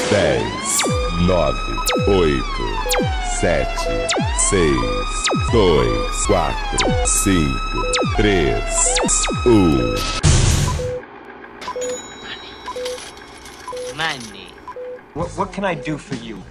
10, 9, 8, 7, 6, 2, 4, 5, 3, 1. Money. What can I do for you?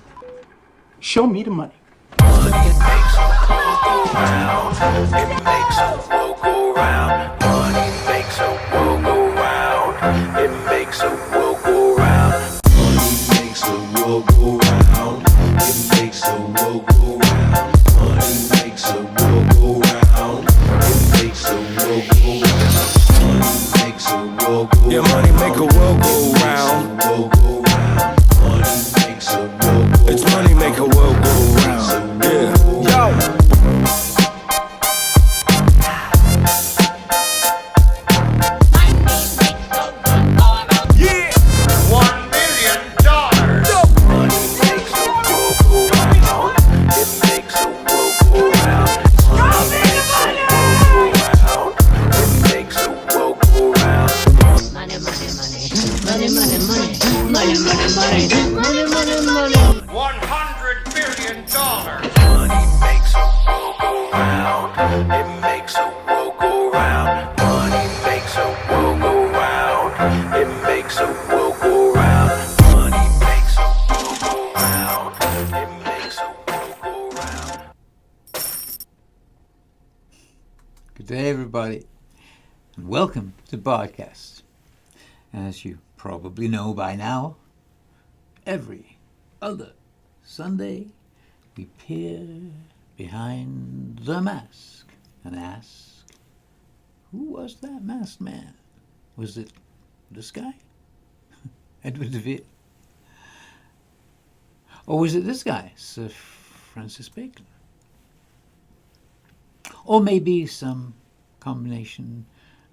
Show me the money. Money makes a world go round. It makes a world go round. Money makes a world go round. It makes a world go round. Money makes a world go round. It makes a world go round. Money makes a world go round. It makes a world go round. Money makes a world go round. Yeah, money make a world go round. Money makes a world go round. It's money make a world go round. Yeah. Yo. Good day, everybody, and welcome to Bardcast. As you probably know by now, every other Sunday we peer behind the mask and ask, who was that masked man? Was it this guy, Edward de Vere? Or was it this guy, Sir Francis Bacon? Or maybe some combination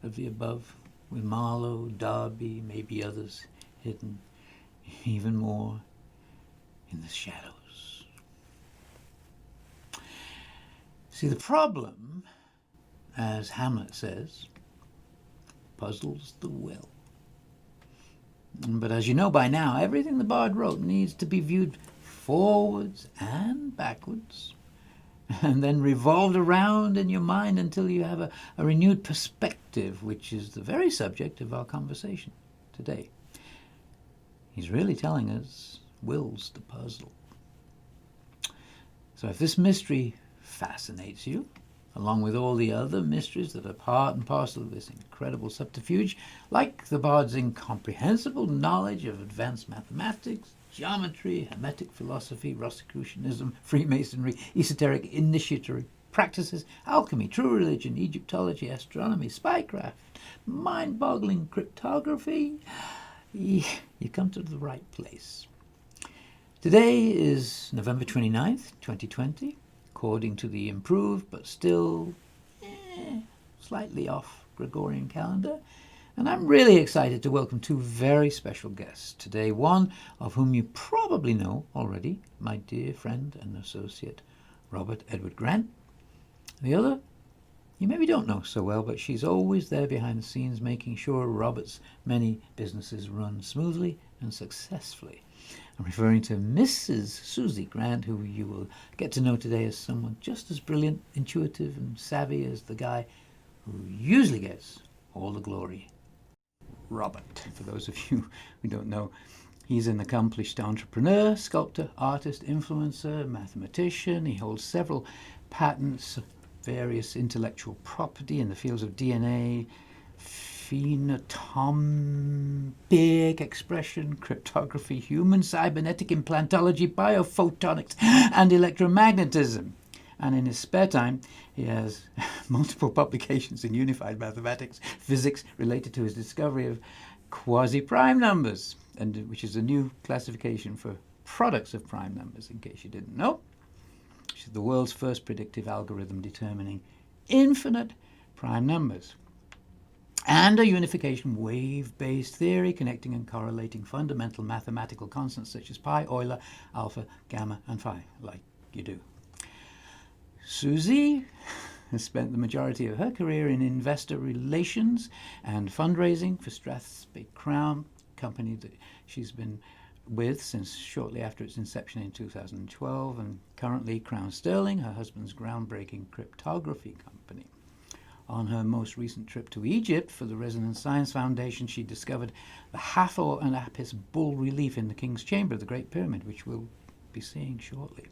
of the above, with Marlowe, Darby, maybe others hidden even more in the shadows. See, the problem, as Hamlet says, puzzles the will. But as you know by now, everything the bard wrote needs to be viewed forwards and backwards, and then revolved around in your mind until you have a renewed perspective, which is the very subject of our conversation today. He's really telling us will's the puzzle. So if this mystery fascinates you, along with all the other mysteries that are part and parcel of this incredible subterfuge, like the bard's incomprehensible knowledge of advanced mathematics, geometry, Hermetic philosophy, Rosicrucianism, Freemasonry, esoteric initiatory practices, alchemy, true religion, Egyptology, astronomy, spycraft, mind-boggling cryptography, you come to the right place. Today is November 29th, 2020, according to the improved but still slightly off Gregorian calendar. And I'm really excited to welcome two very special guests today, one of whom you probably know already, my dear friend and associate, Robert Edward Grant. The other, you maybe don't know so well, but she's always there behind the scenes making sure Robert's many businesses run smoothly and successfully. I'm referring to Mrs. Suzi Grant, who you will get to know today as someone just as brilliant, intuitive, and savvy as the guy who usually gets all the glory, Robert. For those of you who don't know, he's an accomplished entrepreneur, sculptor, artist, influencer, mathematician. He holds several patents, various intellectual property in the fields of DNA, phenotypic expression, cryptography, human cybernetic implantology, biophotonics, and electromagnetism. And in his spare time, he has multiple publications in unified mathematics, physics, related to his discovery of quasi-prime numbers, and which is a new classification for products of prime numbers, in case you didn't know. Which is the world's first predictive algorithm determining infinite prime numbers. And a unification wave-based theory connecting and correlating fundamental mathematical constants such as pi, Euler, alpha, gamma, and phi, like you do. Suzi has spent the majority of her career in investor relations and fundraising for Strathspey Crown, a company that she's been with since shortly after its inception in 2012, and currently Crown Sterling, her husband's groundbreaking cryptography company. On her most recent trip to Egypt for the Resonance Science Foundation, she discovered the Hathor and Apis bull relief in the King's Chamber of the Great Pyramid, which we'll be seeing shortly.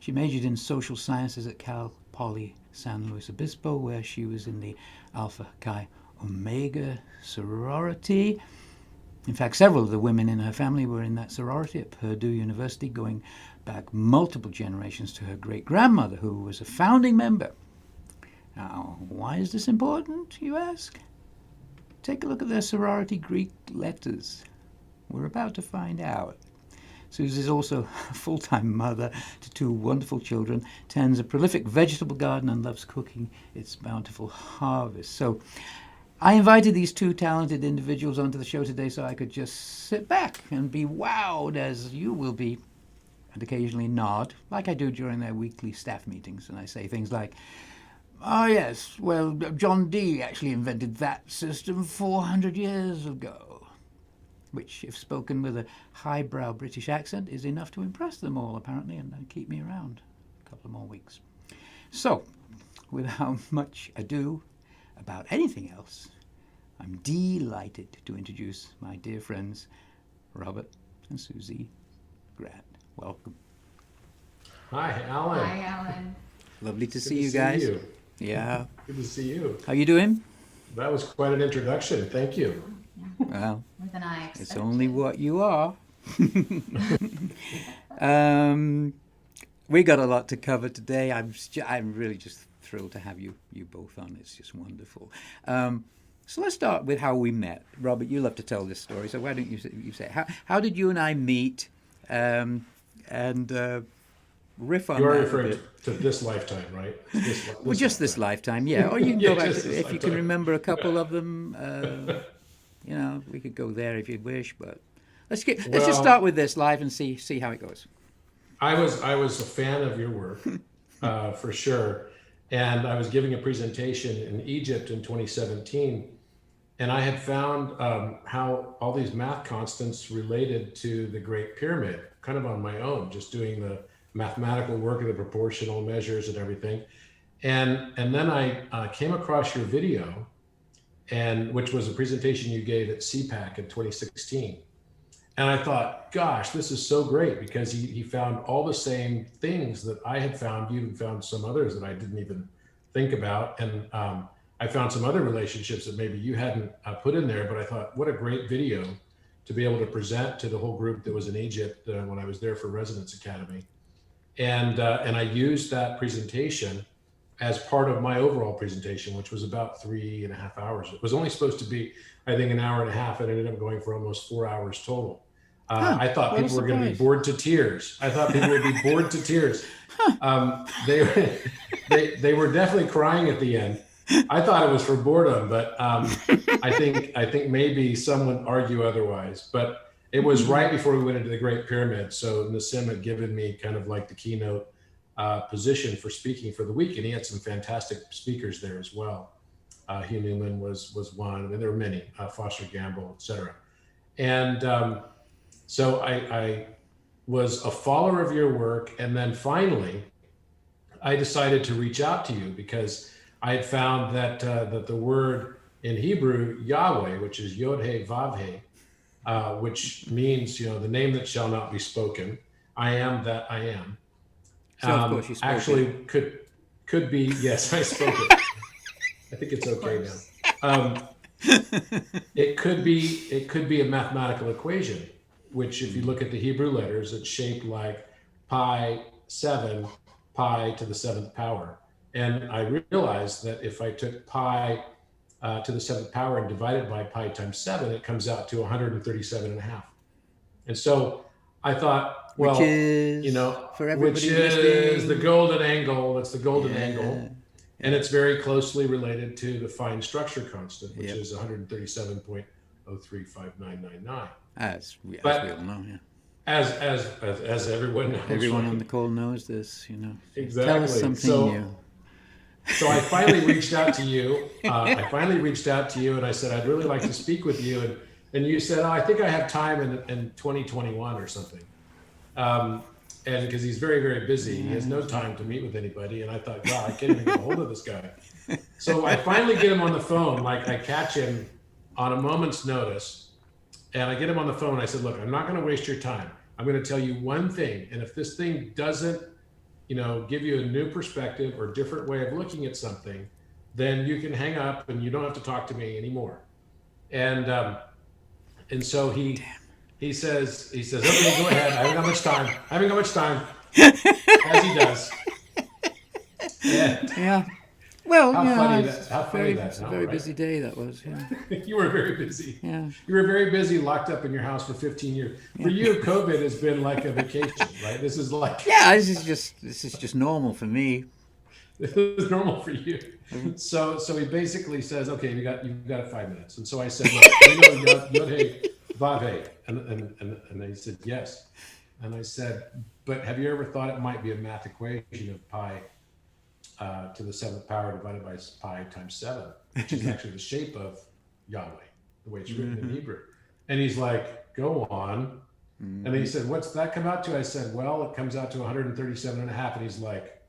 She majored in social sciences at Cal Poly San Luis Obispo, where she was in the Alpha Chi Omega sorority. In fact, several of the women in her family were in that sorority at Purdue University, going back multiple generations to her great-grandmother, who was a founding member. Now, why is this important, you ask? Take a look at their sorority Greek letters. We're about to find out. Susie is also a full-time mother to 2 wonderful children, tends a prolific vegetable garden, and loves cooking its bountiful harvest. So I invited these 2 talented individuals onto the show today so I could just sit back and be wowed, as you will be, and occasionally nod, like I do during their weekly staff meetings, and I say things like, "Oh yes, well, John Dee actually invented that system 400 years ago." Which, if spoken with a highbrow British accent, is enough to impress them all, apparently, and keep me around a couple of more weeks. So, without much ado about anything else, I'm delighted to introduce my dear friends, Robert and Suzi Grant. Welcome. Hi, Alan. Hi, Alan. Lovely to Good see you see guys. you. Yeah. Good to see you. How you doing? That was quite an introduction. Thank you. Well, With an eye it's excerpt. only what you are. We got a lot to cover today. I'm really just thrilled to have you both on. It's just wonderful. So let's start with how we met. Robert, you love to tell this story, so why don't you say how did you and I meet? And riff on You are that a referring bit. to this lifetime, right? Well, just this lifetime, yeah. Or you can Yeah, go back just to, this if you can lifetime. remember a couple of them. We could go there if you wish, but let's just start with this live and see how it goes. I was a fan of your work, for sure. And I was giving a presentation in Egypt in 2017, and I had found how all these math constants related to the Great Pyramid, kind of on my own, just doing the mathematical work of the proportional measures and everything. And then I came across your video, which was a presentation you gave at CPAC in 2016. And I thought, gosh, this is so great, because he found all the same things that I had found. You even found some others that I didn't even think about. And I found some other relationships that maybe you hadn't put in there, but I thought, what a great video to be able to present to the whole group that was in Egypt when I was there for Resonance Academy. And I used that presentation as part of my overall presentation, which was about 3.5 hours. It was only supposed to be, I think, 1.5 hours, and it ended up going for almost 4 hours total. I thought people were going to be bored to tears. I thought people would be bored to tears. They were definitely crying at the end. I thought it was for boredom, but I think maybe some would argue otherwise. But it was right before we went into the Great Pyramid. So Nassim had given me kind of like the keynote position for speaking for the week, and he had some fantastic speakers there as well. Hugh Newman was one, and there were many, Foster Gamble, etc. And so I was a follower of your work, and then finally I decided to reach out to you because I had found that that the word in Hebrew Yahweh, which is Yod He Vav He, which means the name that shall not be spoken, I am that I am. So of course you spoke actually it. could be, yes, I spoke it. I think it's okay now. It could be a mathematical equation, which if you look at the Hebrew letters, it's shaped like pi 7, pi to the 7th power. And I realized that if I took pi to the 7th power and divided by pi times 7, it comes out to 137.5. And so I thought, well, Which is, for everybody which is listening, the golden angle. That's the golden Yeah. angle. And it's very closely related to the fine structure constant, which Yep. is 137.035999. as we But- all know, yeah. As everyone knows. Everyone right? on the call knows this, Exactly. Tell us something new. So I finally reached out to you. And I said, I'd really like to speak with you. And you said, oh, I think I have time in 2021 or something. And because he's very, very busy, he has no time to meet with anybody. And I thought, wow, I can't even get a hold of this guy. So I finally get him on the phone. Like, I catch him on a moment's notice, and I get him on the phone. I said, look, I'm not going to waste your time. I'm going to tell you one thing. And if this thing doesn't, give you a new perspective or different way of looking at something, then you can hang up and you don't have to talk to me anymore. And so he says, okay, go ahead. I haven't got much time. As he does. And Yeah. Well, how yeah, funny it's that, how funny that, it's a very busy day that was. Yeah. You were very busy. Yeah. You were very busy, locked up in your house for 15 years. For you, COVID has been like a vacation, right? This is like Yeah, this is just normal for me. this is normal for you. So he basically says, okay, you've got 5 minutes. And so I said, look, Yod Vav, and he said yes. And I said, but have you ever thought it might be a math equation of pi to the seventh power divided by pi times 7, which is actually the shape of Yahweh, the way it's written in Hebrew. And he's like, go on. And then he said, what's that come out to? I said, well, it comes out to 137 and a half. And he's like,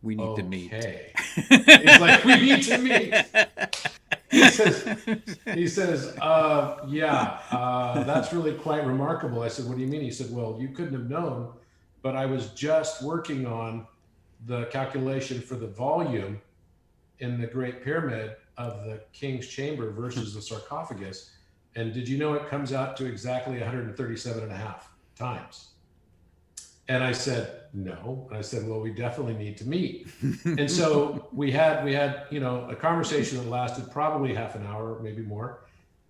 We need to meet. okay. He's like, we need to meet. He says, that's really quite remarkable. I said, what do you mean? He said, well, you couldn't have known, but I was just working on the calculation for the volume in the Great Pyramid of the King's Chamber versus the sarcophagus. And did you know it comes out to exactly 137 and a half times? And I said, no. And I said, well, we definitely need to meet. And so we had a conversation that lasted probably half an hour, maybe more.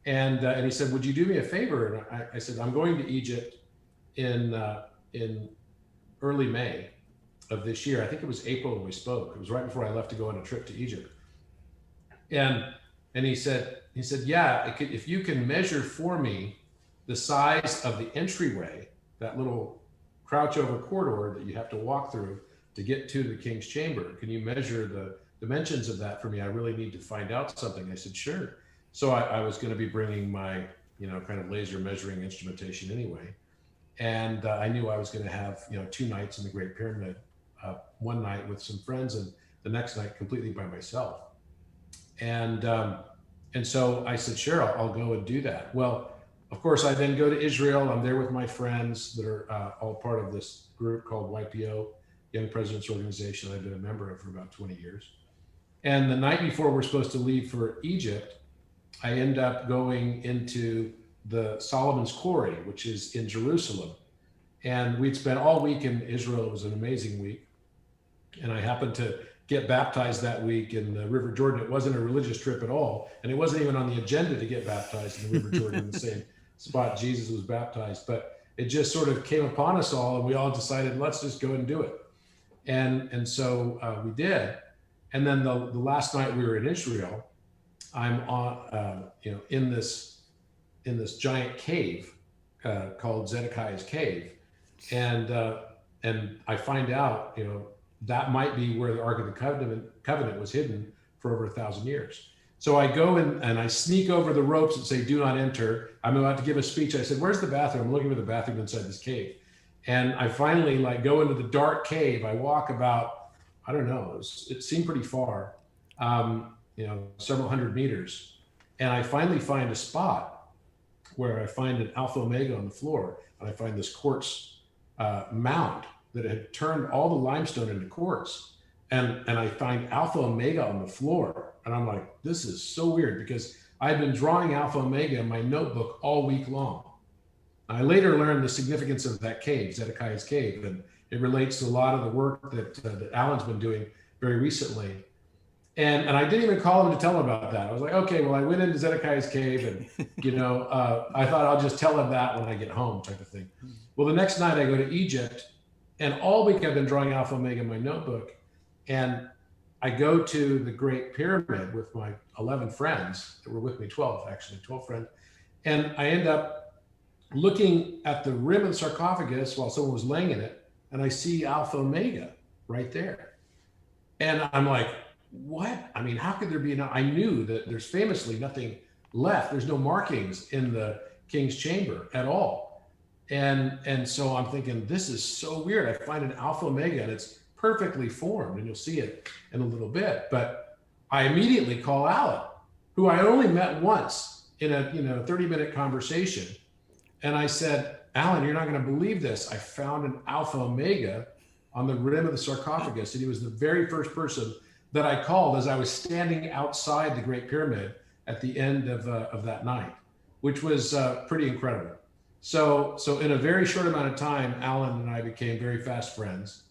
And he said, would you do me a favor? And I said, I'm going to Egypt in early May of this year. I think it was April when we spoke. It was right before I left to go on a trip to Egypt. And he said, yeah, if you can measure for me the size of the entryway, that little crouch over corridor that you have to walk through to get to the King's Chamber, can you measure the dimensions of that for me? I really need to find out something. I said, sure. So I was going to be bringing my, kind of laser measuring instrumentation anyway. And I knew I was going to have, 2 nights in the Great Pyramid, one night with some friends and the next night completely by myself. And so I said, sure, I'll go and do that. Well, of course, I then go to Israel. I'm there with my friends that are all part of this group called YPO, Young Presidents Organization. I've been a member of for about 20 years. And the night before we're supposed to leave for Egypt, I end up going into the Solomon's Quarry, which is in Jerusalem. And we'd spent all week in Israel. It was an amazing week. And I happened to get baptized that week in the River Jordan. It wasn't a religious trip at all. And it wasn't even on the agenda to get baptized in the River Jordan in the same spot Jesus was baptized. But it just sort of came upon us all, and we all decided, let's just go and do it. And so we did. And then the last night we were in Israel, I'm on, in this giant cave called Zedekiah's Cave. And I find out, that might be where the Ark of the Covenant was hidden for over 1,000 years. So I go in and I sneak over the ropes that say, do not enter. I'm about to give a speech. I said, where's the bathroom? I'm looking for the bathroom inside this cave. And I finally go into the dark cave. I walk about, I don't know, it seemed pretty far, several hundred meters. And I finally find a spot where I find an Alpha Omega on the floor. And I find this quartz mound that had turned all the limestone into quartz. And I find Alpha Omega on the floor. And I'm like, this is so weird, because I've been drawing Alpha Omega in my notebook all week long. I later learned the significance of that cave, Zedekiah's Cave, and it relates to a lot of the work that Alan's been doing very recently. And I didn't even call him to tell him about that. I was like, okay, well, I went into Zedekiah's Cave and, I thought I'll just tell him that when I get home, type of thing. Well, the next night I go to Egypt, and all week I've been drawing Alpha Omega in my notebook. And I go to the Great Pyramid with my 11 friends that were with me, 12 friends. And I end up looking at the rim of the sarcophagus while someone was laying in it, and I see Alpha Omega right there. And I'm like, what? I mean, how could there be I knew that there's famously nothing left. There's no markings in the king's chamber at all. And so I'm thinking, this is so weird. I find an alpha omega and it's perfectly formed, and you'll see it in a little bit. But I immediately call Alan, who I only met once in a 30-minute conversation. And I said, Alan, you're not going to believe this. I found an alpha omega on the rim of the sarcophagus. And he was the very first person that I called as I was standing outside the Great Pyramid at the end of that night, which was pretty incredible. So in a very short amount of time, Alan and I became very fast friends.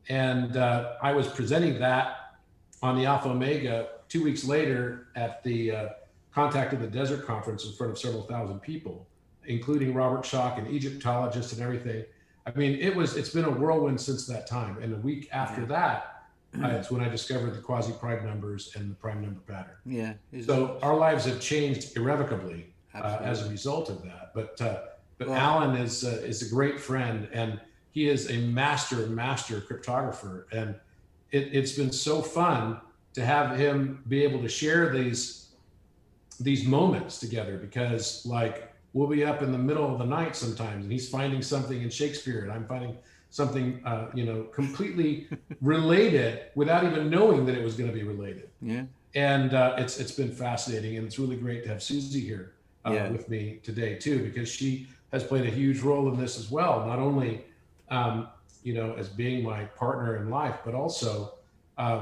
And I was presenting that on the Alpha Omega 2 weeks later at the Contact in the Desert conference in front of several thousand people, including Robert Schoch and Egyptologists and everything. I mean, it's been a whirlwind since that time. And a week after that, it's when I discovered the quasi-prime numbers and the prime number pattern. Yeah. So our lives have changed irrevocably as a result of that. But Alan is a great friend, and he is a master cryptographer. And it's been so fun to have him be able to share these moments together, because like we'll be up in the middle of the night sometimes and he's finding something in Shakespeare and I'm finding something completely related without even knowing that it was going to be related. Yeah. And it's been fascinating, and it's really great to have Suzi here with me today too, because she has played a huge role in this as well, not only as being my partner in life, but also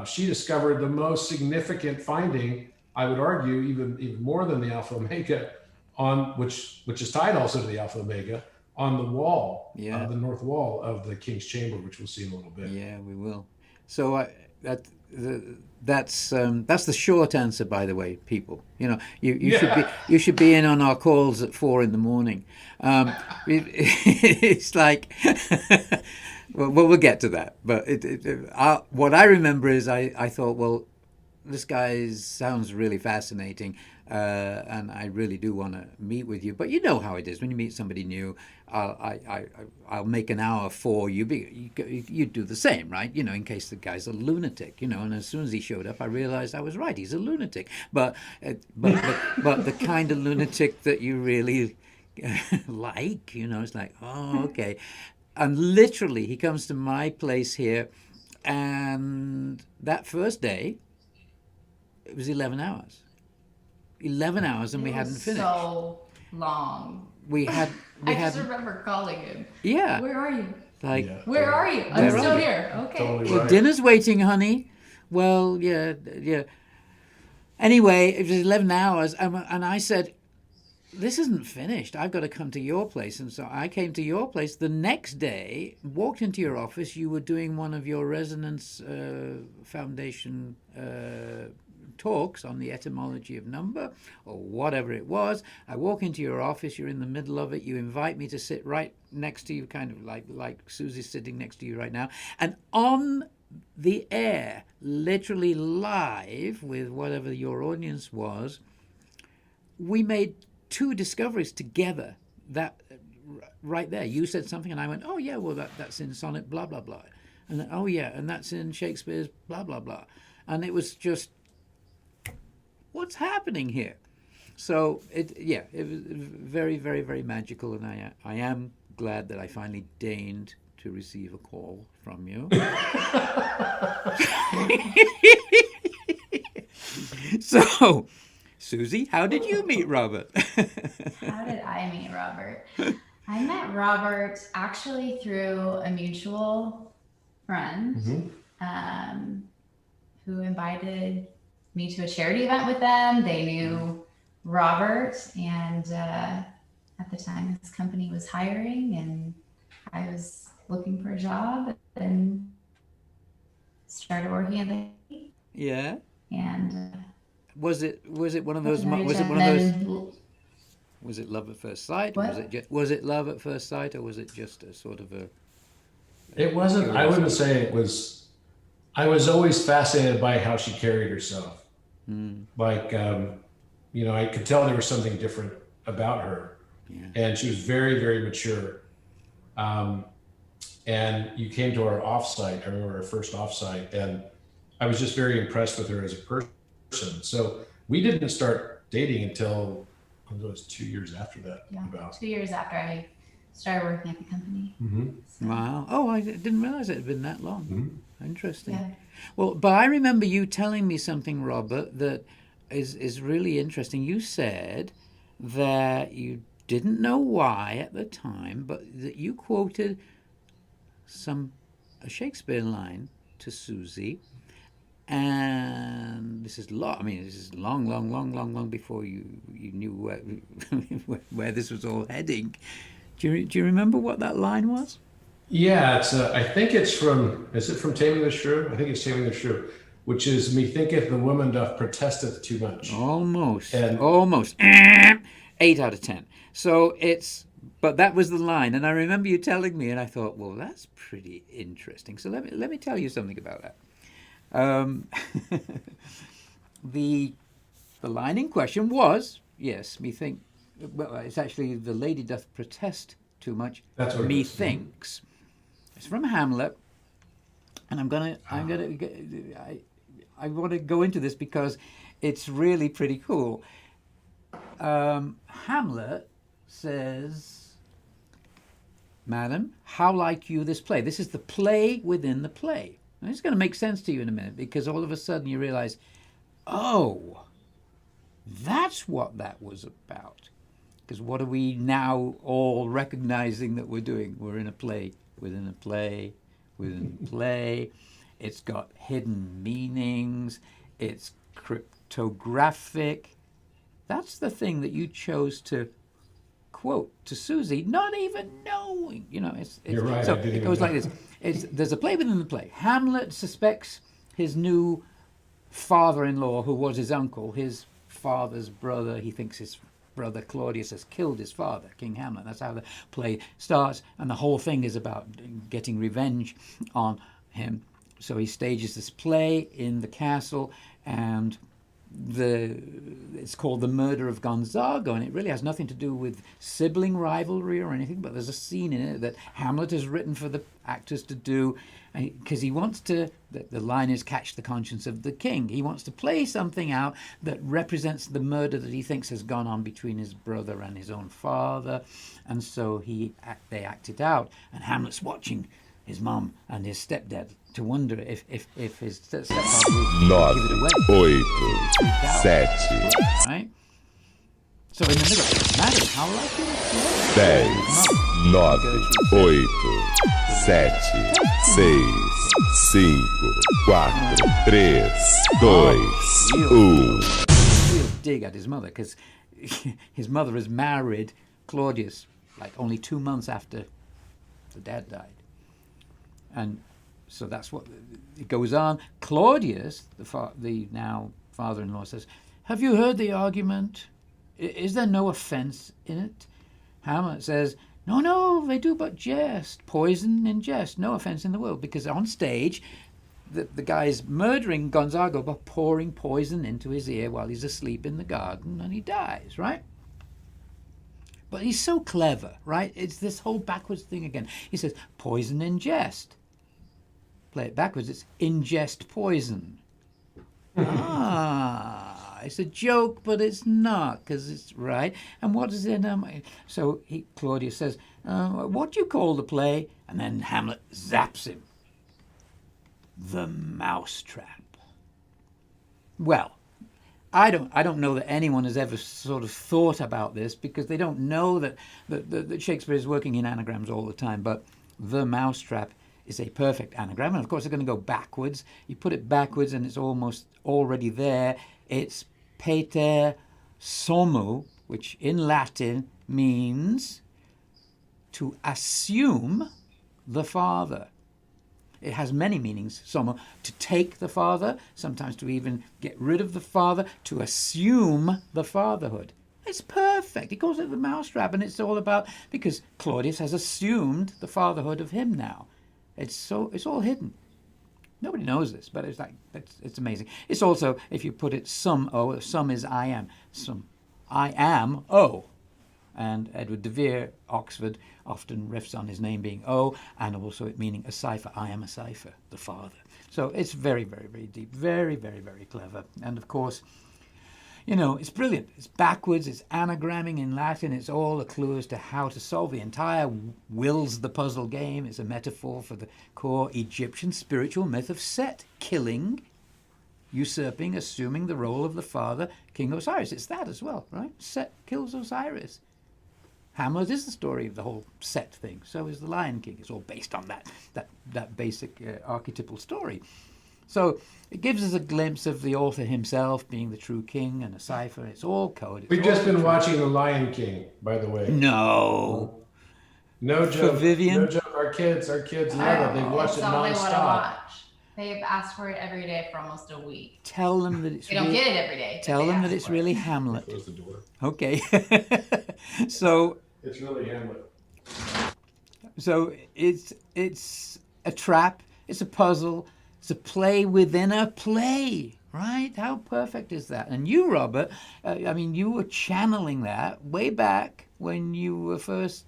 she discovered the most significant finding, I would argue, even more than the Alpha Omega, on which is tied also to the Alpha Omega, on the wall, the north wall of the King's Chamber, which we'll see in a little bit. Yeah, we will. So that's the short answer, by the way, people. You should be in on our calls at 4 a.m. It's like. Well, we'll get to that. But what I remember is I thought, well, this guy sounds really fascinating, and I really do want to meet with you. But you know how it is when you meet somebody new. I'll make an hour for you. You do the same, right? In case the guy's a lunatic. And as soon as he showed up, I realized I was right. He's a lunatic, but the kind of lunatic that you really like. It's like, oh, okay. And literally, he comes to my place here, and that first day, it was 11 hours. 11 hours, and we hadn't finished. So long. I just remember calling him. Yeah. Where are you? Where are you? I'm still here. Okay. Totally well, right. Dinner's waiting, honey. Well, yeah. Anyway, it was 11 hours, and I said, this isn't finished. I've got to come to your place. And so I came to your place the next day, walked into your office. You were doing one of your Resonance Foundation talks on the etymology of number, or whatever it was. I walk into your office. You're in the middle of it. You invite me to sit right next to you, kind of like Suzi's sitting next to you right now. And on the air, literally live with whatever your audience was, we made 2 discoveries together, that right there. You said something and I went, oh yeah, well that's in sonnet blah blah blah, and then, oh yeah, and that's in Shakespeare's blah blah blah, and it was just, what's happening here? So it was very, very, very magical, and I am glad that I finally deigned to receive a call from you. So, Suzi, how did you meet Robert? How did I meet Robert? I met Robert actually through a mutual friend who invited me to a charity event with them. They knew Robert, and at the time his company was hiring, and I was looking for a job and started working at the Yeah. And was it one of those? Was it love at first sight? Was it love at first sight, or was it just a sort of a? It wasn't. I wouldn't say it was. I was always fascinated by how she carried herself. Like, I could tell there was something different about her, and she was very, very mature. And you came to our offsite. I remember our first offsite, and I was just very impressed with her as a person. So we didn't start dating until it was 2 years after that. Yeah, About. 2 years after I started working at the company. So, Wow. Oh, I didn't realize it had been that long. Interesting. yeah. Well, but I remember you telling me something, Robert, that is really interesting. You said that you didn't know why at the time, but that you quoted a Shakespeare line to Suzi, and this is long before you knew where this was all heading. Do you remember what that line was? Yeah, I think it's from. Is it from Taming the Shrew? I think it's Taming the Shrew, which is methinketh the woman doth protesteth too much. Almost. 8 out of 10. So but that was the line, and I remember you telling me, and I thought, well, that's pretty interesting. So let me tell you something about that. The line in question was, yes, methink. Well, it's actually the lady doth protest too much. That's what it is. Methinks. It's from Hamlet, and I want to go into this because it's really pretty cool. Hamlet says, "Madam, how like you this play?" This is the play within the play. And it's going to make sense to you in a minute, because all of a sudden you realize, oh, that's what that was about. Because what are we now all recognizing that we're doing? We're in a play within a play within a play. It's got hidden meanings. It's cryptographic. That's the thing that you chose to quote to Suzi, not even knowing. You're right. So it goes like this. There's a play within the play. Hamlet suspects his new father-in-law, who was his uncle, his father's brother. He thinks his brother Claudius has killed his father, King Hamlet. That's how the play starts, and the whole thing is about getting revenge on him. So he stages this play in the castle, and it's called The Murder of Gonzago, and it really has nothing to do with sibling rivalry or anything, but there's a scene in it that Hamlet has written for the actors to do, because he wants to, the line is, catch the conscience of the king. He wants to play something out that represents the murder that he thinks has gone on between his brother and his own father, and so they act it out, and Hamlet's watching his mum and his stepdad to wonder if his stepfather will give it away. 8, 7, Right? So in the middle, madam, how like you? 10, 9, 8, 7, 6, 5, 4, 3, 2, 1. He'll dig at his mother, because his mother has married Claudius like only 2 months after the dad died. And so that's what it goes on. Claudius, the now father-in-law, says, "Have you heard the argument? Is there no offense in it?" Hamlet says, No, they do but jest. Poison in jest. No offense in the world." Because on stage, the guy's murdering Gonzago by pouring poison into his ear while he's asleep in the garden, and he dies, right? But he's so clever, right? It's this whole backwards thing again. He says, poison in jest. Play it backwards, it's ingest poison. It's a joke, but it's not, because it's right. And what is it? So Claudius says, "What do you call the play?" And then Hamlet zaps him. "The Mousetrap." Well, I don't know that anyone has ever sort of thought about this, because they don't know that Shakespeare is working in anagrams all the time. But The Mousetrap is a perfect anagram, and of course they're going to go backwards. You put it backwards and it's almost already there. It's pater somu, which in Latin means to assume the father. It has many meanings. Somu, to take the father, sometimes to even get rid of the father, to assume the fatherhood. It's perfect. He calls it the mousetrap, and it's all about, because Claudius has assumed the fatherhood of him now. It's all hidden. Nobody knows this, but it's amazing. It's also, if you put it sum is I am. I am O. And Edward de Vere, Oxford, often riffs on his name being O, and also it meaning a cipher. I am a cipher, the father. So it's very, very, very deep. Very, very, very clever. And of course, You know, it's brilliant. It's backwards, it's anagramming in Latin, it's all a clue as to how to solve the entire Will's the Puzzle game. It's a metaphor for the core Egyptian spiritual myth of Set, killing, usurping, assuming the role of the father, King Osiris. It's that as well, right? Set kills Osiris. Hamlet is the story of the whole Set thing. So is the Lion King. It's all based on that basic archetypal story. So it gives us a glimpse of the author himself being the true king and a cipher. It's all code. We've just been watching The Lion King, by the way. No. No joke. For Vivian? No joke. Our kids love it. They've watched it It's all they want to nonstop. watch. They've asked for it every day for almost a week. Tell them that it's They don't get it every day. Tell them that it's really Hamlet. Close the door. Okay. So It's really Hamlet. So it's a trap, it's a puzzle, it's a play within a play, right? How perfect is that? And you, Robert, I mean, you were channeling that way back when you were first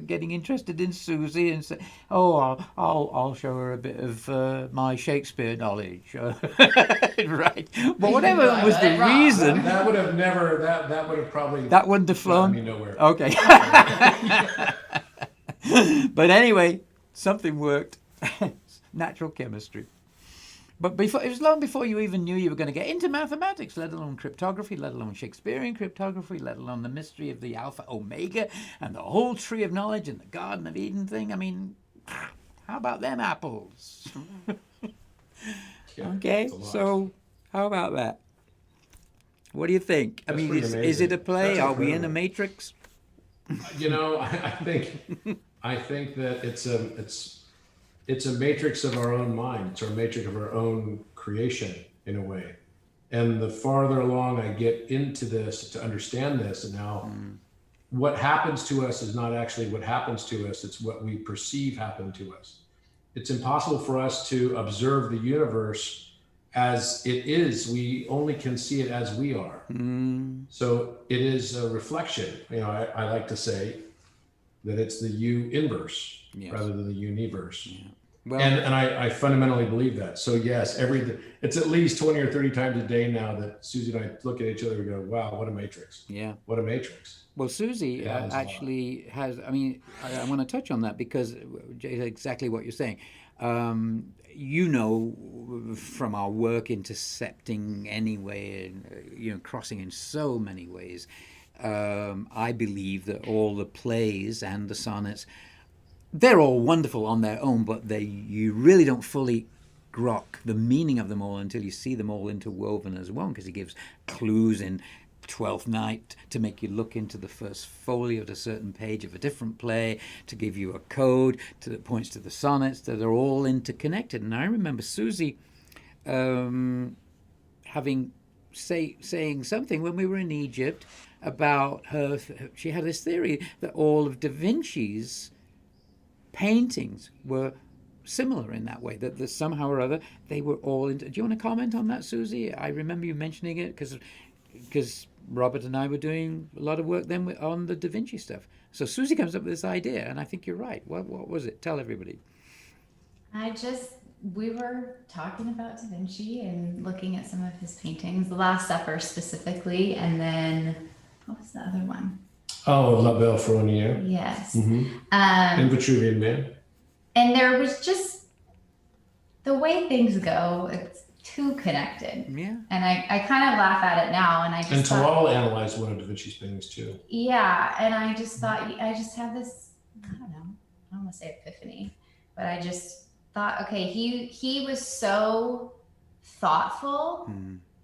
getting interested in Suzi and say, "Oh, I'll show her a bit of my Shakespeare knowledge," right? But whatever was the reason, That would have never. That would have probably. that wouldn't have flown. gotten me nowhere. Okay. But anyway, something worked. Natural chemistry. But before, it was long before you even knew you were going to get into mathematics, let alone cryptography, let alone Shakespearean cryptography, let alone the mystery of the Alpha Omega and the whole tree of knowledge and the Garden of Eden thing. I mean, how about them apples? Yeah, Okay, it's a lot. so how about that? What do you think? I That's mean, pretty is amazing. it a play? That's Are we in a incredible. matrix? You know, I think that it's a matrix of our own mind. It's a matrix of our own creation in a way. And the farther along I get into this to understand this, and now what happens to us is not actually what happens to us, it's what we perceive happen to us. It's impossible for us to observe the universe as it is. We only can see it as we are. So it is a reflection. You know, I like to say that it's the you inverse rather than the universe. Yeah. Well, And I fundamentally believe that. So yes, it's at least 20 or 30 times a day now that Susie and I look at each other and go, wow, what a matrix. yeah. What a matrix. Well, Susie Yeah, it's a lot. actually has, I mean, I want to touch on that because exactly what you're saying. You know, from our work intercepting anyway, and, you know, crossing in so many ways, I believe that all the plays and the sonnets, they're all wonderful on their own, but you really don't fully grok the meaning of them all until you see them all interwoven as one, because he gives clues in Twelfth Night to make you look into the first folio at a certain page of a different play, to give you a code that points to the sonnets that are all interconnected. And I remember Susie saying something when we were in Egypt about she had this theory that all of Da Vinci's paintings were similar in that way, that somehow or other they were all into. Do you want to comment on that, Susie? I remember you mentioning it because Robert and I were doing a lot of work then on the Da Vinci stuff. So Susie comes up with this idea, and I think you're right. What was it? Tell everybody. We were talking about Da Vinci and looking at some of his paintings, The Last Supper specifically, and then what was the other one? Oh, La Belle Ferronnier. Yes. And Vitruvian Man. And there was just the way things go, it's too connected. Yeah. And I kind of laugh at it now, and I just And thought, Toral analyzed one of Da Vinci's paintings too. yeah, and I just thought, I just had this, I don't know, I don't want to say epiphany, but I just thought, okay, he was so thoughtful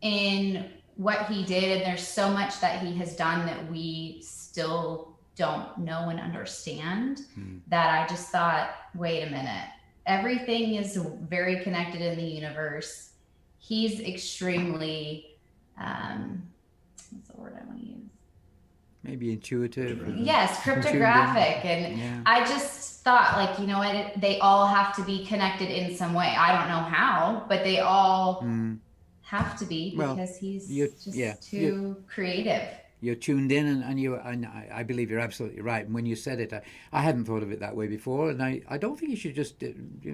in what he did, and there's so much that he has done that we still don't know and understand, that I just thought, wait a minute, everything is very connected in the universe. He's extremely, what's the word I want to use? Maybe intuitive. Yes, cryptographic. And Yeah. I just thought, like, you know what, they all have to be connected in some way. I don't know how, but they all have to be, Well, because he's you're- just yeah, too creative. you're tuned in, and I believe you're absolutely right. And when you said it, I hadn't thought of it that way before, and I don't think you should just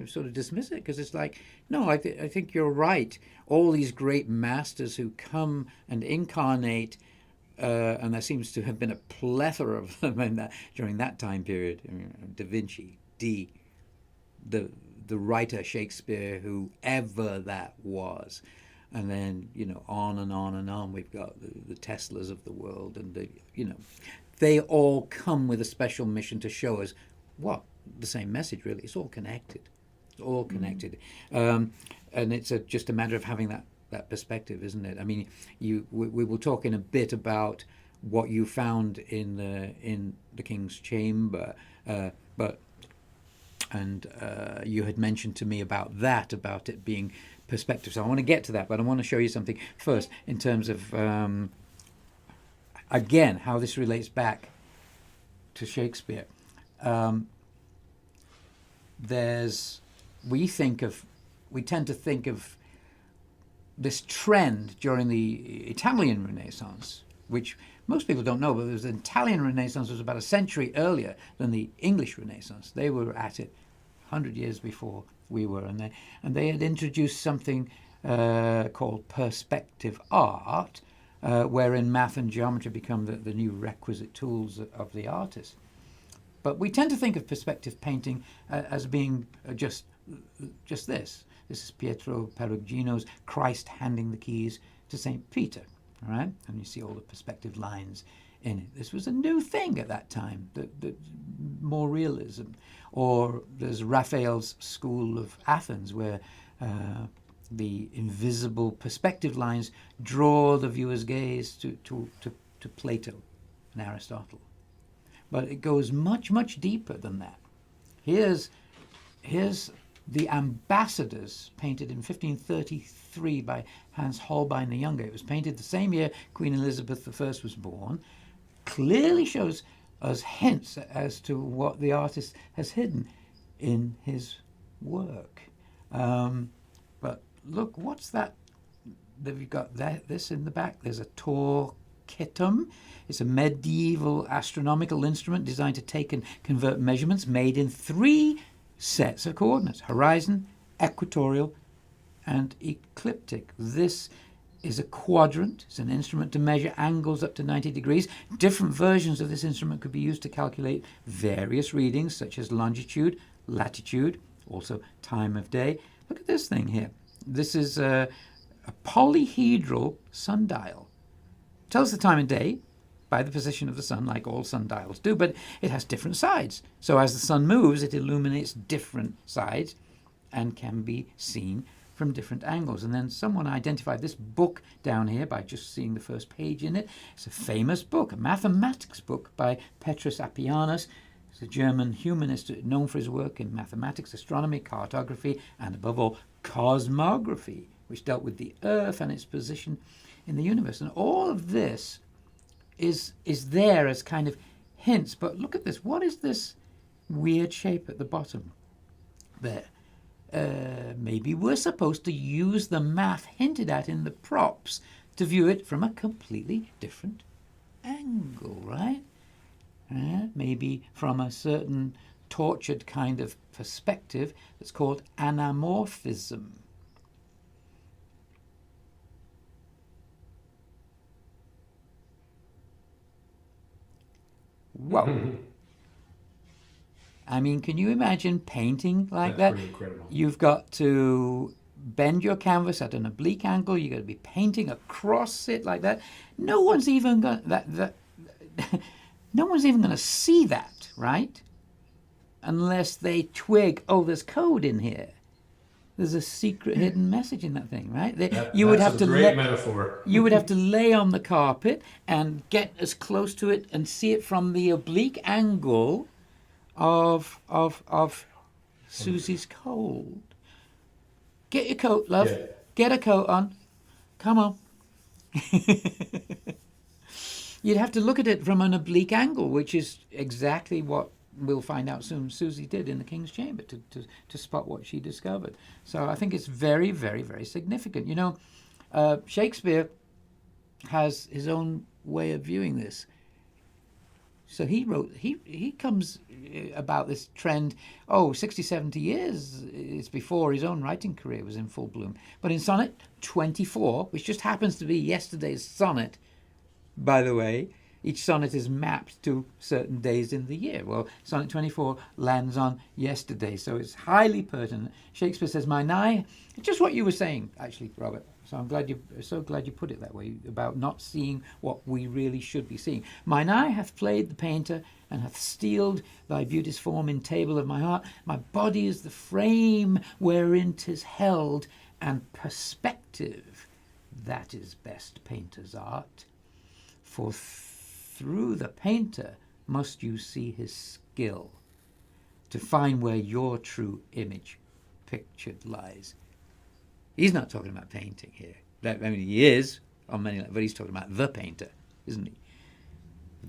sort of dismiss it, because it's like, no, I think you're right. All these great masters who come and incarnate, and there seems to have been a plethora of them during that time period. I mean, Da Vinci, the writer Shakespeare, whoever that was. And then, on and on and on, we've got the Teslas of the world, and they all come with a special mission to show us the same message, really. It's all connected. It's all connected. And it's just a matter of having that perspective, isn't it? I mean, we will talk in a bit about what you found in the King's Chamber, but you had mentioned to me about it being perspective. So I want to get to that, but I want to show you something first in terms of, again, how this relates back to Shakespeare. We tend to think of this trend during the Italian Renaissance, which most people don't know, but the Italian Renaissance was about a century earlier than the English Renaissance. They were at it 100 years before we were, and they had introduced something called perspective art, wherein math and geometry become the new requisite tools of the artist. But we tend to think of perspective painting as being just this. This is Pietro Perugino's Christ handing the keys to St. Peter, all right? And you see all the perspective lines in it. This was a new thing at that time, the more realism. Or there's Raphael's School of Athens, where the invisible perspective lines draw the viewer's gaze to Plato and Aristotle. But it goes much, much deeper than that. Here's the Ambassadors, painted in 1533 by Hans Holbein the Younger. It was painted the same year Queen Elizabeth I was born. Clearly shows us hints as to what the artist has hidden in his work. But look, what's that? You've got this in the back. There's a torquetum. It's a medieval astronomical instrument designed to take and convert measurements, made in 3 sets of coordinates: horizon, equatorial, and ecliptic. This is a quadrant. It's an instrument to measure angles up to 90 degrees. Different versions of this instrument could be used to calculate various readings, such as longitude, latitude, also time of day. Look at this thing here. This is a polyhedral sundial. Tells the time of day by the position of the sun, like all sundials do, but it has different sides. So as the sun moves, it illuminates different sides and can be seen from different angles. And then someone identified this book down here by just seeing the first page in it. It's a famous book, a mathematics book by Petrus Appianus. He's a German humanist known for his work in mathematics, astronomy, cartography, and above all, cosmography, which dealt with the Earth and its position in the universe. And all of this is there as kind of hints. But look at this. What is this weird shape at the bottom there? Maybe we're supposed to use the math hinted at in the props to view it from a completely different angle, right? Maybe from a certain tortured kind of perspective that's called anamorphism. Whoa. I mean, can you imagine painting like That's that? pretty incredible. You've got to bend your canvas at an oblique angle. You've got to be painting across it like that. No one's even going no one's even going to see that, right? Unless they twig, oh, there's code in here. There's a secret hidden message in that thing, right? You would have to great metaphor. You would have to lay on the carpet and get as close to it and see it from the oblique angle of Susie's cold. Get your coat, love. Yeah. Get a coat on. Come on. You'd have to look at it from an oblique angle, which is exactly what we'll find out soon Susie did in the King's Chamber to spot what she discovered. So I think it's very, very, very significant. You know, Shakespeare has his own way of viewing this. So he comes about this trend, 60, 70 years it's before his own writing career was in full bloom. But in Sonnet 24, which just happens to be yesterday's sonnet, by the way, each sonnet is mapped to certain days in the year. Well, Sonnet 24 lands on yesterday, so it's highly pertinent. Shakespeare says, "Mine eye," just what you were saying, actually, Robert. So I'm so glad you put it that way, about not seeing what we really should be seeing. "Mine eye hath played the painter, and hath steeled thy beauty's form in table of my heart. My body is the frame wherein 'tis held, and perspective, that is best painter's art. For through the painter must you see his skill, to find where your true image pictured lies." He's not talking about painting here. I mean, he is on many levels, but he's talking about the painter, isn't he?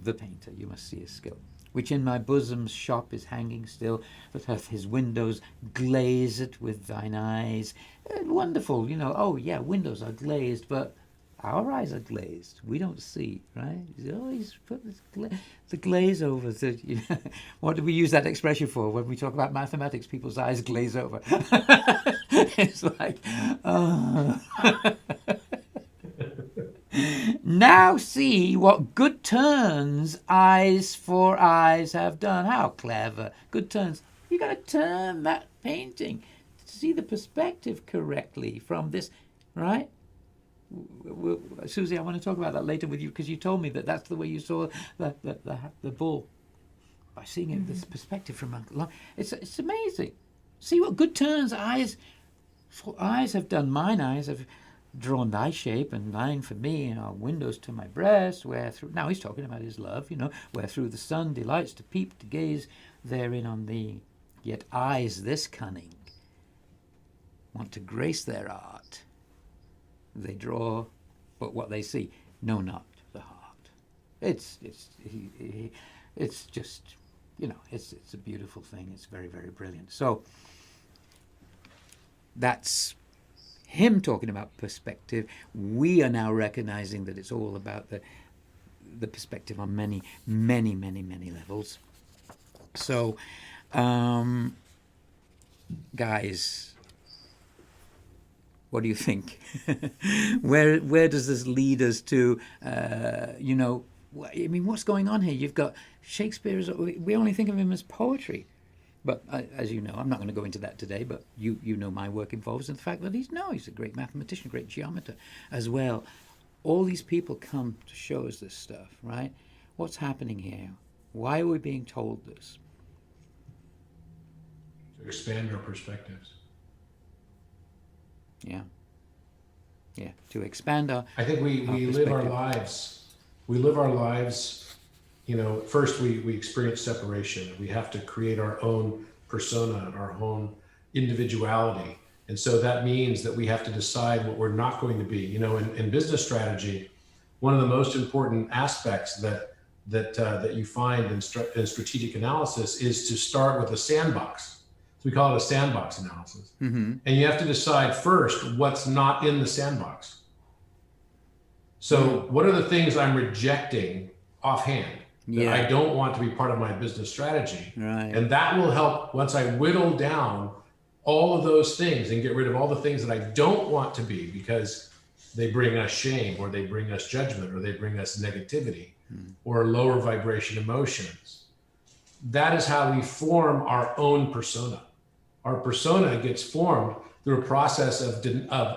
The painter, you must see his skill. "Which in my bosom's shop is hanging still, that hath his windows glazed with thine eyes." Wonderful, windows are glazed, but our eyes are glazed. We don't see, right? He's put this the glaze over. What do we use that expression for when we talk about mathematics? People's eyes glaze over. It's like, "Now see what good turns eyes for eyes have done." How clever. Good turns. You got to turn that painting to see the perspective correctly from this, right? Susie, I want to talk about that later with you, because you told me that that's the way you saw the bull, by seeing it this perspective from a long. It's amazing. See what good turns eyes for eyes have done. Mine eyes have drawn thy shape, and thine for me are windows to my breast, where through. Now he's talking about his love, where through the sun delights to peep, to gaze therein on thee. Yet eyes this cunning want to grace their art. They draw, but what they see know not the heart. It's just, it's a beautiful thing. It's very, very brilliant. So that's him talking about perspective. We are now recognizing that it's all about the perspective on many, many, many, many levels. So, guys, what do you think? Where does this lead us to? What's going on here? You've got Shakespeare. We only think of him as poetry, but as you know, I'm not going to go into that today. But you know my work involves in the fact that he's a great mathematician, great geometer as well. All these people come to show us this stuff, right? What's happening here? Why are we being told this? To expand our perspectives. Yeah, to expand our. I think we live our lives. We live our lives. First we experience separation. We have to create our own persona, our own individuality, and so that means that we have to decide what we're not going to be. In business strategy, one of the most important aspects that you find in strategic analysis is to start with a sandbox. So we call it a sandbox analysis. Mm-hmm. And you have to decide first what's not in the sandbox. So what are the things I'm rejecting offhand that I don't want to be part of my business strategy? Right. And that will help once I whittle down all of those things and get rid of all the things that I don't want to be because they bring us shame, or they bring us judgment, or they bring us negativity, or lower vibration emotions. That is how we form our own persona. Our persona gets formed through a process of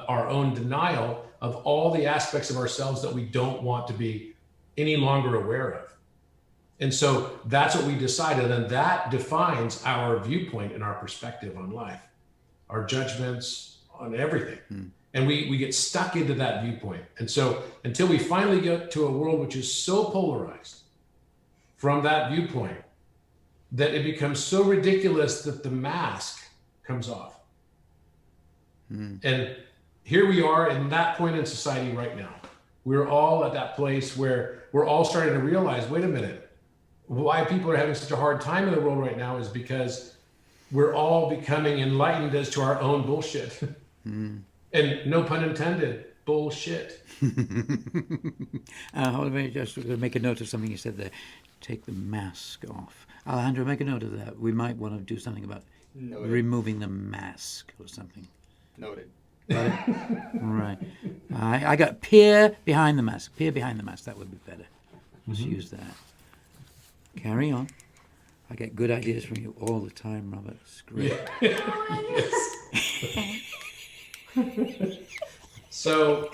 our own denial of all the aspects of ourselves that we don't want to be any longer aware of. And so that's what we decided, and that defines our viewpoint and our perspective on life, our judgments on everything. And we get stuck into that viewpoint. And so until we finally get to a world which is so polarized from that viewpoint that it becomes so ridiculous that the mask comes off. And here we are in that point in society right now. We're all at that place where we're all starting to realize, wait a minute, why people are having such a hard time in the world right now is because we're all becoming enlightened as to our own bullshit. And no pun intended, bullshit. Hold on, just make a note of something you said there. Take the mask off. Alejandro, make a note of that. We might want to do something about removing the mask or something. Noted. Right. I got peer behind the mask. Peer behind the mask. That would be better. Let's use that. Carry on. I get good ideas from you all the time, Robert. It's great. So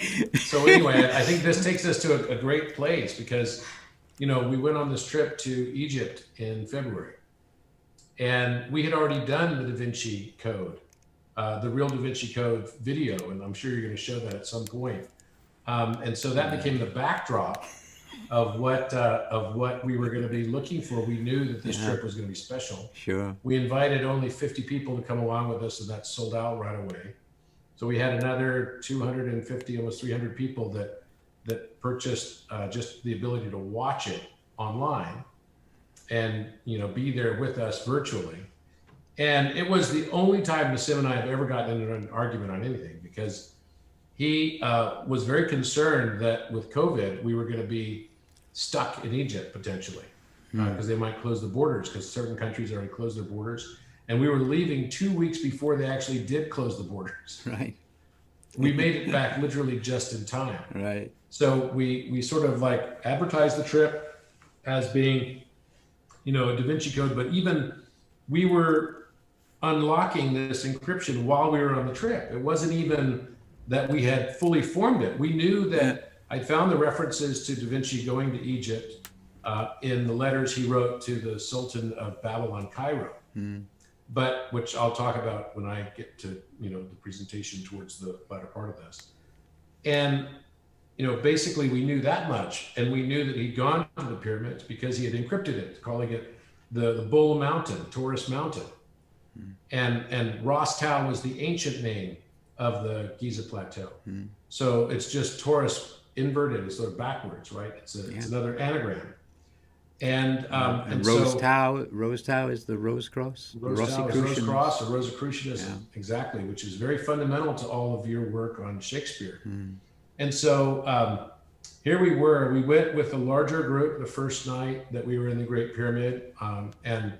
anyway, I think this takes us to a great place because, we went on this trip to Egypt in February, and we had already done the Da Vinci Code, the real Da Vinci Code video, and I'm sure you're going to show that at some point. And so that became the backdrop of what we were going to be looking for. We knew that this trip was going to be special. Sure. We invited only 50 people to come along with us, and that sold out right away. So we had another 250, almost 300 people that purchased just the ability to watch it online and, be there with us virtually. And it was the only time Nassim and I have ever gotten into an argument on anything, because he was very concerned that with COVID, we were going to be stuck in Egypt potentially, because they might close the borders, because certain countries already closed their borders. And we were leaving 2 weeks before they actually did close the borders. Right. We made it back literally just in time. Right. So we sort of like advertised the trip as being, a Da Vinci Code, but even we were unlocking this encryption while we were on the trip. It wasn't even that we had fully formed it. We knew that I'd found the references to Da Vinci going to Egypt in the letters he wrote to the Sultan of Babylon, Cairo. But which I'll talk about when I get to, the presentation towards the latter part of this. And, basically we knew that much, and we knew that he'd gone to the pyramids because he had encrypted it, calling it the Bull Mountain, Taurus Mountain. And Ras Tau was the ancient name of the Giza Plateau. So it's just Taurus inverted, it's sort of backwards, right? It's another anagram. And Rose Tau is the Rose Cross. Rose Tau is Rose Cross or Rosicrucianism, exactly, which is very fundamental to all of your work on Shakespeare. And so here we were. We went with a larger group the first night that we were in the Great Pyramid, and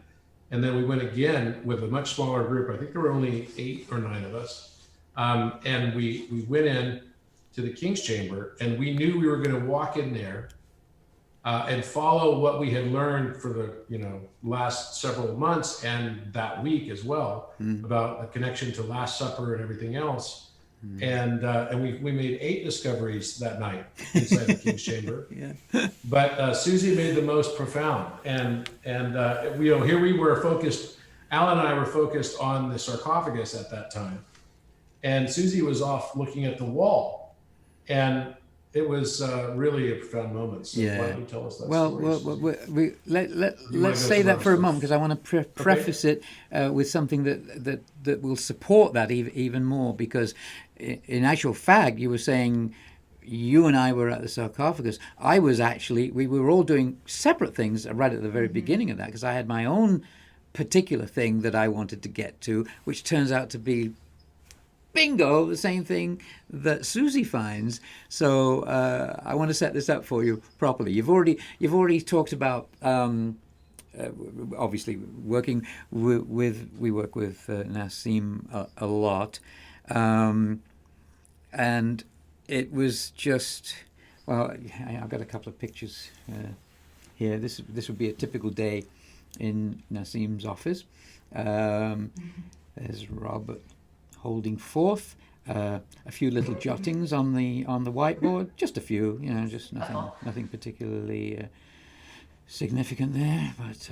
then we went again with a much smaller group. I think there were only 8 or 9 of us, and we went in to the King's Chamber, and we knew we were going to walk in there and follow what we had learned for the last several months and that week as well, about the connection to Last Supper and everything else. And we made 8 discoveries that night inside the King's Chamber. But Suzi made the most profound. And here we were focused. Alan and I were focused on the sarcophagus at that time, and Suzi was off looking at the wall, and it was really a profound moment. So why don't you tell us that story? Let's say that for a moment, because I want to preface it with something that will support that even more. Because in actual fact, you were saying you and I were at the sarcophagus. We were all doing separate things right at the very beginning of that, because I had my own particular thing that I wanted to get to, which turns out to be bingo, the same thing that Suzi finds. So I want to set this up for you properly. You've already talked about obviously working we work with Nassim a lot, and it was just, well, I've got a couple of pictures here. This would be a typical day in Nassim's office. There's Robert holding forth, a few little jottings on the whiteboard, just a few, just nothing particularly significant there, but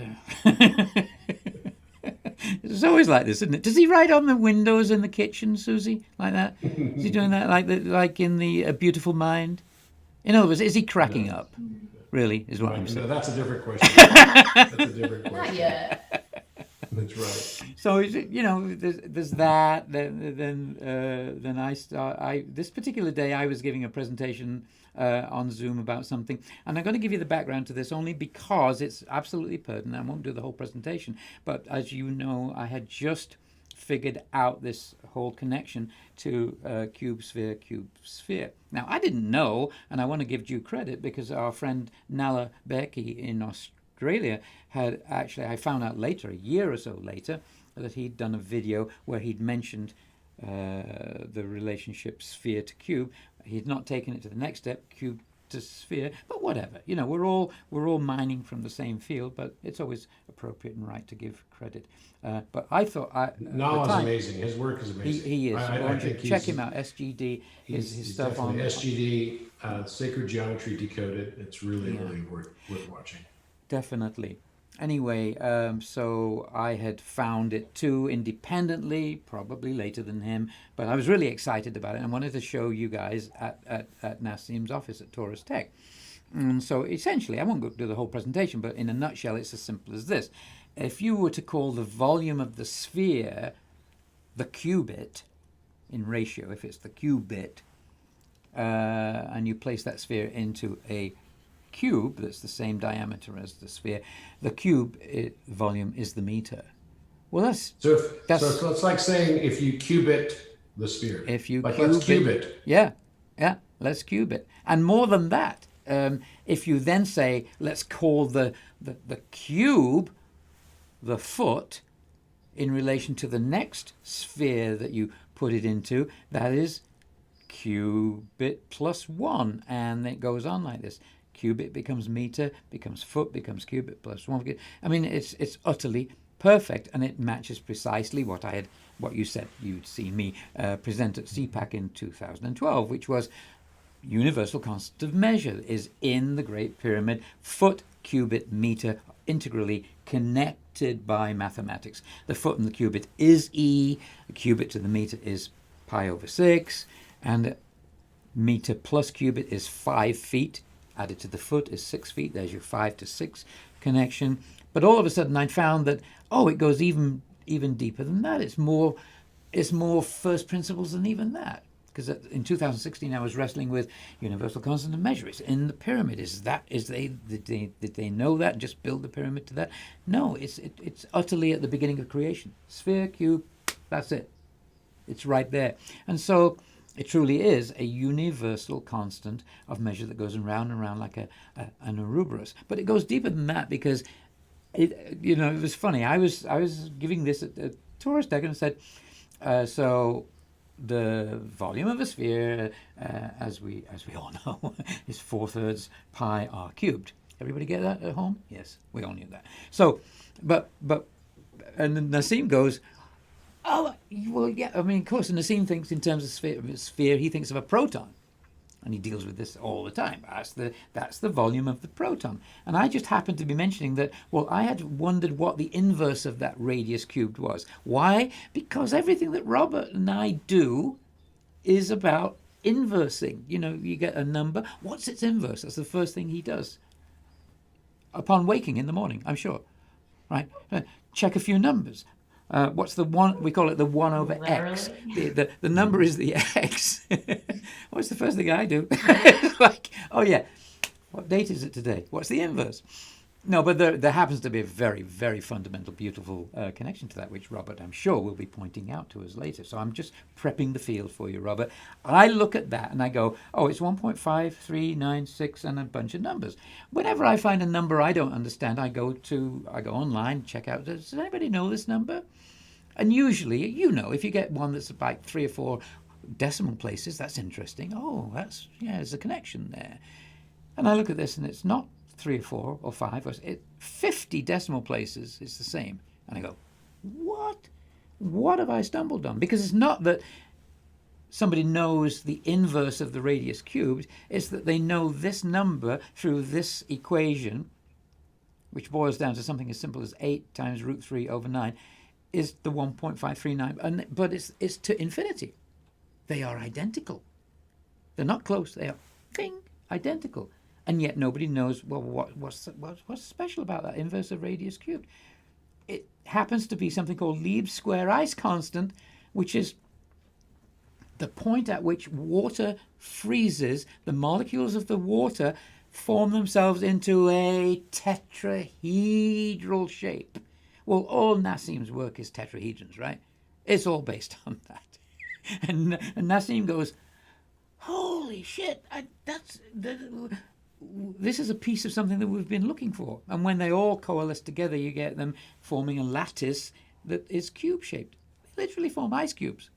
it's always like this, isn't it? Does he write on the windows in the kitchen, Suzi, like that? Is he doing that like in the A Beautiful Mind? In other words, is he cracking up? Really, is what I'm saying. No, that's a different question. That's a different question. Not yet. That's right. So there's that. Then I start. This particular day I was giving a presentation on Zoom about something, and I'm going to give you the background to this only because it's absolutely pertinent. I won't do the whole presentation, but as you know, I had just figured out this whole connection to cube, sphere. Now, I didn't know, and I want to give due credit because our friend Nala Becky in Australia had actually, I found out later, a year or so later, that he'd done a video where he'd mentioned the relationship sphere to cube. He'd not taken it to the next step, cube to sphere, but whatever. You know, we're all mining from the same field, but it's always appropriate and right to give credit. But I thought Nala's amazing. His work is amazing. He is. I think check him out. SGD is his stuff on SGD, Sacred Geometry Decoded. It's really worth watching. Definitely. Anyway, so I had found it too independently, probably later than him, but I was really excited about it and wanted to show you guys at Nassim's office at Taurus Tech. And so essentially, I won't go through the whole presentation, but in a nutshell, it's as simple as this. If you were to call the volume of the sphere the cubit in ratio, if it's the cubit, and you place that sphere into a cube that's the same diameter as the sphere, the cube volume is the meter. Well, so it's like saying if you cubit the sphere. If you let's cube it. Yeah, let's cube it. And more than that, if you then say let's call the cube the foot in relation to the next sphere that you put it into, that is cubit plus 1, and it goes on like this. Cubit becomes meter, becomes foot, becomes cubit plus 1. I mean, it's utterly perfect, and it matches precisely what you said you'd seen me present at CPAC in 2012, which was universal constant of measure is in the Great Pyramid, foot, cubit, meter, integrally connected by mathematics. The foot and the cubit is E, the cubit to the meter is pi over 6, and meter plus cubit is 5 feet. Added to the foot is 6 feet. There's your 5 to 6 connection. But all of a sudden I found that, it goes even deeper than that. It's more first principles than even that. Because in 2016 I was wrestling with universal constant of measure. It's in the pyramid. Did they know that and just build the pyramid to that? No, it's utterly at the beginning of creation. Sphere, cube, that's it. It's right there. And so it truly is a universal constant of measure that goes around and around like an Ouroboros. But it goes deeper than that because it was funny. I was giving this at Taurus Tech and said, so the volume of a sphere, as we all know, is 4/3 pi r cubed. Everybody get that at home? Yes, we all knew that. So, and then Nassim goes, oh, well, yeah, I mean, of course, Nassim thinks in terms of sphere, he thinks of a proton. And he deals with this all the time. That's the volume of the proton. And I just happened to be mentioning that, well, I had wondered what the inverse of that radius cubed was. Why? Because everything that Robert and I do is about inversing. You get a number. What's its inverse? That's the first thing he does. Upon waking in the morning, I'm sure. Right? Check a few numbers. What's the one? We call it the 1 over x. The number is the x. What's the first thing I do? It's like, oh yeah, what date is it today? What's the inverse? No, but there happens to be a very, very fundamental, beautiful connection to that, which Robert, I'm sure, will be pointing out to us later. So I'm just prepping the field for you, Robert. I look at that and I go, it's 1.5396 and a bunch of numbers. Whenever I find a number I don't understand, I go online, check out, does anybody know this number? And usually, if you get one that's about 3 or 4 decimal places, that's interesting. There's a connection there. And I look at this and it's not 3 or 4 or 5, or 50 decimal places is the same. And I go, what have I stumbled on? Because it's not that somebody knows the inverse of the radius cubed, it's that they know this number through this equation, which boils down to something as simple as 8 times root 3 over 9, is the 1.539, but it's to infinity. They are identical. They're not close. They are identical. And yet nobody knows, well, what's special about that inverse of radius cubed? It happens to be something called Lieb's square ice constant, which is the point at which water freezes. The molecules of the water form themselves into a tetrahedral shape. Well, all Nassim's work is tetrahedrons, right? It's all based on that. And Nassim goes, holy shit, this is a piece of something that we've been looking for. And when they all coalesce together, you get them forming a lattice that is cube-shaped. They literally form ice cubes.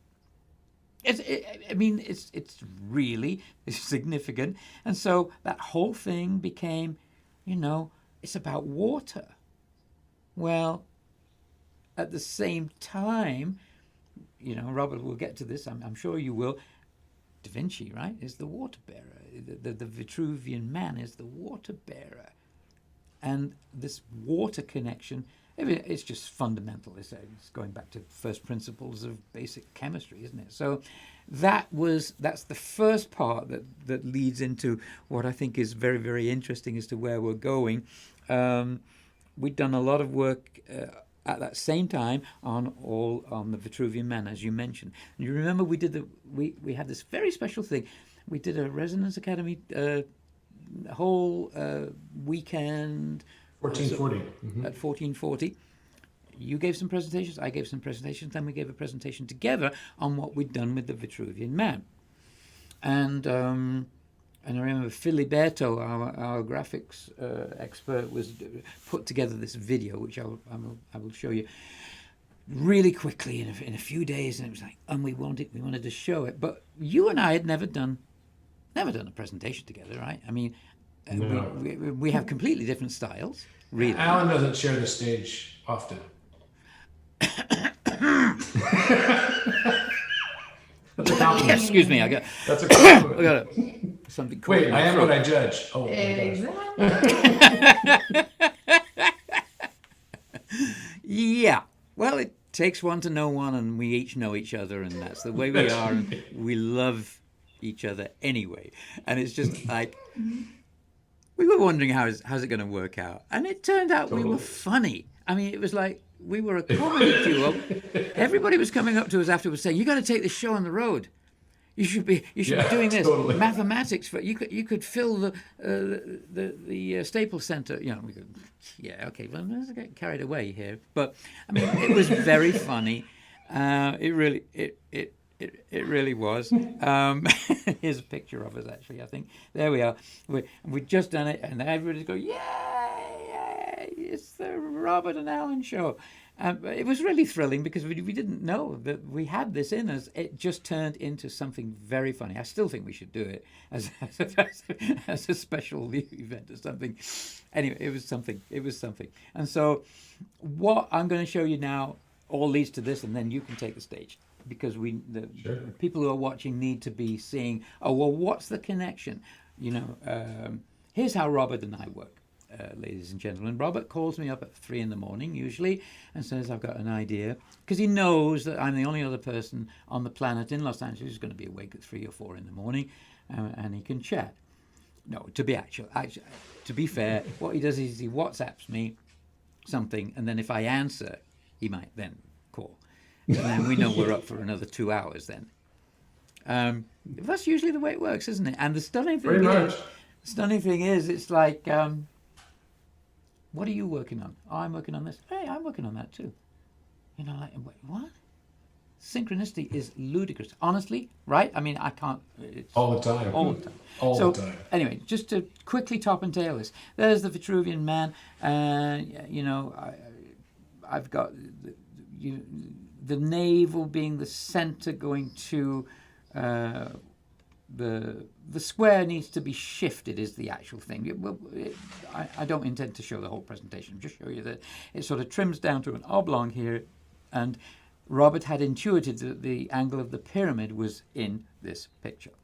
It's really significant. And so that whole thing became, it's about water. Well, at the same time, Robert will get to this, I'm sure you will, Da Vinci, right, is the water bearer. The Vitruvian Man is the water bearer. And this water connection, it's just fundamental. It's going back to first principles of basic chemistry, isn't it? So that's the first part that leads into what I think is very, very interesting as to where we're going. We'd done a lot of work at that same time on the Vitruvian Man, as you mentioned. And you remember we had this very special thing. We did a Resonance Academy whole weekend. 1440. At 1440. You gave some presentations, I gave some presentations, then we gave a presentation together on what we'd done with the Vitruvian Man. And I remember Filiberto, our graphics expert, put together this video, which I will show you really quickly in a few days, and it was like, and we wanted to show it, but you and I had never done a presentation together, right? I mean, No. we have completely different styles, really. Alan doesn't share the stage often. That's a compliment. Excuse me, I got something. Wait, I am what I judge. Oh, Exactly. Yeah. Well, it takes one to know one, and we each know each other, and that's the way we are, and we love each other anyway. And it's just like, we were wondering how's it going to work out, and it turned out we were funny. I mean, it was like we were a comedy duo. Everybody was coming up to us afterwards saying, "You got to take this show on the road. You should be doing this mathematics. You could fill the Staples Center." We could, okay. Well, let's get carried away here, but I mean, it was very funny. It really was. Here's a picture of us, actually. I think there we are. We'd just done it, and everybody's going, "Yay! It's the Robert and Alan show." It was really thrilling because we didn't know that we had this in us. It just turned into something very funny. I still think we should do it as a special event or something. Anyway, it was something. And so what I'm going to show you now all leads to this, and then you can take the stage. Because the people who are watching need to be seeing, what's the connection? Here's how Robert and I work, ladies and gentlemen. Robert calls me up at 3 a.m. usually and says, I've got an idea, because he knows that I'm the only other person on the planet in Los Angeles who's going to be awake at 3 or 4 in the morning, and he can chat. No, to be fair, what he does is he WhatsApps me something, and then if I answer, he might then call. And then we know we're up for another 2 hours then. That's usually the way it works, isn't it? And the stunning thing is, it's like, what are you working on? Oh, I'm working on this. Hey, I'm working on that too. Like, wait, what? Synchronicity is ludicrous. Honestly, right? I mean, I can't... All the time. All the time. Anyway, just to quickly top and tail this. There's the Vitruvian Man. I've got... the navel being the center, going to the square needs to be shifted is the actual thing. I don't intend to show the whole presentation, just show you that it sort of trims down to an oblong here, and Robert had intuited that the angle of the pyramid was in this picture.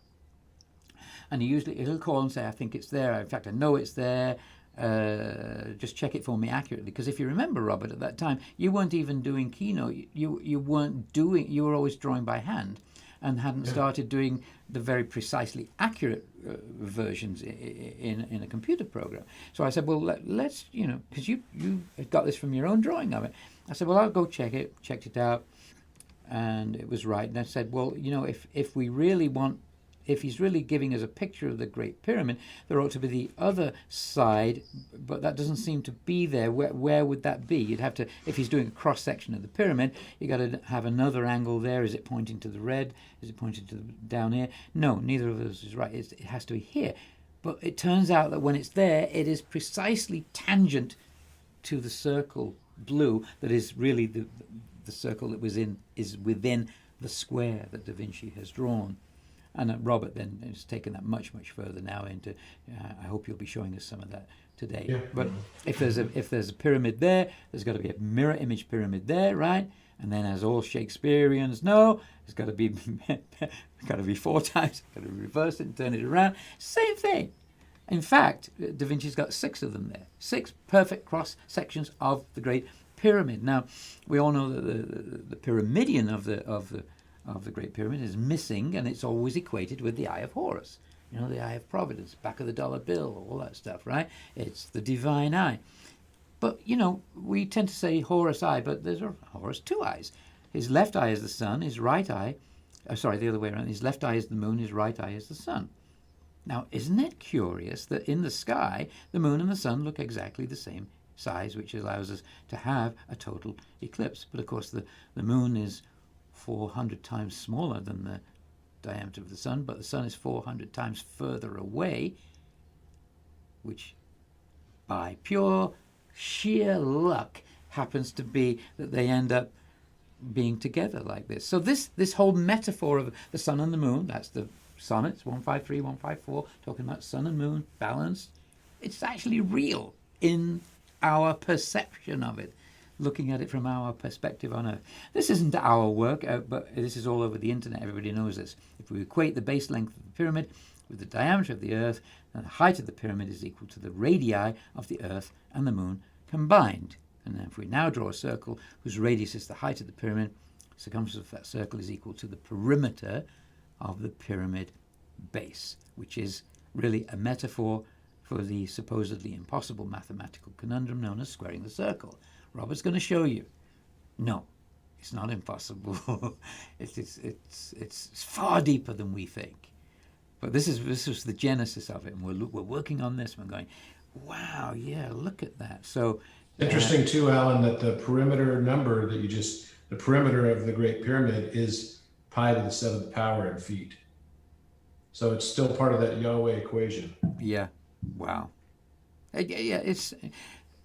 And he'll call and say, I think it's there. In fact, I know it's there. Just check it for me accurately, because if you remember, Robert, at that time you weren't even doing Keynote. You were always drawing by hand and hadn't started doing the very precisely accurate versions in a computer program. So I said, well, let's, because you got this from your own drawing of it. I said, well, I'll go checked it out, and it was right. And I said, well, if we really want if he's really giving us a picture of the Great Pyramid, there ought to be the other side, but that doesn't seem to be there. Where would that be? You'd have to, if he's doing a cross-section of the pyramid, you got to have another angle there. Is it pointing to the red? Is it pointing to down here? No, neither of those is right. It has to be here. But it turns out that when it's there, it is precisely tangent to the circle blue that is really the circle that is within the square that Da Vinci has drawn. And Robert then has taken that much, much further now into, I hope you'll be showing us some of that today. Yeah. But if there's a pyramid there, there's got to be a mirror image pyramid there, right? And then, as all Shakespeareans know, it's got to be 4 times. Got to reverse it and turn it around. Same thing. In fact, Da Vinci's got 6 of them there. 6 perfect cross sections of the Great Pyramid. Now, we all know that the pyramidion of the Great Pyramid is missing, and it's always equated with the Eye of Horus. You know, the Eye of Providence, back of the dollar bill, all that stuff, right? It's the divine eye. But, you know, we tend to say Horus eye, but there's a Horus 2 eyes. His left eye is the sun, his right eye, the other way around. His left eye is the moon, his right eye is the sun. Now, isn't it curious that in the sky, the moon and the sun look exactly the same size, which allows us to have a total eclipse? But, of course, the moon is 400 times smaller than the diameter of the sun, but the sun is 400 times further away, which by pure sheer luck happens to be that they end up being together like this. So this whole metaphor of the sun and the moon, that's the sonnets 153, 154, talking about sun and moon balanced, it's actually real in our perception of it, looking at it from our perspective on Earth. This isn't our work, but this is all over the internet. Everybody knows this. If we equate the base length of the pyramid with the diameter of the Earth, then the height of the pyramid is equal to the radii of the Earth and the moon combined. And if we now draw a circle whose radius is the height of the pyramid, the circumference of that circle is equal to the perimeter of the pyramid base, which is really a metaphor for the supposedly impossible mathematical conundrum known as squaring the circle. Robert's going to show you. No, it's not impossible. It's far deeper than we think. But this was the genesis of it, and we're working on this. And we're going, wow, yeah, look at that. So interesting too, Alan, that the perimeter number the perimeter of the Great Pyramid is pi to the 7th power in feet. So it's still part of that Yahweh equation. Yeah, wow. Yeah,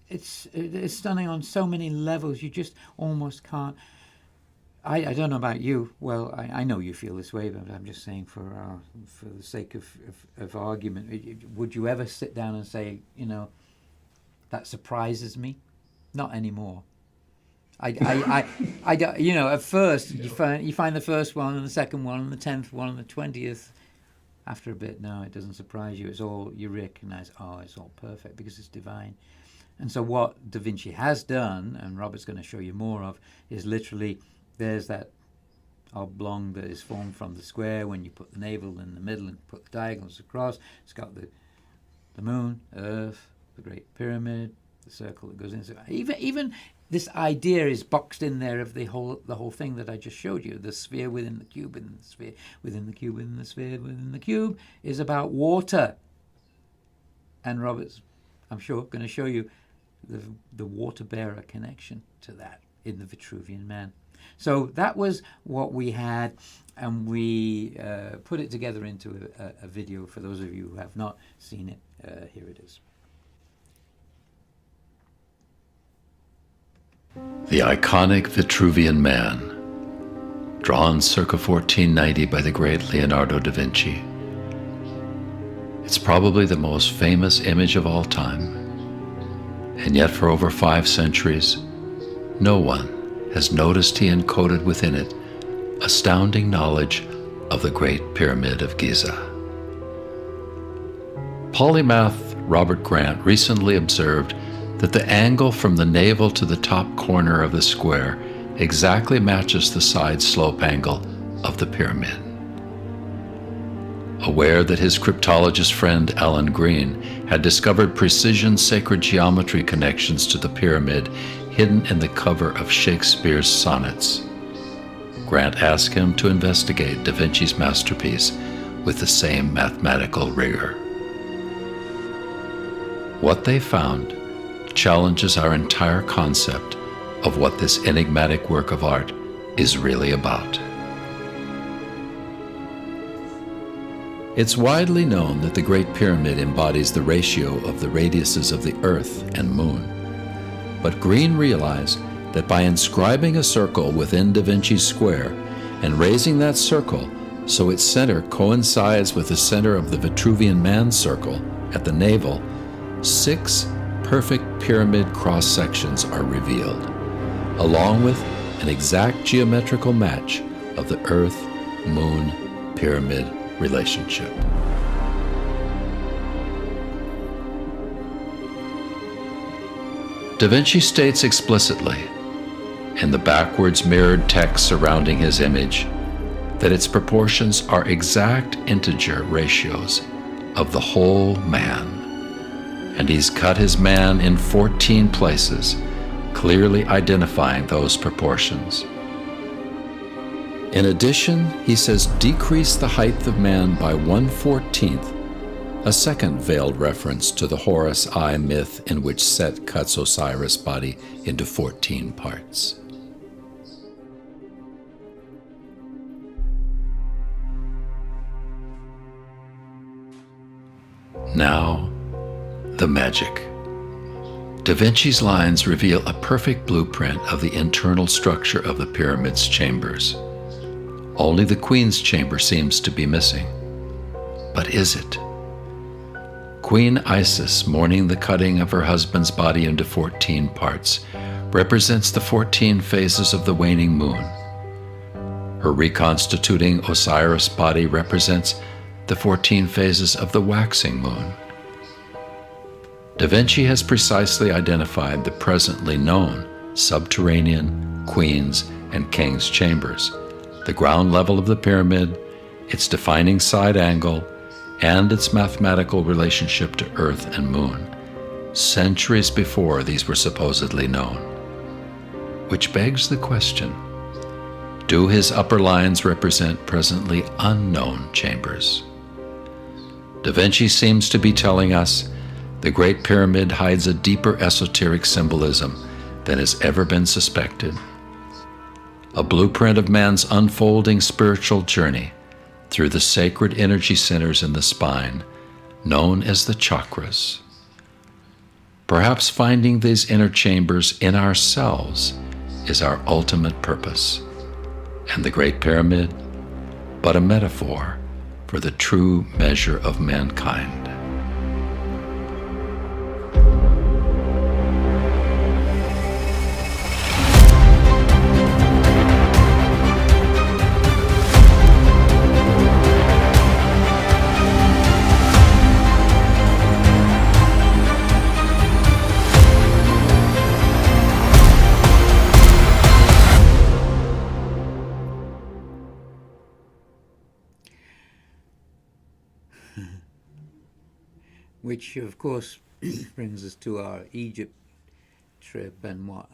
it's stunning on so many levels. You just almost can't. I don't know about you. Well, I know you feel this way, but I'm just saying for the sake of argument, would you ever sit down and say, you know, that surprises me? Not anymore. I you know, at first you find the first one and the second one and the 10th one and the 20th. After a bit, no, it doesn't surprise you. It's all, you recognize, oh, it's all perfect because it's divine. And so what Da Vinci has done, and Robert's going to show you more of, is literally, there's that oblong that is formed from the square when you put the navel in the middle and put the diagonals across. It's got the moon, Earth, the Great Pyramid, the circle that goes in. So even this idea is boxed in there of the whole thing that I just showed you. The sphere within the cube, within the sphere, within the cube, within the sphere, within the cube is about water. And Robert's, I'm sure, going to show you the water-bearer connection to that in the Vitruvian Man. So that was what we had, and we put it together into a video for those of you who have not seen it. Here it is. The iconic Vitruvian Man, drawn circa 1490 by the great Leonardo da Vinci. It's probably the most famous image of all time, and yet for over 5 centuries, no one has noticed he encoded within it astounding knowledge of the Great Pyramid of Giza. Polymath Robert Grant recently observed that the angle from the navel to the top corner of the square exactly matches the side slope angle of the pyramid. Aware that his cryptologist friend Alan Green had discovered precision sacred geometry connections to the pyramid hidden in the cover of Shakespeare's sonnets, Grant asked him to investigate Da Vinci's masterpiece with the same mathematical rigor. What they found challenges our entire concept of what this enigmatic work of art is really about. It's widely known that the Great Pyramid embodies the ratio of the radiuses of the Earth and Moon. But Green realized that by inscribing a circle within Da Vinci's square and raising that circle so its center coincides with the center of the Vitruvian Man circle at the navel, 6 perfect pyramid cross-sections are revealed, along with an exact geometrical match of the Earth-Moon pyramid relationship. Da Vinci states explicitly, in the backwards mirrored text surrounding his image, that its proportions are exact integer ratios of the whole man, and he's cut his man in 14 places, clearly identifying those proportions. In addition, he says decrease the height of man by 1/14, a second veiled reference to the Horus eye myth in which Set cuts Osiris' body into 14 parts. Now, the magic. Da Vinci's lines reveal a perfect blueprint of the internal structure of the pyramid's chambers. Only the Queen's chamber seems to be missing. But is it? Queen Isis, mourning the cutting of her husband's body into 14 parts, represents the 14 phases of the waning moon. Her reconstituting Osiris' body represents the 14 phases of the waxing moon. Da Vinci has precisely identified the presently known subterranean, Queen's, and King's chambers, the ground level of the pyramid, its defining side angle, and its mathematical relationship to Earth and Moon, centuries before these were supposedly known. Which begs the question, do his upper lines represent presently unknown chambers? Da Vinci seems to be telling us the Great Pyramid hides a deeper esoteric symbolism than has ever been suspected. A blueprint of man's unfolding spiritual journey through the sacred energy centers in the spine, known as the chakras. Perhaps finding these inner chambers in ourselves is our ultimate purpose, and the Great Pyramid, but a metaphor for the true measure of mankind. Which, of course, brings us to our Egypt trip and what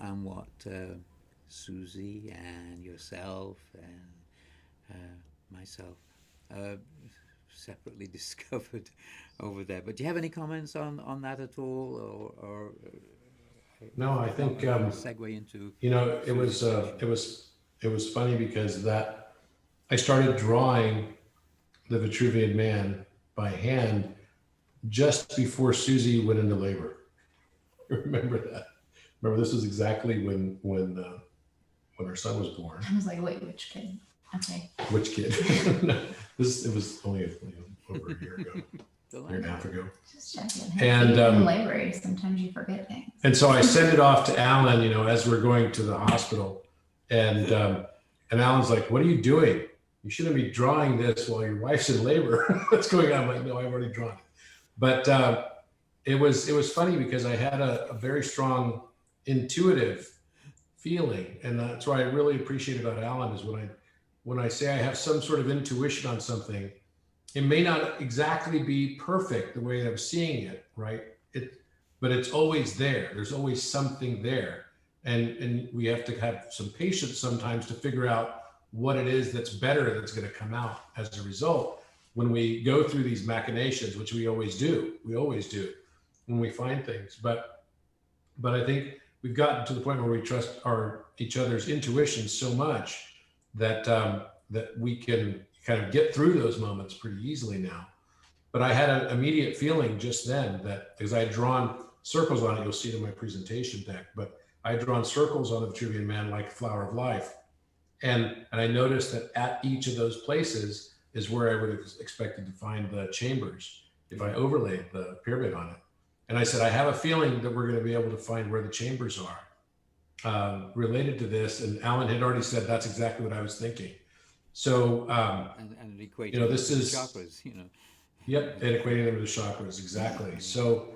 Suzi and yourself and myself separately discovered over there. But do you have any comments on that at all, or No, I think segue into it was funny because that I started drawing the Vitruvian Man by hand just before Suzi went into labor. Remember that? Remember, this was exactly when her son was born. I was like, wait, which kid? Okay. Which kid? It was only over a year ago, year and a half ago. Just checking. And in labor, sometimes you forget things. And so I sent it off to Alan, as we're going to the hospital, and Alan's like, "What are you doing? You shouldn't be drawing this while your wife's in labor." What's going on? I'm like, "No, I've already drawn it." But it was funny because I had a very strong intuitive feeling, and that's what I really appreciate about Alan is when I say I have some sort of intuition on something, it may not exactly be perfect the way I'm seeing it, right? But it's always there. There's always something there, and we have to have some patience sometimes to figure out what it is that's better that's going to come out as a result. when we go through these machinations, which we always do when we find things. But I think we've gotten to the point where we trust each other's intuition so much that that we can kind of get through those moments pretty easily now. But I had an immediate feeling just then that, because I had drawn circles on it, you'll see it in my presentation deck, but I had drawn circles on the Vitruvian Man like flower of life. And I noticed that at each of those places is where I would have expected to find the chambers if I overlaid the pyramid on it. And I said, I have a feeling that we're going to be able to find where the chambers are related to this. And Alan had already said that's exactly what I was thinking. So, and equate, this is chakras, Yep, and equating them to the chakras, exactly. So,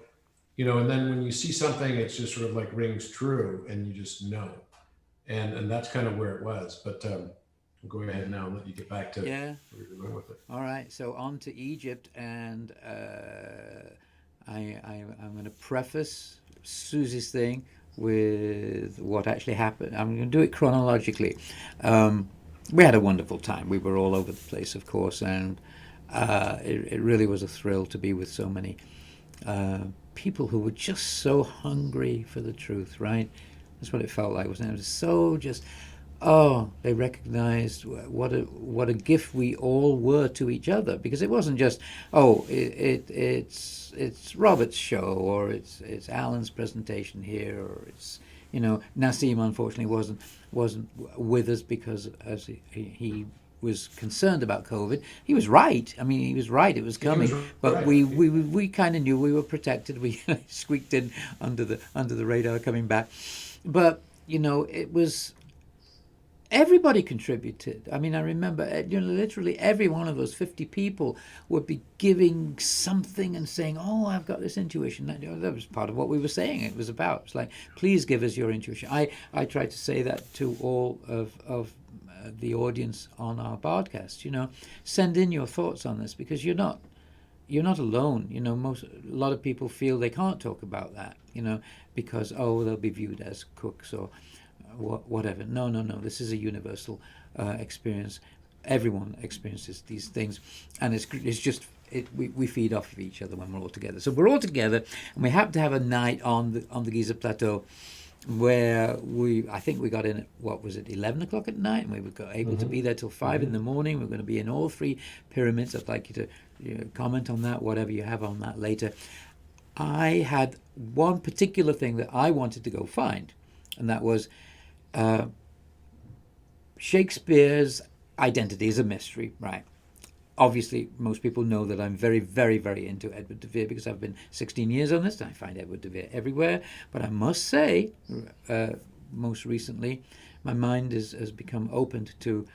and then when you see something, it's just sort of like rings true, and you just know, and that's kind of where it was. But we'll go ahead now and let you get back to where you're going with it. All right, so on to Egypt, and I'm going to preface Suzi's thing with what actually happened. I'm going to do it chronologically. We had a wonderful time. We were all over the place, of course, and it really was a thrill to be with so many people who were just so hungry for the truth, right? That's what it felt like, wasn't it? It was so just, they recognized what a gift we all were to each other, because it wasn't just, it's Robert's show, or it's Alan's presentation here, or it's, Nassim unfortunately wasn't with us because as he was concerned about COVID. He was right. I mean, he was right. It was coming, but we kind of knew we were protected. We squeaked in under the radar coming back, but it was. Everybody contributed. I mean, I remember, literally every one of those 50 people would be giving something and saying, I've got this intuition. That was part of what we were saying it was about. It's like, please give us your intuition. I tried to say that to all of the audience on our Bardcast. Send in your thoughts on this, because you're not alone. A lot of people feel they can't talk about that, because, they'll be viewed as crooks or whatever. No. This is a universal experience. Everyone experiences these things, and it's just we feed off of each other when we're all together. So we're all together, and we happen to have a night on the Giza Plateau where I think we got in at, 11 o'clock at night, and we were able to be there till 5 in the morning. We're going to be in all 3 pyramids. I'd like you to comment on that, whatever you have on that later. I had one particular thing that I wanted to go find, and that was Shakespeare's identity is a mystery, right? Obviously, most people know that I'm very, very, very into Edward de Vere, because I've been 16 years on this, and I find Edward de Vere everywhere. But I must say, most recently, my mind has become opened to,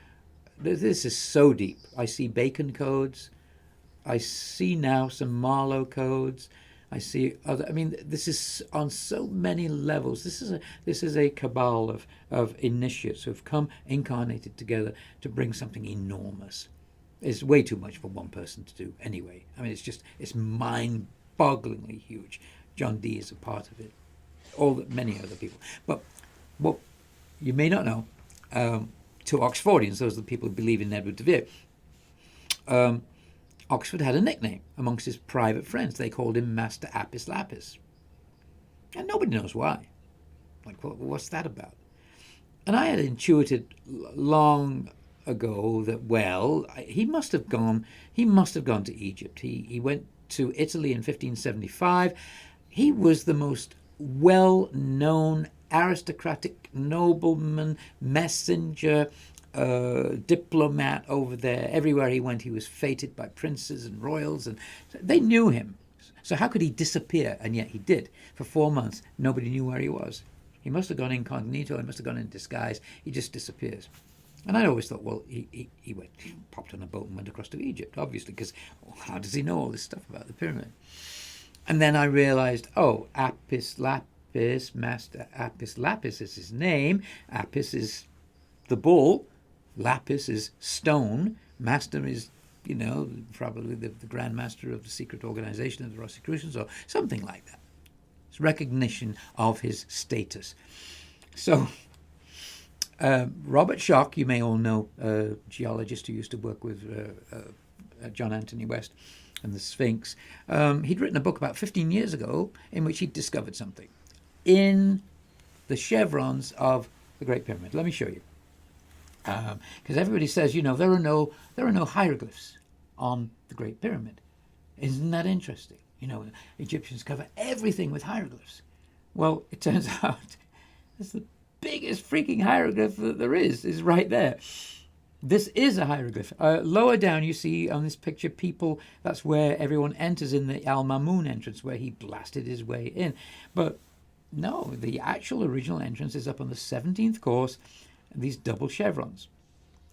this is so deep. I see Bacon codes. I see now some Marlowe codes. I see other. I mean, this is on so many levels. This is a cabal of initiates who've come incarnated together to bring something enormous. It's way too much for one person to do anyway. I mean, it's mind-bogglingly huge. John Dee is a part of it. Many other people. But what you may not know, to Oxfordians, those are the people who believe in Edward de Vere, Oxford had a nickname amongst his private friends. They called him Master Apis Lapis. And nobody knows why. Like, what's that about? And I had intuited long ago that, he must have gone to Egypt. He went to Italy in 1575. He was the most well-known aristocratic nobleman, messenger, diplomat over there. Everywhere he went, he was feted by princes and royals, and they knew him. So how could he disappear? And yet he did. For 4 months, nobody knew where he was. He must have gone incognito. He must have gone in disguise. He just disappears. And I always thought, he popped on a boat and went across to Egypt, obviously, because how does he know all this stuff about the pyramid? And then I realized, Apis Lapis, Master Apis Lapis is his name. Apis is the bull. Lapis is stone. Master is, probably the Grand Master of the secret organization of the Rosicrucians, or something like that. It's recognition of his status. So, Robert Schoch, you may all know, a geologist who used to work with John Anthony West and the Sphinx. He'd written a book about 15 years ago in which he'd discovered something in the chevrons of the Great Pyramid. Let me show you. Because everybody says, you know, there are no hieroglyphs on the Great Pyramid. Isn't that interesting? You know, Egyptians cover everything with hieroglyphs. Well, it turns out it's the biggest freaking hieroglyph that there is right there. This is a hieroglyph. Lower down, you see on this picture people, that's where everyone enters in the Al-Mamun entrance, where he blasted his way in. But no, the actual original entrance is up on the 17th course, these double chevrons.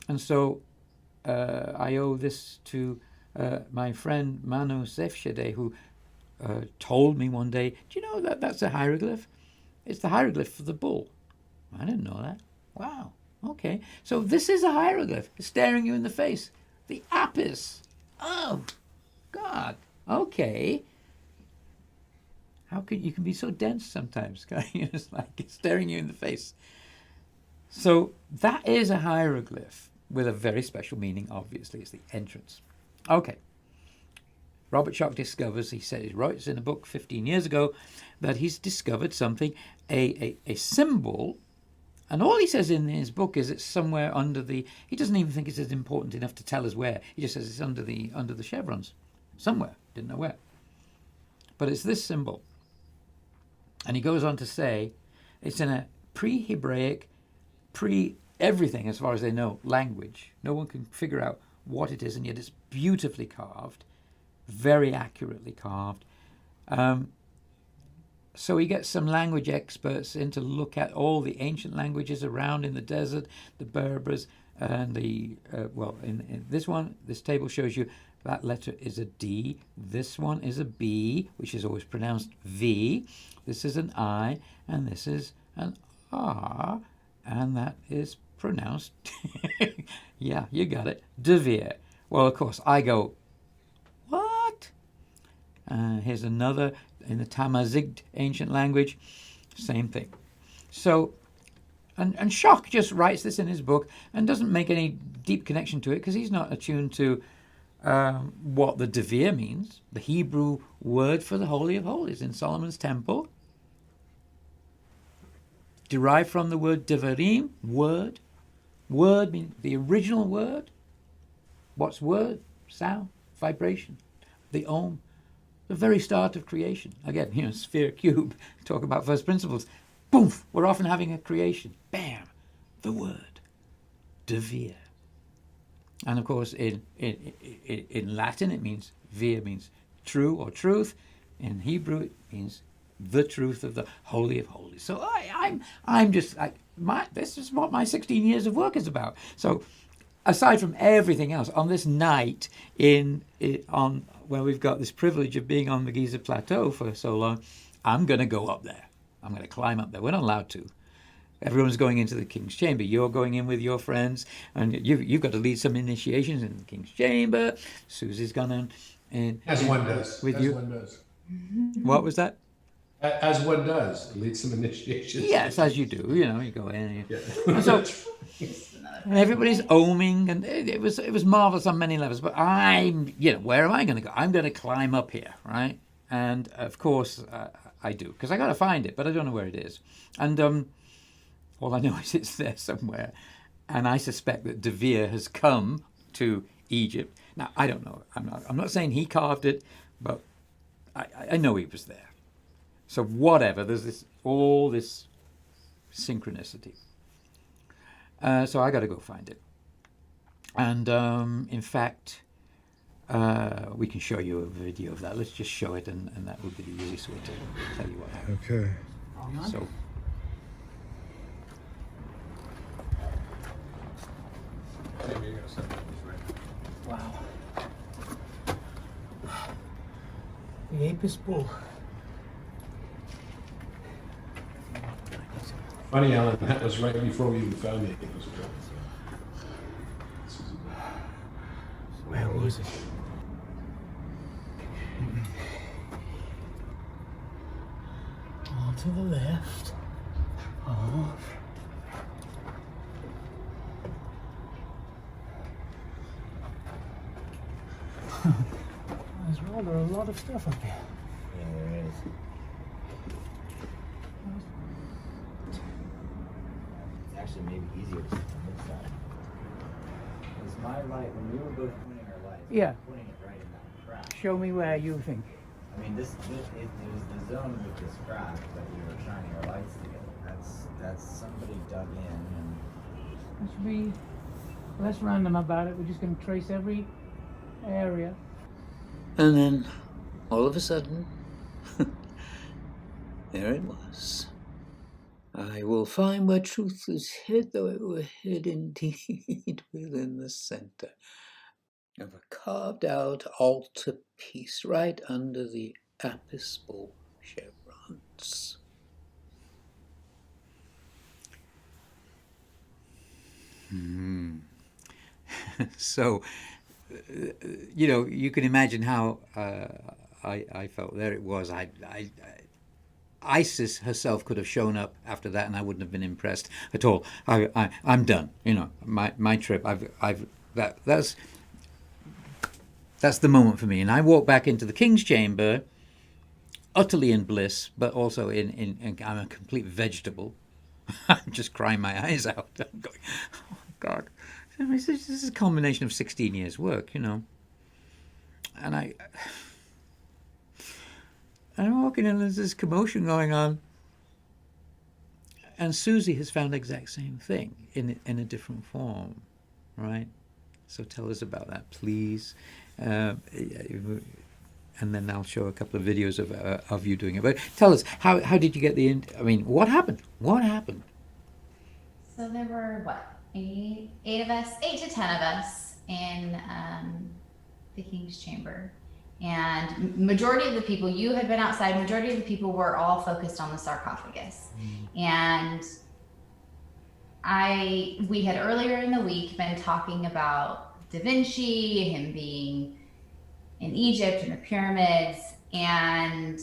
And so I owe this to my friend Manu Sefshade, who told me one day, do you know that that's a hieroglyph? It's the hieroglyph for the bull. I didn't know that. Wow. Okay. So this is a hieroglyph. It's staring you in the face. The apis. Oh, God. Okay. How could you can be so dense sometimes? It's like it's staring you in the face. So that is a hieroglyph with a very special meaning, obviously. It's the entrance. Okay. Robert Schoch discovers, he said, he writes in a book 15 years ago, that he's discovered something, a symbol, and all he says in his book is it's somewhere under the, he doesn't even think it's as important enough to tell us where. He just says it's under the chevrons, somewhere, didn't know where. But it's this symbol. And he goes on to say, it's in a pre-Hebraic, pre-everything, as far as they know, language. No one can figure out what it is, and yet it's beautifully carved, very accurately carved. So he gets some language experts in to look at all the ancient languages around in the desert, the Berbers, and the, in this one, this table shows you that letter is a D. This one is a B, which is always pronounced V. This is an I, and this is an R, and that is pronounced, yeah, you got it, Devere. Well, of course, I go, what? Here's another in the Tamazight ancient language, same thing. So, and Schoch just writes this in his book and doesn't make any deep connection to it because he's not attuned to what the Devere means, the Hebrew word for the Holy of Holies in Solomon's temple, derived from the word Devarim, word. Word means the original word. What's word? Sound, vibration, the Om, the very start of creation. Again, sphere, cube, talk about first principles. Boom, we're often having a creation. Bam, the word, Devere. And of course, in Latin, it means vir means true or truth. In Hebrew, it means the truth of the Holy of Holies. So I'm just this is what my 16 years of work is about. So aside from everything else, on this night on where we've got this privilege of being on the Giza Plateau for so long, I'm going to go up there. I'm going to climb up there. We're not allowed to. Everyone's going into the King's Chamber. You're going in with your friends, and you've got to lead some initiations in the King's Chamber. Susie's gone in. As one does. With as you. one does. What was that? As one does. Lead some initiations. Yes, as you do. You go in. Yeah. And so and everybody's oming, and it was marvelous on many levels. But where am I going to go? I'm going to climb up here, right? And of course I do, because I got to find it, but I don't know where it is. And all I know is it's there somewhere, and I suspect that Devere has come to Egypt. Now I don't know. I'm not saying he carved it, but I know he was there. So whatever. There's all this synchronicity. So I got to go find it. And in fact, we can show you a video of that. Let's just show it, and that would be the easiest way to tell you what happened. Okay. So. Wow. The apis bull. Funny, Alan, that was right before we even found it. Where was it? Oh, to the left. Oh. there's a lot of stuff up here. Yeah, there is. It's actually maybe easier to see from this side. Because my light, when we were both pointing our lights, we Yeah. were pointing it right in that crack. Show me where you think. I mean, it was the zone with this crack that we were shining our lights together. That's somebody dug in and. Let's be less random about it. We're just going to trace every area. And then, all of a sudden, there it was. I will find where truth is hid, though it were hid indeed within the center of a carved out altarpiece right under the abyssal chevrons. So, you can imagine how I felt. There it was. Isis herself could have shown up after that, and I wouldn't have been impressed at all. I'm done. My trip. That's the moment for me. And I walk back into the King's Chamber, utterly in bliss, but also in I'm a complete vegetable. I'm just crying my eyes out. I'm going, oh God. This is a culmination of 16 years' work, And I'm walking in, there's this commotion going on. And Suzi has found the exact same thing in a different form, right? So tell us about that, please. And then I'll show a couple of videos of you doing it. But tell us, how did you get what happened? What happened? So there were, 8 of us, 8 to 10 of us in the King's Chamber. And majority of the people, you had been outside, majority of the people were all focused on the sarcophagus. And we had earlier in the week been talking about Da Vinci, him being in Egypt and the pyramids, and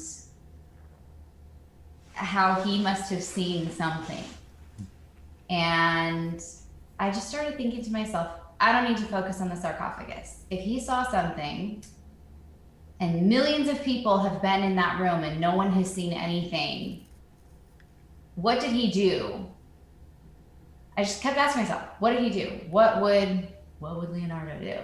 how he must have seen something. And I just started thinking to myself, I don't need to focus on the sarcophagus. If he saw something and millions of people have been in that room and no one has seen anything, what did he do? I just kept asking myself, what did he do? What would Leonardo do?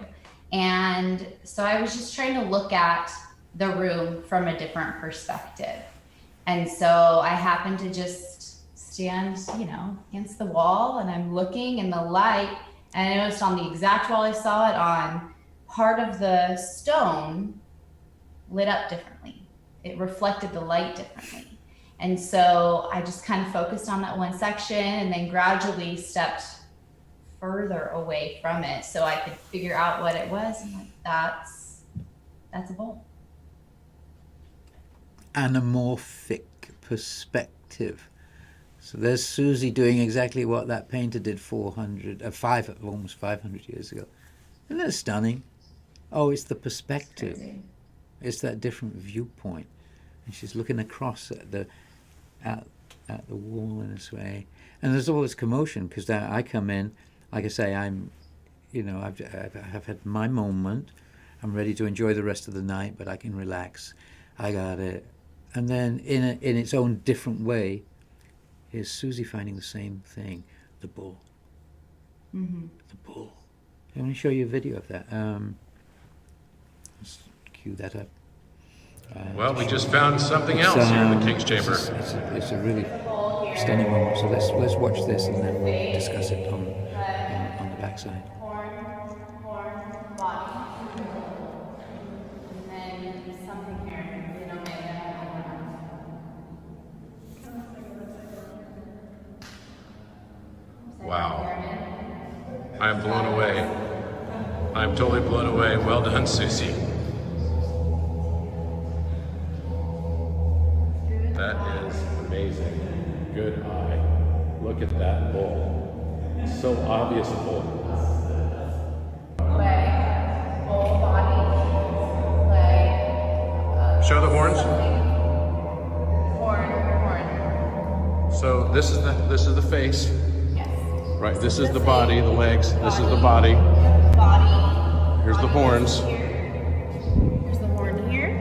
And so I was just trying to look at the room from a different perspective. And so I happened to just stand, against the wall, and I'm looking in the light, and I noticed on the exact wall I saw it on, part of the stone lit up differently. It reflected the light differently. And so I just kind of focused on that one section and then gradually stepped further away from it so I could figure out what it was. And that's a bowl. Anamorphic perspective. So there's Suzi doing exactly what that painter did almost 500 years ago. Isn't that stunning? Oh, it's the perspective. It's that different viewpoint. And she's looking across at the wall in this way. And there's all this commotion because I come in, like I say, I've had my moment. I'm ready to enjoy the rest of the night, but I can relax. I got it. And then in its own different way, is Suzi finding the same thing, the bull. Mm-hmm. The bull. I'm going to show you a video of that. Let's cue that up. Well, we just found something else here in the King's Chamber. It's a really stunning moment. So let's watch this and then we'll discuss it on the backside. Wow. I am blown away. I'm totally blown away. Well done, Suzi. That is amazing. Good eye. Look at that bull. So obvious bull. Leg, whole body, leg. Show the horns. Horn. So this is the face. Yes. Right. This is the body, the legs. This is the body. Body. Here's the horns. Here's the horn here.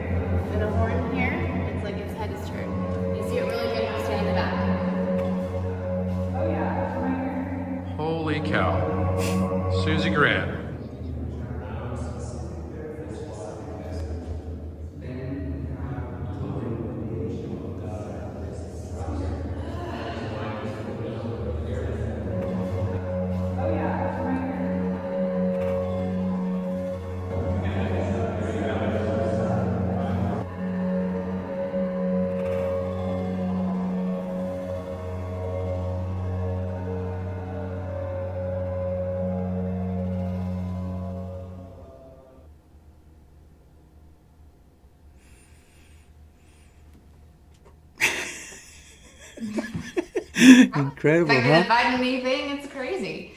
Incredible, If I huh? can find anything, it's crazy.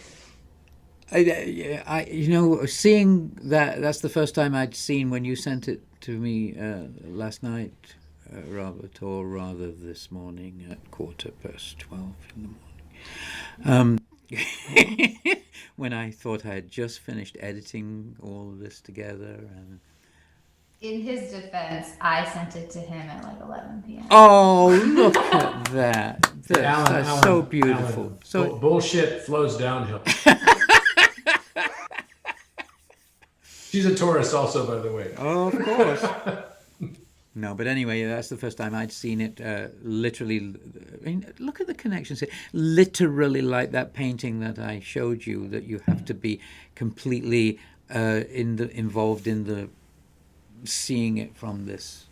Seeing that's the first time I'd seen when you sent it to me last night, Robert, or rather this morning at 12:15 in the morning. When I thought I had just finished editing all of this together. And In his defense, I sent it to him at like 11 p.m. oh, look at that! That's Alan, so beautiful. Alan, So bullshit flows downhill. She's a Taurus also, by the way. oh, of course. No, but anyway, that's the first time I'd seen it literally. I mean, look at the connections here. Literally like that painting that I showed you, that you have to be completely involved in the seeing it from this.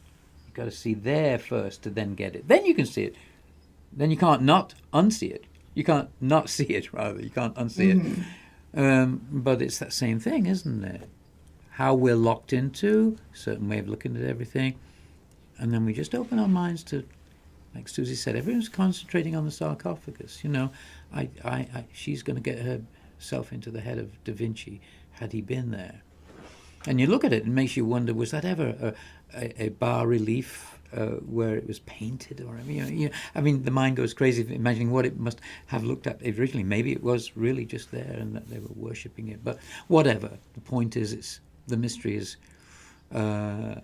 You've got to see there first to then get it. Then you can see it. Then you can't not unsee it. You can't not see it, rather. You can't unsee it. But it's that same thing, isn't it? How we're locked into a certain way of looking at everything. And then we just open our minds to, like Suzi said, everyone's concentrating on the sarcophagus. You know, she's going to get herself into the head of Da Vinci had he been there. And you look at it and it makes you wonder, was that ever a bas relief where it was painted? Or I mean, the mind goes crazy imagining what it must have looked at originally. Maybe it was really just there and that they were worshipping it. But whatever. The point is, the mystery is as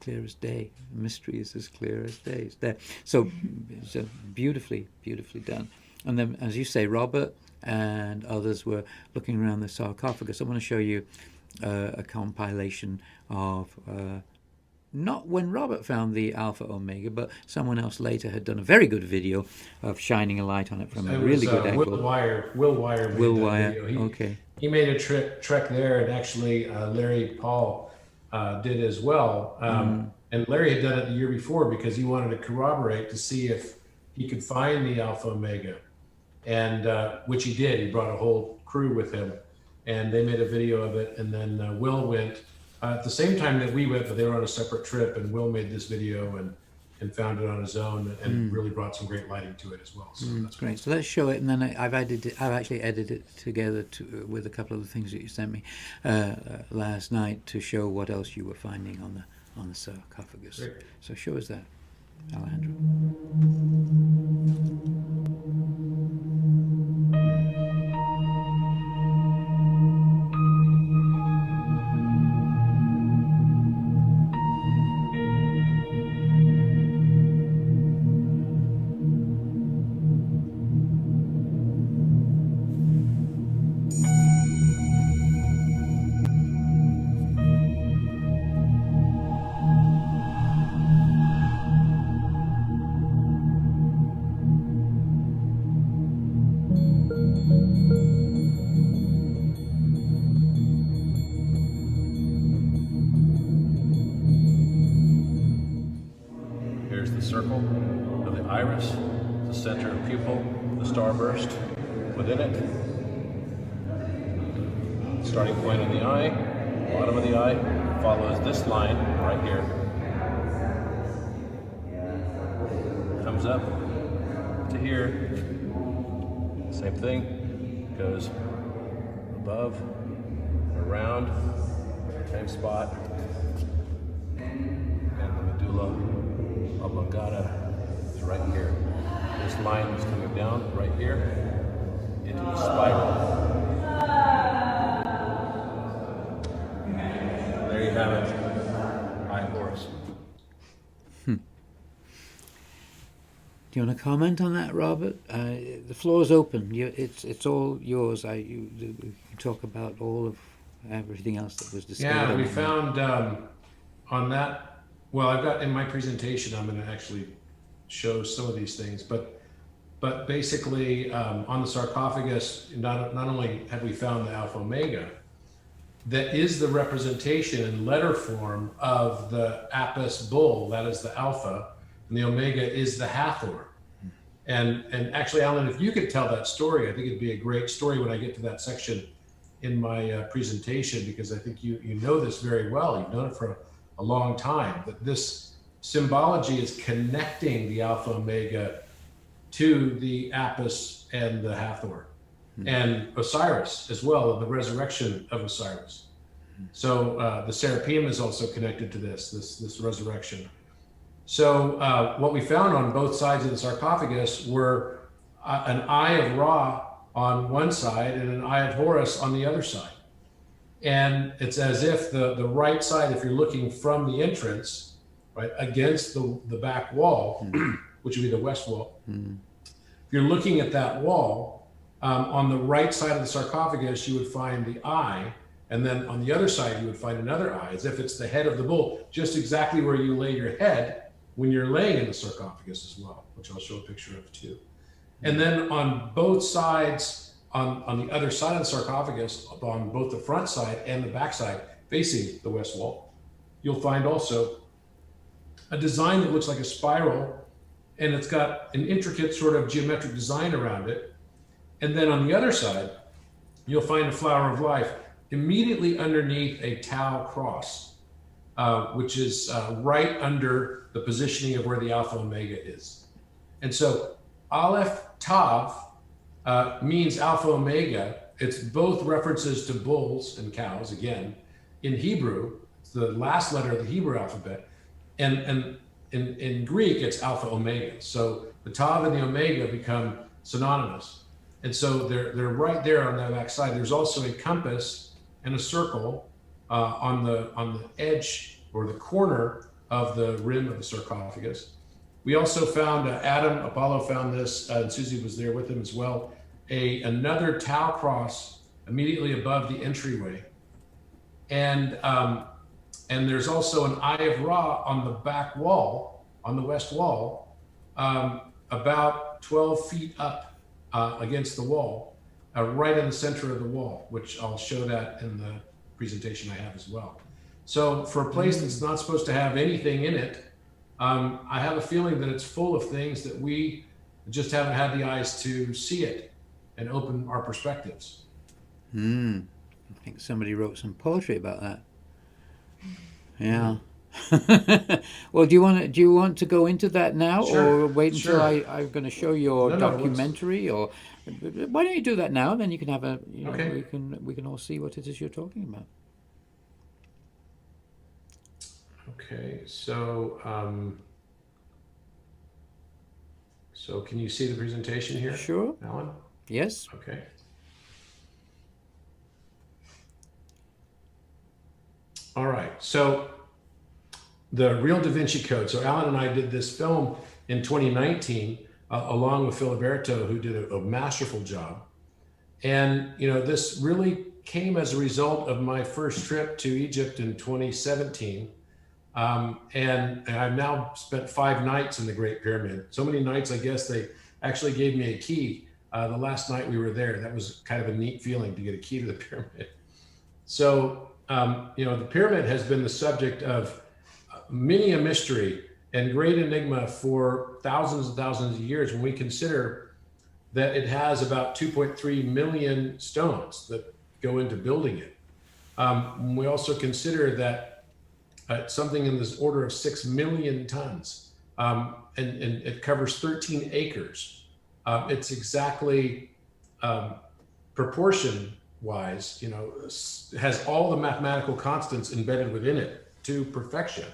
clear as day. The mystery is as clear as day. It's there. So it's beautifully, beautifully done. And then, as you say, Robert and others were looking around the sarcophagus. I want to show you a compilation of not when Robert found the Alpha Omega, but someone else later had done a very good video of shining a light on it from a really good angle. Will Wire made that video. Okay. He made a trek there, and actually Larry Paul did as well. And Larry had done it the year before because he wanted to corroborate to see if he could find the Alpha Omega, and which he did. He brought a whole crew with him, and they made a video of it. And then Will went at the same time that we went, but they were on a separate trip. And Will made this video and found it on his own, and really brought some great lighting to it as well. So That's great. So let's show it, and then I've actually edited it together with a couple of the things that you sent me last night to show what else you were finding on the sarcophagus. Great. So show us that, Alejandro. here's the circle of the iris, the center of pupil, the starburst within it, starting point in the eye, bottom of the eye, follows this line right here, comes up to here, same thing, goes above, around, same spot, and the medulla oblongata is right here. This line is coming down right here into the spiral. There you have it. Eye Horus. Do you want to comment on that, Robert? The floor is open. It's all yours. You talk about all of everything else that was discovered. Yeah, we found on that. Well, I've got in my presentation, I'm going to actually show some of these things, but basically on the sarcophagus, not only have we found the Alpha Omega, that is the representation in letter form of the Apis bull, that is the Alpha, and the Omega is the Hathor. And actually, Alan, if you could tell that story, I think it'd be a great story when I get to that section in my presentation, because I think you know this very well. You've known it for a long time, that this symbology is connecting the Alpha Omega to the Apis and the Hathor, and Osiris as well, and the resurrection of Osiris. So the Seraphim is also connected to this resurrection. So what we found on both sides of the sarcophagus were an eye of Ra on one side and an eye of Horus on the other side. And it's as if the right side, if you're looking from the entrance, right, against the back wall, which would be the west wall. If you're looking at that wall, on the right side of the sarcophagus, you would find the eye, and then on the other side, you would find another eye, as if it's the head of the bull, just exactly where you lay your head when you're laying in the sarcophagus as well, which I'll show a picture of too. And then on both sides, on the other side of the sarcophagus, on both the front side and the back side, facing the west wall, you'll find also a design that looks like a spiral, and it's got an intricate sort of geometric design around it. And then on the other side, you'll find a flower of life immediately underneath a Tau cross, which is right under the positioning of where the Alpha Omega is. And so Aleph Tav means Alpha Omega. It's both references to bulls and cows, again. In Hebrew, it's the last letter of the Hebrew alphabet. And in Greek, it's Alpha Omega. So the Tav and the Omega become synonymous. And so they're right there on that back side. There's also a compass and a circle on the edge or the corner of the rim of the sarcophagus. We also found Apollo found this, and Suzi was there with him as well, another Tau cross immediately above the entryway. And there's also an Eye of Ra on the back wall, on the west wall, about 12 feet up against the wall, right in the center of the wall, which I'll show that in the presentation I have as well. So for a place that's not supposed to have anything in it, I have a feeling that it's full of things that we just haven't had the eyes to see it and open our perspectives. I think somebody wrote some poetry about that. Yeah. Well, do you want to go into that now, Sure, or wait until sure. I'm going to show your No, documentary, or why don't you do that now? Then you can have Okay. we can all see what it is you're talking about. Okay, so can you see the presentation here? Sure. Alan? Yes. Okay. All right, so the real Da Vinci Code. So Alan and I did this film in 2019, along with Filiberto, who did a masterful job. And, this really came as a result of my first trip to Egypt in 2017. And I've now spent 5 nights in the Great Pyramid. So many nights, I guess they actually gave me a key the last night we were there. That was kind of a neat feeling to get a key to the pyramid. So, the pyramid has been the subject of many a mystery and great enigma for thousands and thousands of years, when we consider that it has about 2.3 million stones that go into building it. We also consider that something in this order of 6 million tons, and it covers 13 acres. It's exactly proportion-wise, has all the mathematical constants embedded within it to perfection,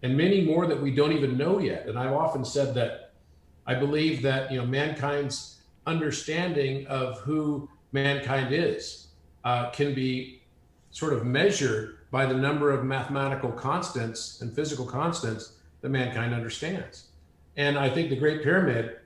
and many more that we don't even know yet. And I've often said that I believe that mankind's understanding of who mankind is can be sort of measured by the number of mathematical constants and physical constants that mankind understands. And I think the Great Pyramid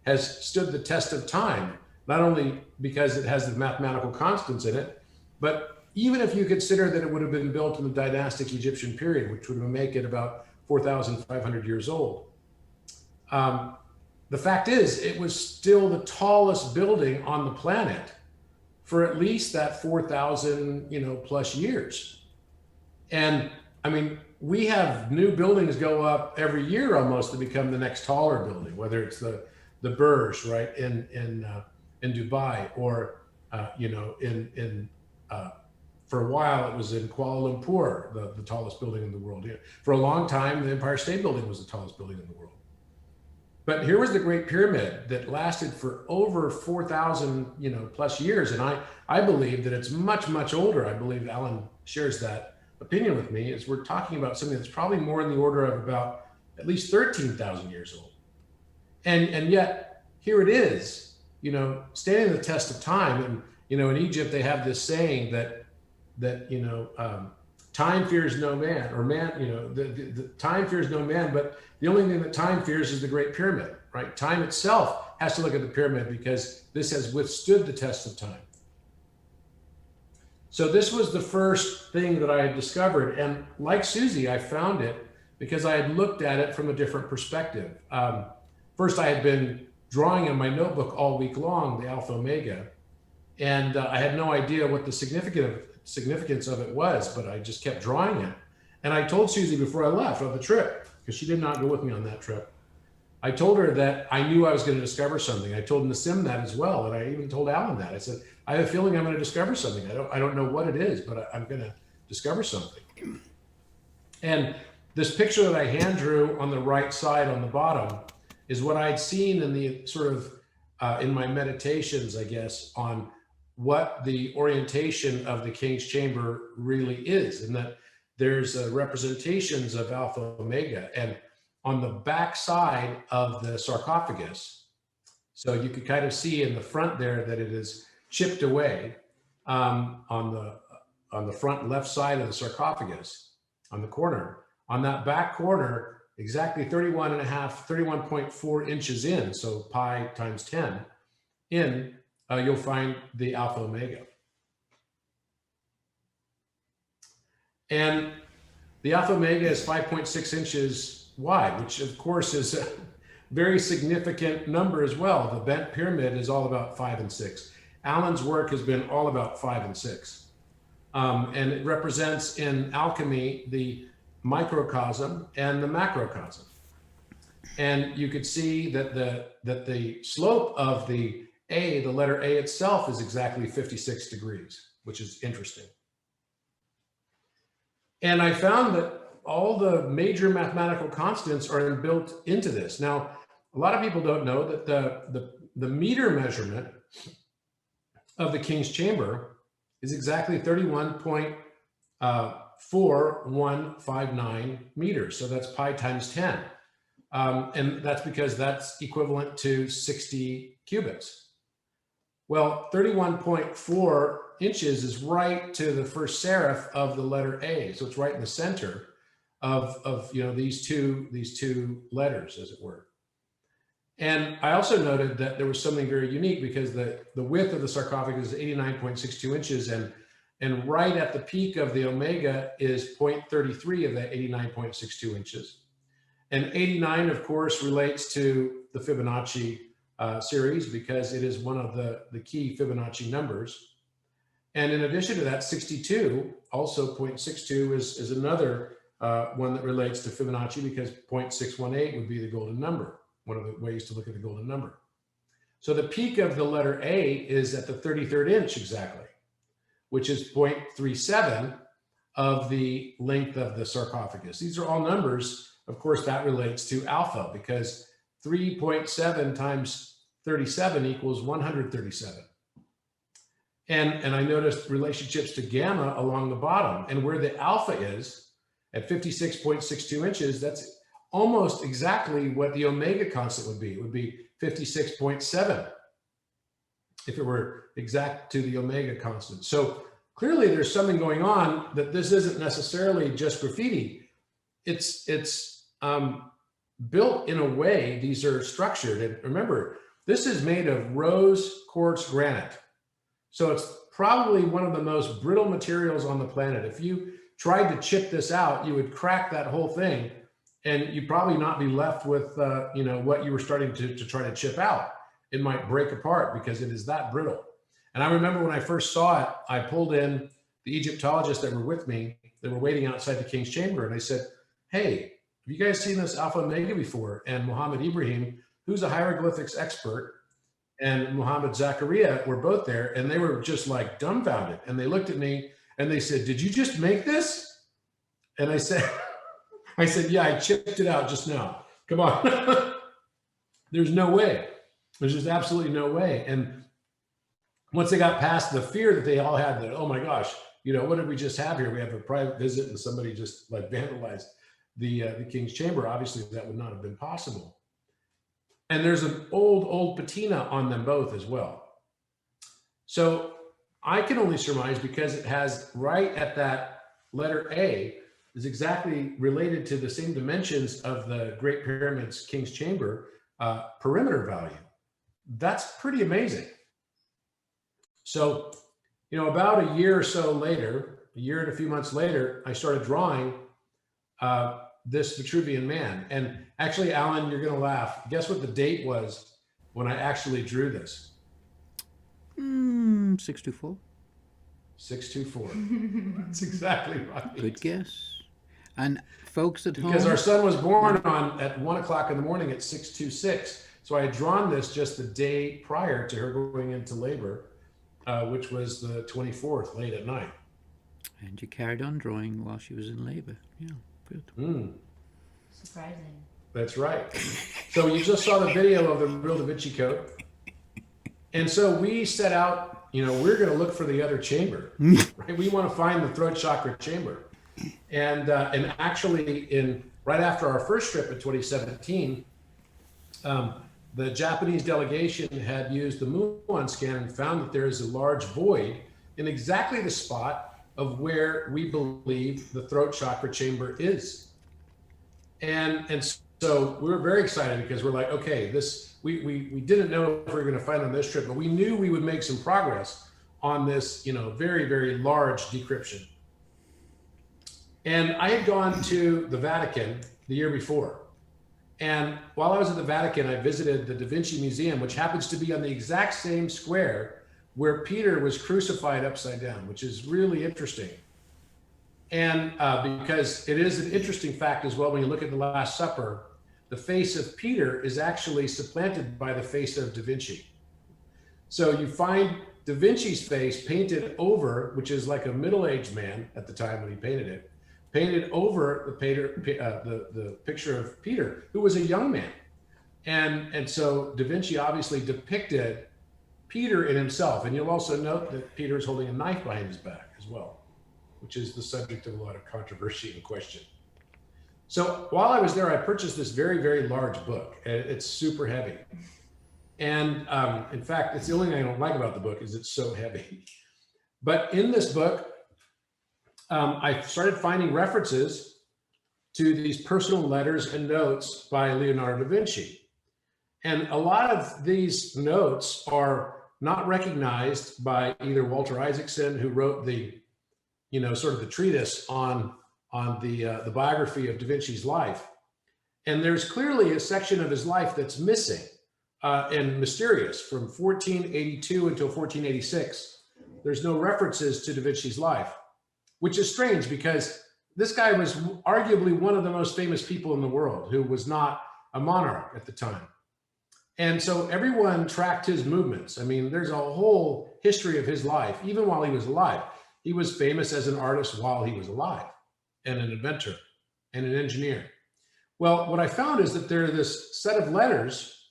has stood the test of time, not only because it has the mathematical constants in it, but even if you consider that it would have been built in the dynastic Egyptian period, which would make it about 4,500 years old. The fact is, it was still the tallest building on the planet for at least that 4,000, plus years. And I mean, we have new buildings go up every year almost to become the next taller building, whether it's the Burj, right, in Dubai, or in For a while, it was in Kuala Lumpur, the tallest building in the world. For a long time, the Empire State Building was the tallest building in the world. But here was the Great Pyramid that lasted for over 4,000, plus years. And I believe that it's much, much older. I believe Alan shares that opinion with me, is we're talking about something that's probably more in the order of about at least 13,000 years old. And yet here it is, standing the test of time. And, in Egypt, they have this saying that time fears no man, or man, the time fears no man, but the only thing that time fears is the Great Pyramid, right? Time itself has to look at the pyramid because this has withstood the test of time. So this was the first thing that I had discovered. And like Suzi, I found it because I had looked at it from a different perspective. First, I had been drawing in my notebook all week long, the Alpha Omega, and I had no idea what the significance of it was, but I just kept drawing it. And I told Suzi before I left on the trip, because she did not go with me on that trip, I told her that I knew I was going to discover something. I told Nassim that as well, and I even told Alan that. I said, I have a feeling I'm going to discover something. I don't know what it is, but I'm going to discover something. And this picture that I hand drew on the right side on the bottom is what I'd seen in the sort of, in my meditations, I guess, on what the orientation of the King's Chamber really is, and that there's representations of Alpha Omega, and on the back side of the sarcophagus. So you could kind of see in the front there that it is chipped away on the front left side of the sarcophagus, on the corner. On that back corner, exactly 31.4 inches in, so pi times 10 in, you'll find the Alpha Omega. And the Alpha Omega is 5.6 inches wide, which of course is a very significant number as well. The bent pyramid is all about 5 and 6. Alan's work has been all about 5 and 6. And it represents in alchemy the microcosm and the macrocosm. And you could see that the slope of the letter A itself is exactly 56 degrees, which is interesting. And I found that all the major mathematical constants are built into this. Now, a lot of people don't know that the meter measurement of the King's Chamber is exactly 31.4159 meters. So that's pi times 10. And that's because that's equivalent to 60 cubits. Well, 31.4 inches is right to the first serif of the letter A. So it's right in the center of these two letters, as it were. And I also noted that there was something very unique because the width of the sarcophagus is 89.62 inches, and right at the peak of the omega is 0.33 of that 89.62 inches. And 89, of course, relates to the Fibonacci series because it is one of the key Fibonacci numbers. And in addition to that, 62, also 0.62 is another one that relates to Fibonacci because 0.618 would be the golden number, one of the ways to look at the golden number. So the peak of the letter A is at the 33rd inch exactly, which is 0.37 of the length of the sarcophagus. These are all numbers. Of course, that relates to alpha because 3.7 times 37 equals 137. And I noticed relationships to gamma along the bottom, and where the alpha is at 56.62 inches, that's almost exactly what the omega constant would be. It would be 56.7 if it were exact to the omega constant. So clearly there's something going on, that this isn't necessarily just graffiti. It's built in a way, these are structured. And remember, this is made of rose quartz granite. So it's probably one of the most brittle materials on the planet. If you tried to chip this out, you would crack that whole thing, and you'd probably not be left with what you were starting to try to chip out. It might break apart because it is that brittle. And I remember when I first saw it, I pulled in the Egyptologists that were with me. They were waiting outside the King's Chamber, and I said, "Hey, have you guys seen this Alpha Omega before?" And Muhammad Ibrahim, who's a hieroglyphics expert, and Muhammad Zakaria were both there, and they were just like dumbfounded. And they looked at me And they said, "Did you just make this?" And I said, "Yeah, I chipped it out just now. Come on." There's no way. There's just absolutely no way. And once they got past the fear that they all had, that, oh my gosh, what did we just have here? We have a private visit and somebody just like vandalized the king's chamber. Obviously, that would not have been possible. And there's an old patina on them both as well. So I can only surmise, because it has right at that letter A is exactly related to the same dimensions of the Great Pyramid's King's Chamber perimeter value. That's pretty amazing. So, about a year or so later, a year and a few months later, I started drawing this Vitruvian Man. And actually, Alan, you're going to laugh. Guess what the date was when I actually drew this? 624. 624. That's exactly right. Good guess. And folks at home, because our son was born at 1 o'clock in the morning at 626. So I had drawn this just the day prior to her going into labor, which was the 24th, late at night. And you carried on drawing while she was in labor. Yeah, good. Surprising. That's right. So you just saw the video of the real Da Vinci Code. And so we set out, we're going to look for the other chamber, right? We want to find the throat chakra chamber. And actually, right after our first trip in 2017, the Japanese delegation had used the Muon scan and found that there is a large void in exactly the spot of where we believe the throat chakra chamber is. And so we were very excited, because we're like, okay, we didn't know if we were going to find on this trip, but we knew we would make some progress on this, very, very large decryption. And I had gone to the Vatican the year before. And while I was at the Vatican, I visited the Da Vinci Museum, which happens to be on the exact same square where Peter was crucified upside down, which is really interesting. And because it is an interesting fact as well, when you look at the Last Supper, the face of Peter is actually supplanted by the face of Da Vinci. So you find Da Vinci's face painted over, which is like a middle-aged man at the time when he painted it, painted over the picture of Peter, who was a young man. And so Da Vinci obviously depicted Peter in himself. And you'll also note that Peter is holding a knife behind his back as well, which is the subject of a lot of controversy and question. So while I was there, I purchased this very, very large book. It's super heavy. And in fact, it's the only thing I don't like about the book is it's so heavy. But in this book, I started finding references to these personal letters and notes by Leonardo da Vinci. And a lot of these notes are not recognized by either Walter Isaacson, who wrote the, sort of the treatise on the biography of Da Vinci's life. And there's clearly a section of his life that's missing and mysterious from 1482 until 1486. There's no references to Da Vinci's life, which is strange because this guy was arguably one of the most famous people in the world who was not a monarch at the time. And so everyone tracked his movements. I mean, there's a whole history of his life, even while he was alive. He was famous as an artist while he was alive, and an inventor and an engineer. Well, what I found is that there are this set of letters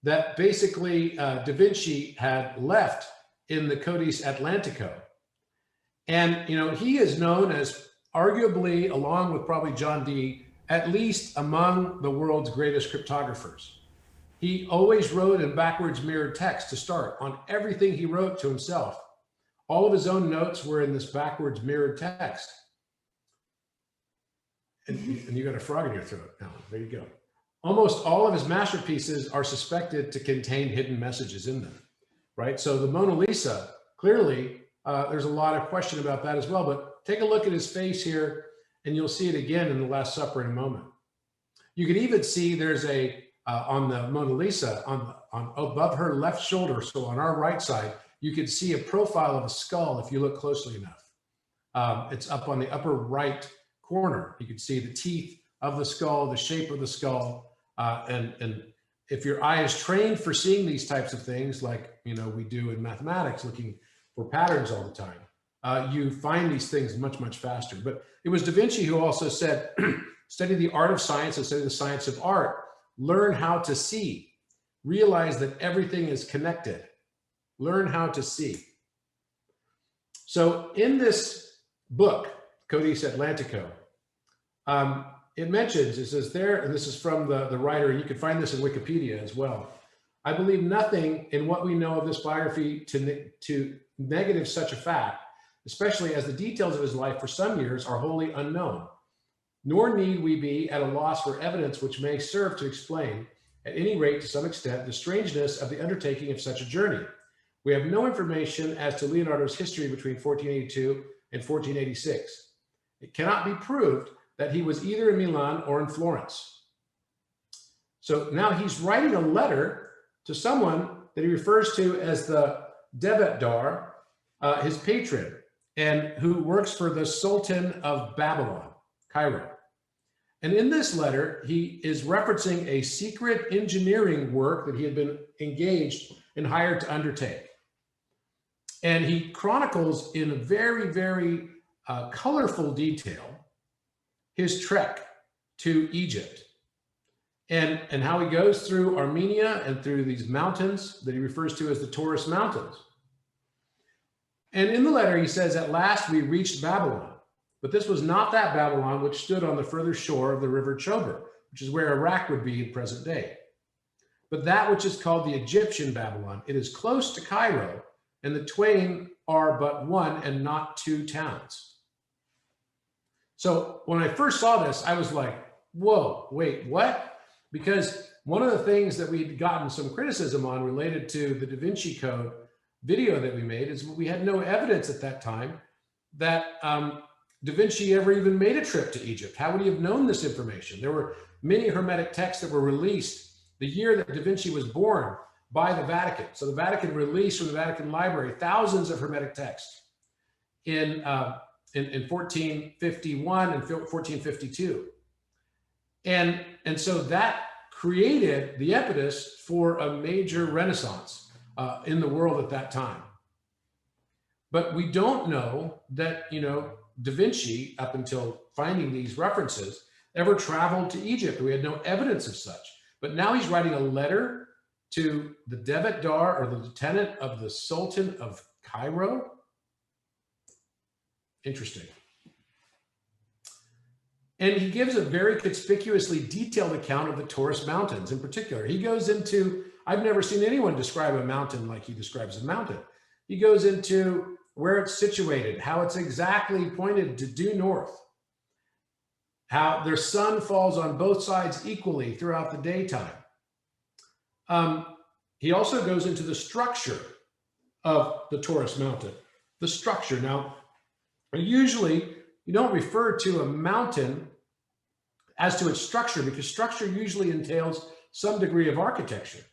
that basically Da Vinci had left in the Codex Atlantico. And, he is known as arguably, along with probably John Dee, at least among the world's greatest cryptographers. He always wrote in backwards mirrored text to start on everything he wrote to himself. All of his own notes were in this backwards mirrored text. And you got a frog in your throat, Alan. There you go. Almost all of his masterpieces are suspected to contain hidden messages in them, right? So the Mona Lisa, clearly, there's a lot of question about that as well, but take a look at his face here and you'll see it again in the Last Supper in a moment. You can even see there's on the Mona Lisa, on above her left shoulder, so on our right side, you can see a profile of a skull if you look closely enough. It's up on the upper right corner. You can see the teeth of the skull, the shape of the skull, and if your eye is trained for seeing these types of things, like we do in mathematics, looking for patterns all the time, you find these things much, much faster. But it was Da Vinci who also said, study the art of science and study the science of art. Learn how to see. Realize that everything is connected. Learn how to see. So in this book, Codice Atlantico, it mentions, it says there, and this is from the writer, and you can find this in Wikipedia as well. I believe nothing in what we know of this biography to negative such a fact, especially as the details of his life for some years are wholly unknown. Nor need we be at a loss for evidence which may serve to explain, at any rate to some extent, the strangeness of the undertaking of such a journey. We have no information as to Leonardo's history between 1482 and 1486. It cannot be proved that he was either in Milan or in Florence. So now he's writing a letter to someone that he refers to as the Devetdar, his patron, and who works for the Sultan of Babylon, Cairo. And in this letter, he is referencing a secret engineering work that he had been engaged and hired to undertake. And he chronicles in a very, very colorful detail his trek to Egypt and how he goes through Armenia and through these mountains that he refers to as the Taurus Mountains. And in the letter, he says, at last we reached Babylon, but this was not that Babylon which stood on the further shore of the river Chober, which is where Iraq would be in present day, but that which is called the Egyptian Babylon. It is close to Cairo, and the twain are but one and not two towns. So when I first saw this, I was like, whoa, wait, what? Because one of the things that we'd gotten some criticism on related to the Da Vinci Code video that we made is we had no evidence at that time that Da Vinci ever even made a trip to Egypt. How would he have known this information? There were many Hermetic texts that were released the year that Da Vinci was born by the Vatican. So the Vatican released from the Vatican Library thousands of Hermetic texts in 1451 and 1452. And so that created the impetus for a major renaissance in the world at that time. But we don't know that, Da Vinci, up until finding these references, ever traveled to Egypt. We had no evidence of such. But now he's writing a letter to the Devetdar, or the lieutenant of the Sultan of Cairo. Interesting. And he gives a very conspicuously detailed account of the Taurus Mountains in particular. He goes into, I've never seen anyone describe a mountain like he describes a mountain. He goes into where it's situated, how it's exactly pointed to due north, how their sun falls on both sides equally throughout the daytime. He also goes into the structure of the Taurus Mountain. The structure. Now, usually you don't refer to a mountain as to its structure, because structure usually entails some degree of architecture.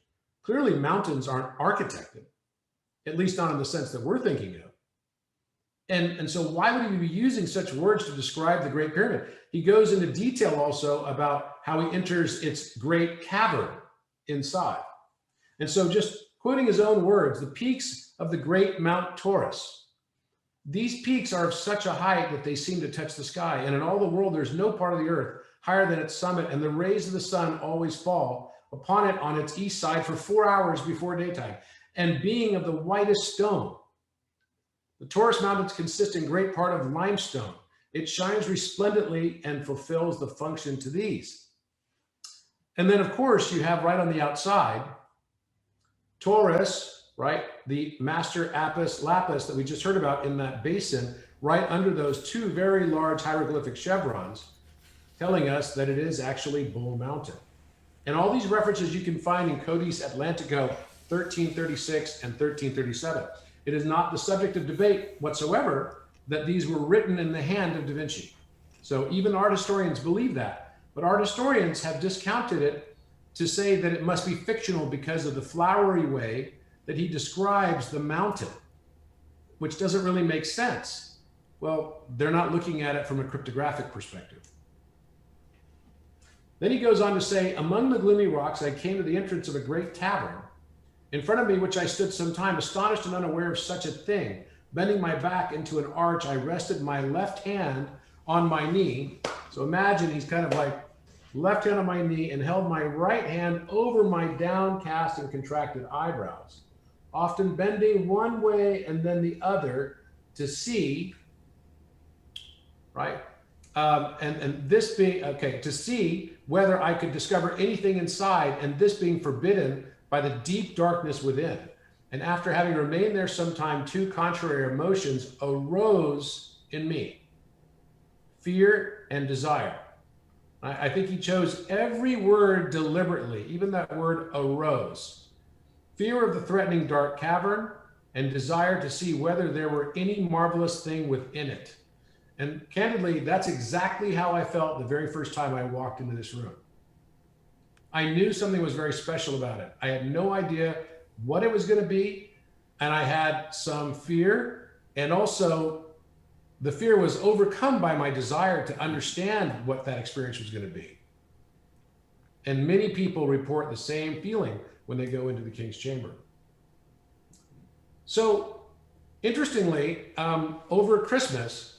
Clearly, mountains aren't architected, at least not in the sense that we're thinking of. And so why would he be using such words to describe the Great Pyramid? He goes into detail also about how he enters its great cavern inside. And so, just quoting his own words, the peaks of the great Mount Taurus. These peaks are of such a height that they seem to touch the sky. And in all the world, there's no part of the earth higher than its summit, and the rays of the sun always fall upon it on its east side for 4 hours before daytime, and being of the whitest stone. The Taurus Mountains consist in great part of limestone. It shines resplendently and fulfills the function to these. And then, of course, you have right on the outside, Taurus, right? The master apis lapis that we just heard about in that basin, right under those two very large hieroglyphic chevrons, telling us that it is actually Bull Mountain. And all these references you can find in Codice Atlantico 1336 and 1337. It is not the subject of debate whatsoever that these were written in the hand of Da Vinci. So even art historians believe that, but art historians have discounted it to say that it must be fictional because of the flowery way that he describes the mountain, which doesn't really make sense. Well, they're not looking at it from a cryptographic perspective. Then he goes on to say, among the gloomy rocks, I came to the entrance of a great cavern, in front of me which I stood some time, astonished and unaware of such a thing. bending my back into an arch, I rested my left hand on my knee. So imagine he's kind of like left hand on my knee and held my right hand over my downcast and contracted eyebrows, often bending one way and then the other to see, right? And this being, okay, to see whether I could discover anything inside, and this being forbidden by the deep darkness within. And after having remained there some time, two contrary emotions arose in me, fear and desire. I think he chose every word deliberately, even that word arose. Fear of the threatening dark cavern and desire to see whether there were any marvelous thing within it. And candidly, that's exactly how I felt the very first time I walked into this room. I knew something was very special about it. I had no idea what it was going to be, and I had some fear, and also the fear was overcome by my desire to understand what that experience was going to be. And many people report the same feeling when they go into the King's Chamber. So interestingly, over Christmas,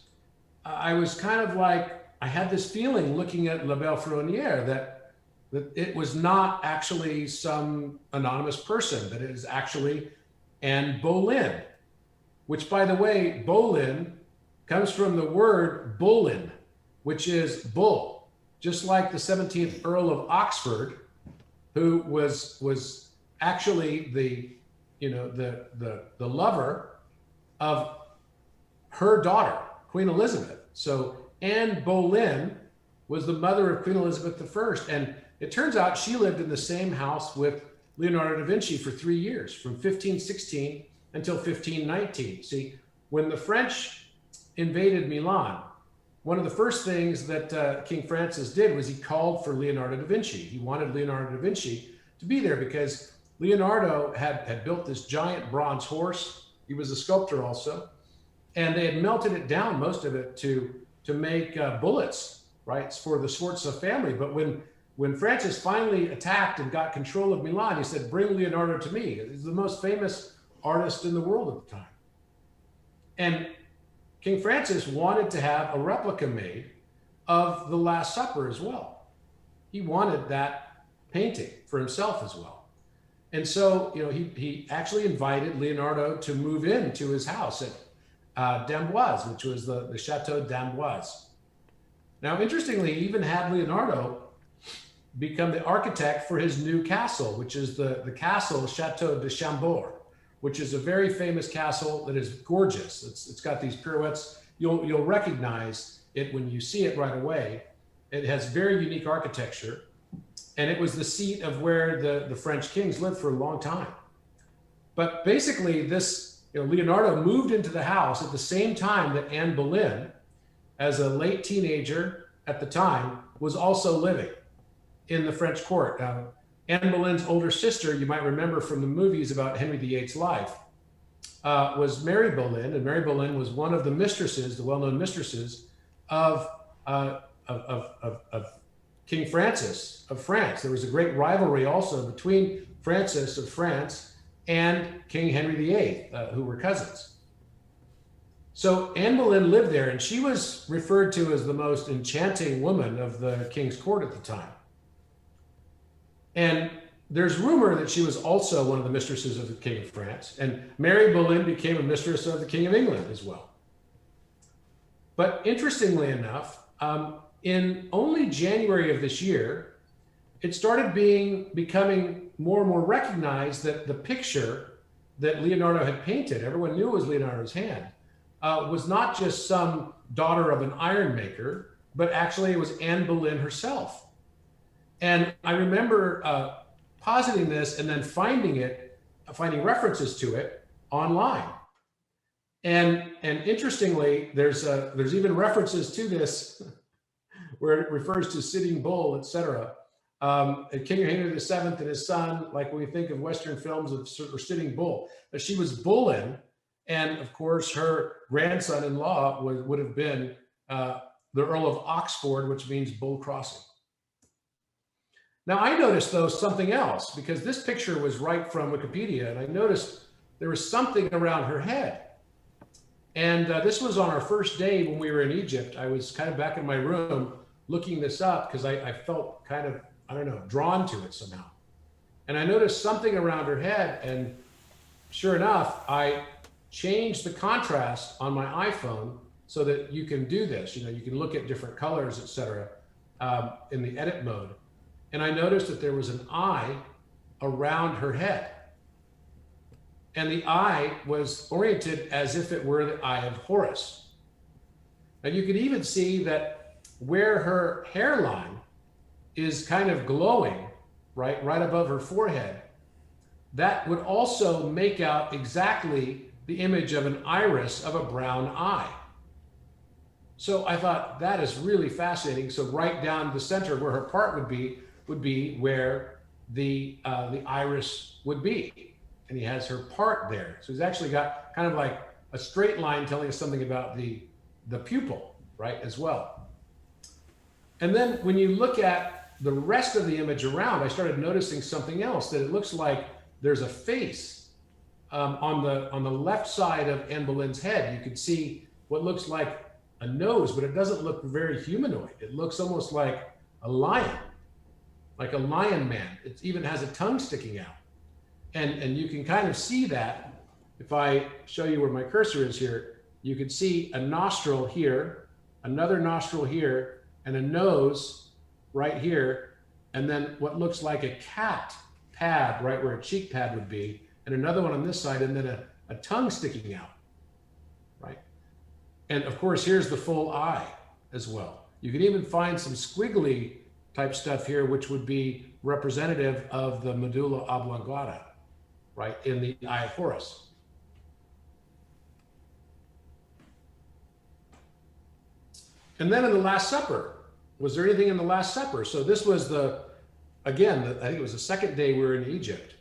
I was kind of like, I had this feeling looking at La Belle Ferronnière that it was not actually some anonymous person, that it is actually Anne Boleyn, which, by the way, Boleyn comes from the word Bolin, which is bull, just like the 17th Earl of Oxford, who was actually the lover of her daughter, Queen Elizabeth. So Anne Boleyn was the mother of Queen Elizabeth I, and it turns out she lived in the same house with Leonardo da Vinci for 3 years, from 1516 until 1519. See, when the French invaded Milan, one of the first things that King Francis did was he called for Leonardo da Vinci. He wanted Leonardo da Vinci to be there because Leonardo had built this giant bronze horse. He was a sculptor also, and they had melted it down, most of it, to make bullets, right, for the Sforza family. But when Francis finally attacked and got control of Milan, he said, "Bring Leonardo to me." He's the most famous artist in the world at the time. And King Francis wanted to have a replica made of the Last Supper as well. He wanted that painting for himself as well. And so, he actually invited Leonardo to move into his house at d'Amboise, which was the Chateau d'Amboise. Now, interestingly, he even had Leonardo become the architect for his new castle, which is the castle Chateau de Chambord, which is a very famous castle that is gorgeous. It's got these pirouettes. You'll recognize it when you see it right away. It has very unique architecture, and it was the seat of where the French kings lived for a long time. But basically, this Leonardo moved into the house at the same time that Anne Boleyn, as a late teenager at the time, was also living in the French court. Anne Boleyn's older sister, you might remember from the movies about Henry VIII's life, was Mary Boleyn, and Mary Boleyn was one of the mistresses, the well-known mistresses of King Francis of France. There was a great rivalry also between Francis of France and King Henry VIII, who were cousins. So Anne Boleyn lived there, and she was referred to as the most enchanting woman of the king's court at the time. And there's rumor that she was also one of the mistresses of the King of France, and Mary Boleyn became a mistress of the King of England as well. But interestingly enough, in only January of this year, it started becoming more and more recognized that the picture that Leonardo had painted, everyone knew it was Leonardo's hand, was not just some daughter of an iron maker, but actually it was Anne Boleyn herself. And I remember positing this and then finding references to it online. And interestingly, there's even references to this where it refers to Sitting Bull, etc. King Henry VII and his son, like when we think of Western films of Sitting Bull, she was Boleyn, and of course her grandson-in-law would have been the Earl of Oxford, which means bull crossing. Now, I noticed, though, something else, because this picture was right from Wikipedia, and I noticed there was something around her head. And this was on our first day when we were in Egypt. I was kind of back in my room looking this up because I felt kind of, I don't know, drawn to it somehow. And I noticed something around her head, and sure enough, I changed the contrast on my iPhone so that you can do this. You know, you can look at different colors, etc., in the edit mode. And I noticed that there was an eye around her head. And the eye was oriented as if it were the eye of Horus. And you could even see that where her hairline is kind of glowing, right above her forehead, that would also make out exactly the image of an iris of a brown eye. So I thought that is really fascinating. So right down the center where her part would be where the iris would be. And he has her part there. So he's actually got kind of like a straight line telling us something about the pupil, right, as well. And then when you look at the rest of the image around, I started noticing something else, that it looks like there's a face on the left side of Anne Boleyn's head. You could see what looks like a nose, but it doesn't look very humanoid. It looks almost like a lion, like a lion man. It even has a tongue sticking out. And you can kind of see that. If I show you where my cursor is here, you can see a nostril here, another nostril here, and a nose right here, and then what looks like a cat pad right where a cheek pad would be, and another one on this side, and then a tongue sticking out, right? And of course, here's the full eye as well. You can even find some squiggly type stuff here, which would be representative of the medulla oblongata, right, in the eye of Horus. And then in the Last Supper, was there anything in the Last Supper? So this was I think it was the second day we were in Egypt.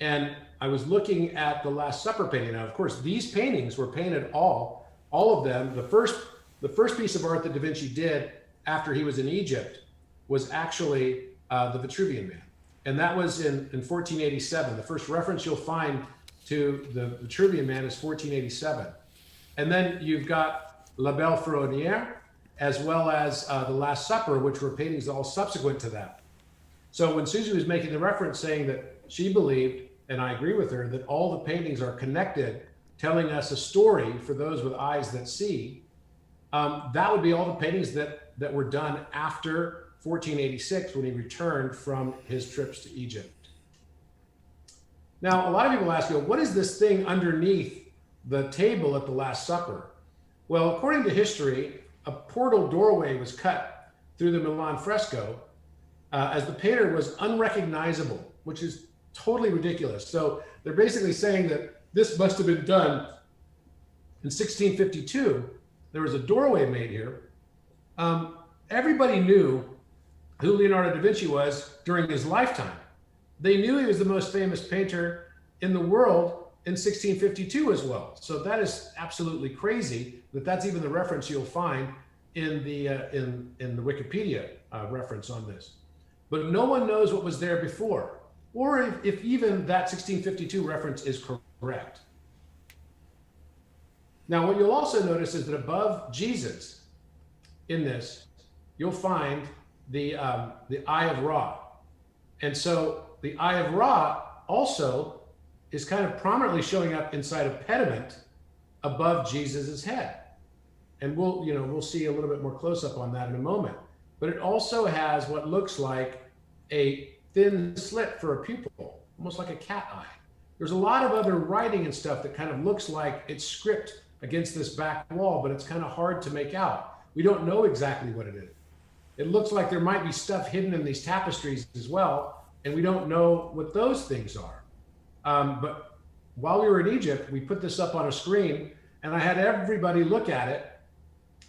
And I was looking at the Last Supper painting. Now, of course, these paintings were painted all of them. The first piece of art that Da Vinci did after he was in Egypt was actually the Vitruvian Man. And that was in 1487. The first reference you'll find to the Vitruvian Man is 1487. And then you've got La Belle Ferronnière, as well as the Last Supper, which were paintings all subsequent to that. So when Suzi was making the reference saying that she believed, and I agree with her, that all the paintings are connected, telling us a story for those with eyes that see, that would be all the paintings that were done after 1486 when he returned from his trips to Egypt. Now, a lot of people ask, what is this thing underneath the table at the Last Supper? Well, according to history, a portal doorway was cut through the Milan fresco as the painter was unrecognizable, which is totally ridiculous. So they're basically saying that this must have been done in 1652. There was a doorway made here. Everybody knew who Leonardo da Vinci was during his lifetime. They knew he was the most famous painter in the world in 1652 as well. So that is absolutely crazy that that's even the reference you'll find in the Wikipedia reference on this. But no one knows what was there before, or if even that 1652 reference is correct. Now, what you'll also notice is that above Jesus in this, you'll find the Eye of Ra. And so the Eye of Ra also is kind of prominently showing up inside a pediment above Jesus's head. And we'll see a little bit more close up on that in a moment. But it also has what looks like a thin slit for a pupil, almost like a cat eye. There's a lot of other writing and stuff that kind of looks like it's script against this back wall, but it's kind of hard to make out. We don't know exactly what it is. It looks like there might be stuff hidden in these tapestries as well, and we don't know what those things are. But while we were in Egypt, we put this up on a screen, and I had everybody look at it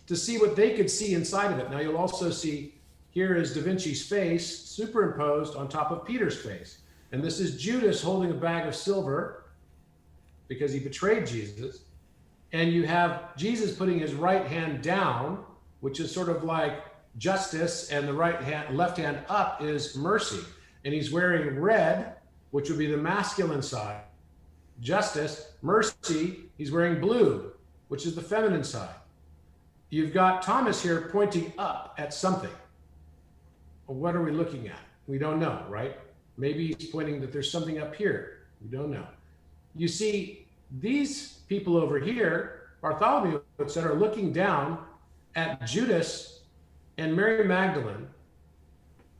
to see what they could see inside of it. Now you'll also see here is Da Vinci's face superimposed on top of Peter's face. And this is Judas holding a bag of silver because he betrayed Jesus. And you have Jesus putting his right hand down, which is sort of like justice, and the left hand up is mercy. And he's wearing red, which would be the masculine side. Justice, mercy, he's wearing blue, which is the feminine side. You've got Thomas here pointing up at something. Well, what are we looking at? We don't know, right? Maybe he's pointing that there's something up here. We don't know. You see, these people over here, Bartholomew, that are looking down at Judas and Mary Magdalene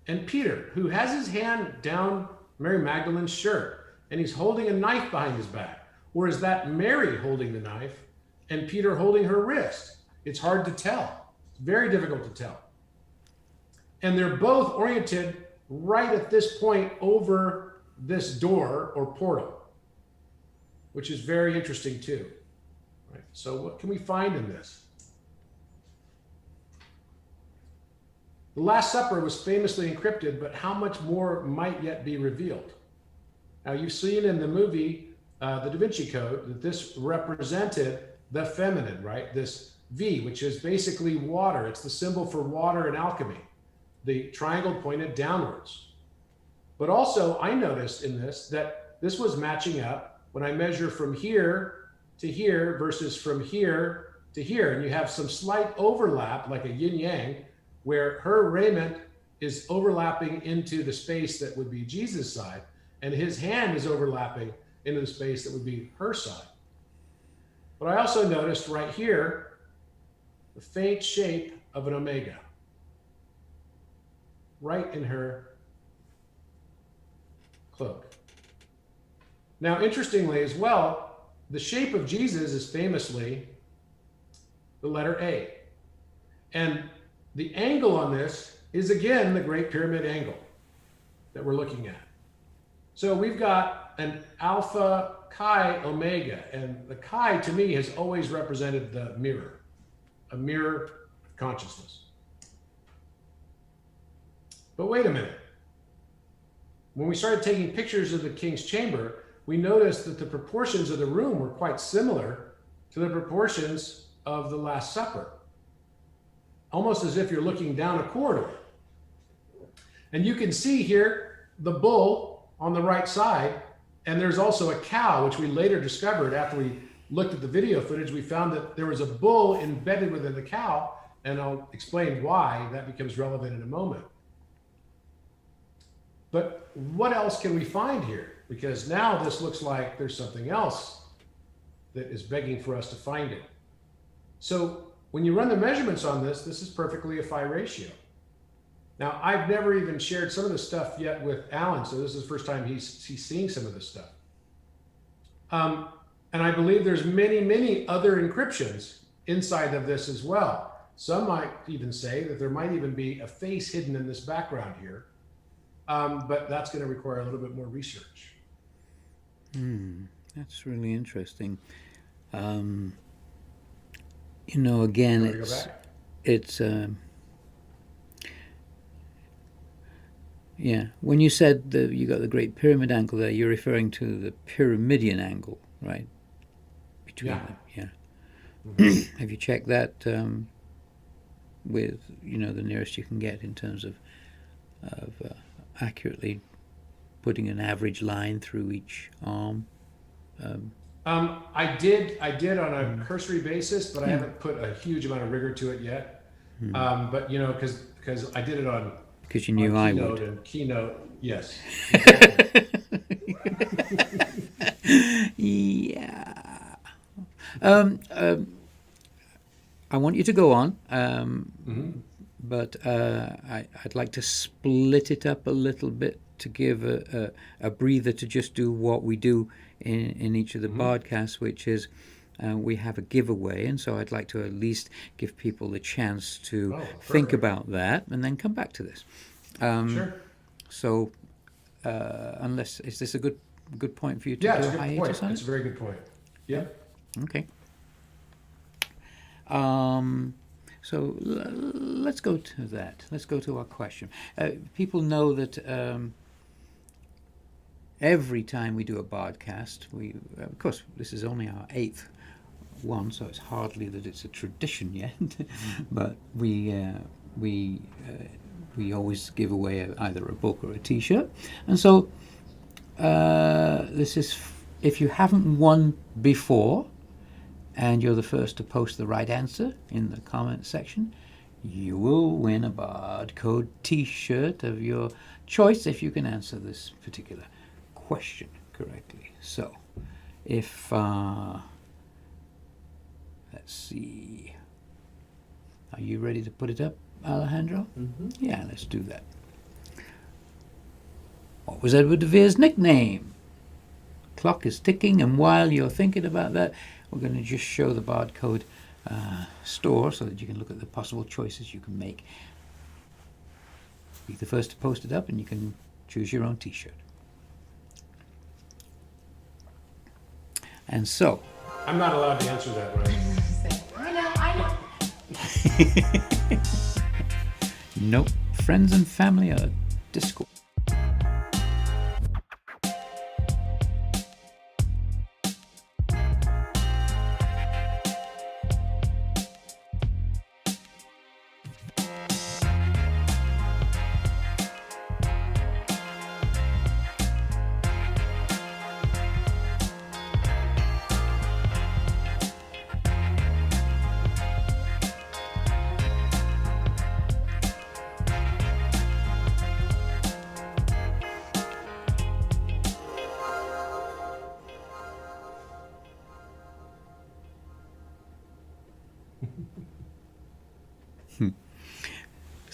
and Peter, who has his hand down Mary Magdalene's shirt, and he's holding a knife behind his back. Or is that Mary holding the knife and Peter holding her wrist? It's hard to tell. It's very difficult to tell. And they're both oriented right at this point over this door or portal, which is very interesting too. Right? So what can we find in this? The Last Supper was famously encrypted, but how much more might yet be revealed? Now, you've seen in the movie, the Da Vinci Code, that this represented the feminine, right? This V, which is basically water. It's the symbol for water in alchemy. The triangle pointed downwards. But also, I noticed in this that this was matching up when I measure from here to here versus from here to here. And you have some slight overlap, like a yin-yang, where her raiment is overlapping into the space that would be Jesus' side, and his hand is overlapping into the space that would be her side. But I also noticed right here the faint shape of an omega right in her cloak. Now, interestingly as well, the shape of Jesus is famously the letter A. And the angle on this is, again, the Great Pyramid angle that we're looking at. So we've got an alpha chi omega, and the chi to me has always represented the mirror, a mirror of consciousness. But wait a minute. When we started taking pictures of the king's chamber, we noticed that the proportions of the room were quite similar to the proportions of the Last Supper, almost as if you're looking down a corridor. And you can see here the bull on the right side, and there's also a cow, which we later discovered after we looked at the video footage. We found that there was a bull embedded within the cow, and I'll explain why that becomes relevant in a moment. But what else can we find here? Because now this looks like there's something else that is begging for us to find it. So when you run the measurements on this, this is perfectly a phi ratio. Now, I've never even shared some of this stuff yet with Alan, so this is the first time he's seeing some of this stuff. And I believe there's many, many other encryptions inside of this as well. Some might even say that there might even be a face hidden in this background here, but that's going to require a little bit more research. That's really interesting. You know, again, it's yeah. When you said you got the Great Pyramid angle there, you're referring to the Pyramidian angle, right? Between them, yeah. Mm-hmm. Have you checked that with the nearest you can get in terms of accurately putting an average line through each arm? I did on a cursory basis, but I haven't put a huge amount of rigor to it yet. But because I did it on because you knew I would. And Keynote, yes. Yeah. I want you to go on, but I'd like to split it up a little bit to give a breather to just do what we do in each of the podcasts, which is we have a giveaway, and so I'd like to at least give people the chance to think about that and then come back to this. Sure. So, is this a good point for you to do it's a a good hiatus point. on It's it? a very good point. Yeah. Okay. So let's go to that. Let's go to our question. People know that every time we do a Bardcast, of course, this is only our 8th one, so it's hardly that it's a tradition yet. But we always give away either a book or a T-shirt, and so this is if you haven't won before, and you're the first to post the right answer in the comment section, you will win a Bardcode t-shirt of your choice if you can answer this particular question correctly. So, if, let's see, are you ready to put it up, Alejandro? Mm-hmm. Yeah, let's do that. What was Edward de Vere's nickname? Clock is ticking, and while you're thinking about that, we're going to just show the Bardcode store so that you can look at the possible choices you can make. Be the first to post it up, and you can choose your own t-shirt. And so, I'm not allowed to answer that, right? I know. nope, friends and family are Discord.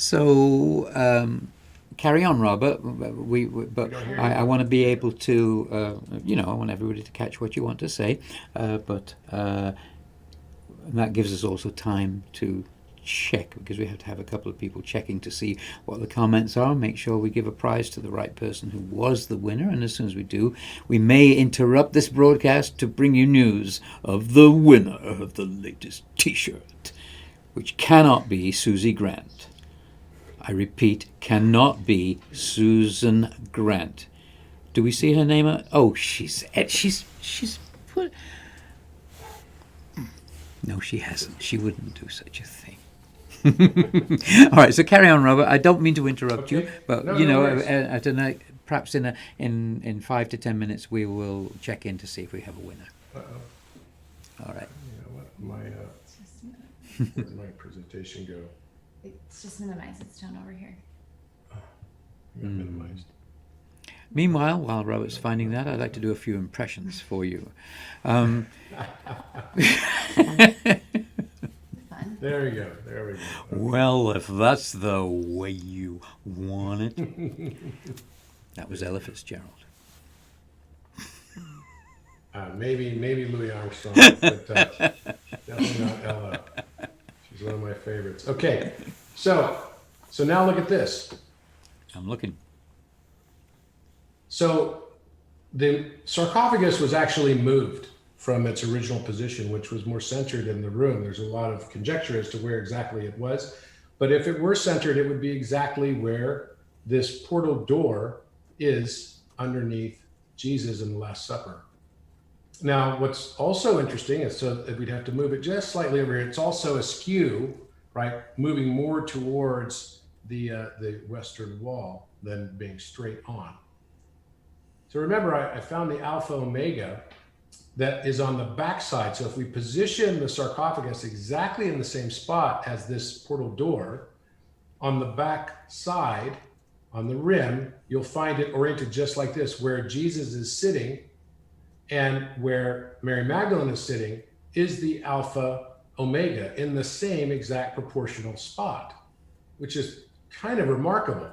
So carry on, Robert. But I want to be able to, I want everybody to catch what you want to say. But that gives us also time to check, because we have to have a couple of people checking to see what the comments are. Make sure we give a prize to the right person who was the winner. And as soon as we do, we may interrupt this broadcast to bring you news of the winner of the latest T-shirt, which cannot be Suzi Grant. I repeat, cannot be Susan Grant. Do we see her name? Oh, she's put. No, she hasn't. She wouldn't do such a thing. All right, so carry on, Robert. I don't mean to interrupt you, but at perhaps in 5 to 10 minutes we will check in to see if we have a winner. All right. Where'd my presentation go? It's just minimized. It's down over here. Minimized. Meanwhile, while Robert's finding that, I'd like to do a few impressions for you. There we go. There we go. Well, if that's the way you want it. That was Ella Fitzgerald. Maybe Louis Armstrong, but definitely not Ella. She's one of my favorites. Okay, so now look at this. I'm looking. So the sarcophagus was actually moved from its original position, which was more centered in the room. There's a lot of conjecture as to where exactly it was. But if it were centered, it would be exactly where this portal door is underneath Jesus in the Last Supper. Now, what's also interesting is so that we'd have to move it just slightly over here. It's also askew, right? Moving more towards the western wall than being straight on. So remember, I found the Alpha Omega that is on the backside. So if we position the sarcophagus exactly in the same spot as this portal door, on the back side, on the rim, you'll find it oriented just like this, where Jesus is sitting and where Mary Magdalene is sitting is the Alpha Omega in the same exact proportional spot, which is kind of remarkable,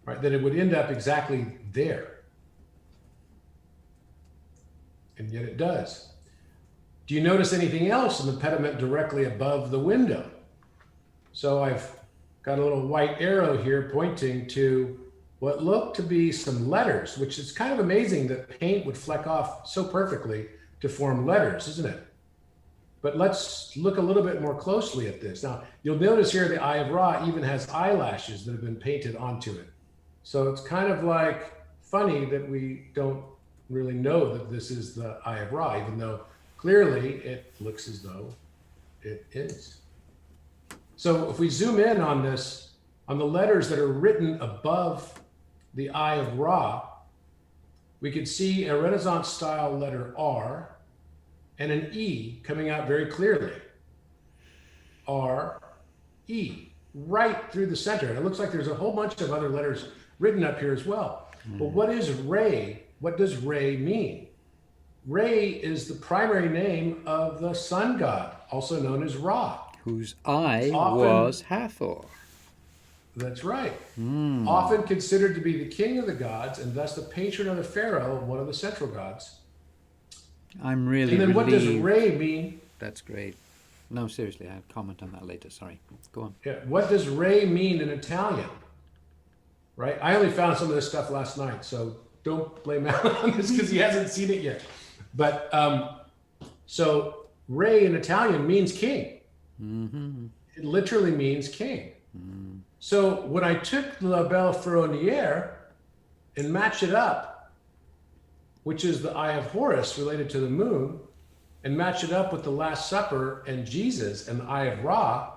right? That it would end up exactly there. And yet it does. Do you notice anything else in the pediment directly above the window? So I've got a little white arrow here pointing to what look to be some letters, which is kind of amazing that paint would fleck off so perfectly to form letters, isn't it? But let's look a little bit more closely at this. Now, you'll notice here the Eye of Ra even has eyelashes that have been painted onto it. So it's kind of like funny that we don't really know that this is the Eye of Ra, even though clearly it looks as though it is. So if we zoom in on this, on the letters that are written above the Eye of Ra, we could see a Renaissance style letter R and an E coming out very clearly. R-E, right through the center. And it looks like there's a whole bunch of other letters written up here as well. But what is Re? What does Re mean? Re is the primary name of the sun god, also known as Ra. Whose eye Often- was Hathor. That's right. Often considered to be the king of the gods and thus the patron of the pharaoh, one of the central gods. I'm really And then what does relieved. Re mean? That's great. No, seriously, I'll comment on that later. Sorry. Go on. Yeah, what does Re mean in Italian? Right? I only found some of this stuff last night, so don't blame Alan on this because he hasn't seen it yet. But so Re in Italian means king. It literally means king. So when I took La Belle Ferronnière and matched it up, which is the eye of Horus related to the moon, and matched it up with the Last Supper and Jesus and the eye of Ra,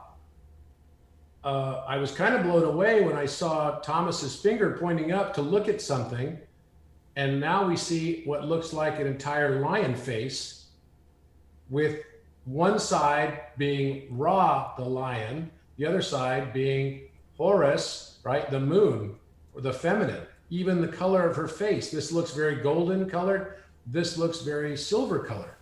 I was kind of blown away when I saw Thomas's finger pointing up to look at something. And now we see what looks like an entire lion face, with one side being Ra, the lion, the other side being Horus, right, the moon, or the feminine. Even the color of her face. This looks very golden colored. This looks very silver colored.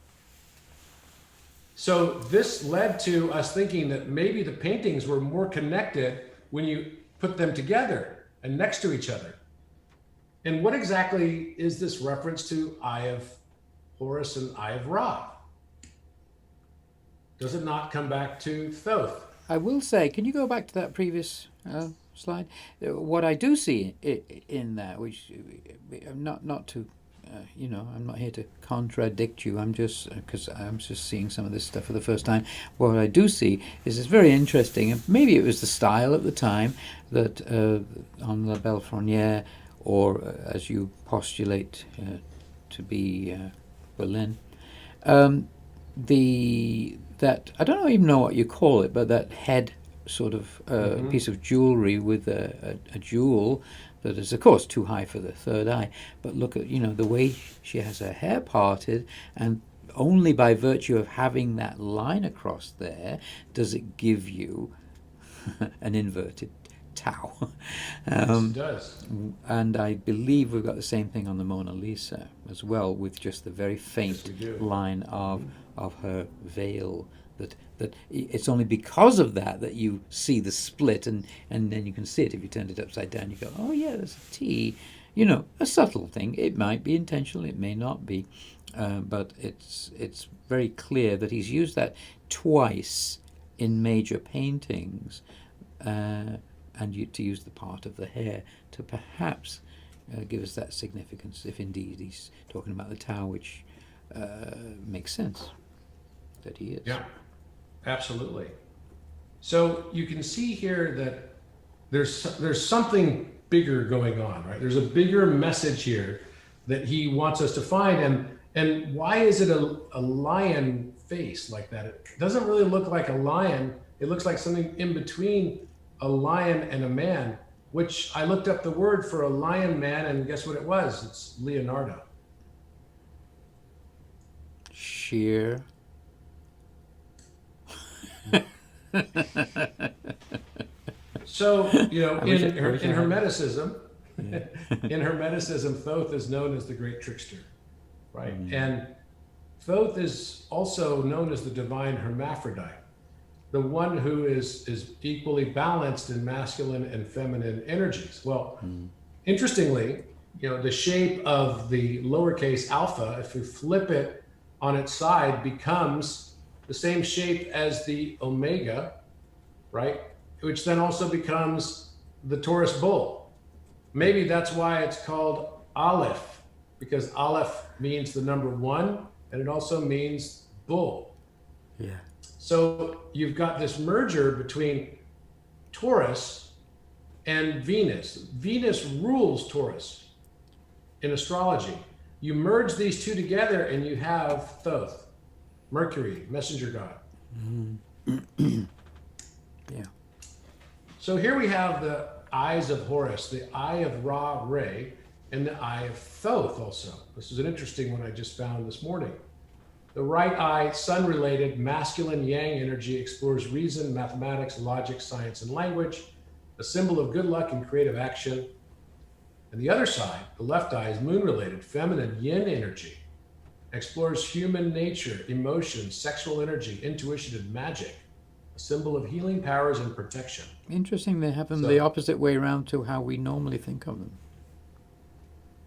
So this led to us thinking that maybe the paintings were more connected when you put them together and next to each other. And what exactly is this reference to Eye of Horus and Eye of Ra? Does it not come back to Thoth? I will say, can you go back to that previous slide? What I do see in that, which not to, I'm not here to contradict you. I'm just because I'm just seeing some of this stuff for the first time. What I do see is it's very interesting, and maybe it was the style at the time that on La Belle Ferronnière, or as you postulate to be Berlin, that I don't even know what you call it, but that head sort of piece of jewelry with a jewel that is, of course, too high for the third eye. But look at the way she has her hair parted, and only by virtue of having that line across there does it give you an inverted Tau. Yes, it does. And I believe we've got the same thing on the Mona Lisa as well, with just the very faint line of her veil. That it's only because of that you see the split, and then you can see it if you turned it upside down. You go, oh yeah, there's a T. A subtle thing. It might be intentional, it may not be, but it's very clear that he's used that twice in major paintings. And to use the part of the hair to perhaps give us that significance, if indeed he's talking about the Tau, which makes sense that he is. Yeah, absolutely. So you can see here that there's something bigger going on, right? There's a bigger message here that he wants us to find. And why is it a lion face like that? It doesn't really look like a lion. It looks like something in between a lion and a man, which I looked up the word for a lion man, and guess what it was? It's Leonardo. Sheer. So, in Hermeticism, in Hermeticism, Thoth is known as the Great Trickster, right? And Thoth is also known as the divine hermaphrodite, the one who is equally balanced in masculine and feminine energies. Well, interestingly, the shape of the lowercase alpha, if you flip it on its side, becomes the same shape as the omega, right? Which then also becomes the Taurus bull. Maybe that's why it's called Aleph, because Aleph means the number 1, and it also means bull. Yeah. So you've got this merger between Taurus and Venus. Venus rules Taurus in astrology. You merge these two together and you have Thoth, Mercury, messenger god. Yeah. So here we have the eyes of Horus, the eye of Ra, Re, and the eye of Thoth also. This is an interesting one I just found this morning. The right eye, sun-related, masculine yang energy, explores reason, mathematics, logic, science, and language, a symbol of good luck and creative action. And the other side, the left eye, is moon-related, feminine, yin energy, explores human nature, emotions, sexual energy, intuition, and magic, a symbol of healing powers and protection. Interesting they have them the opposite way around to how we normally think of them.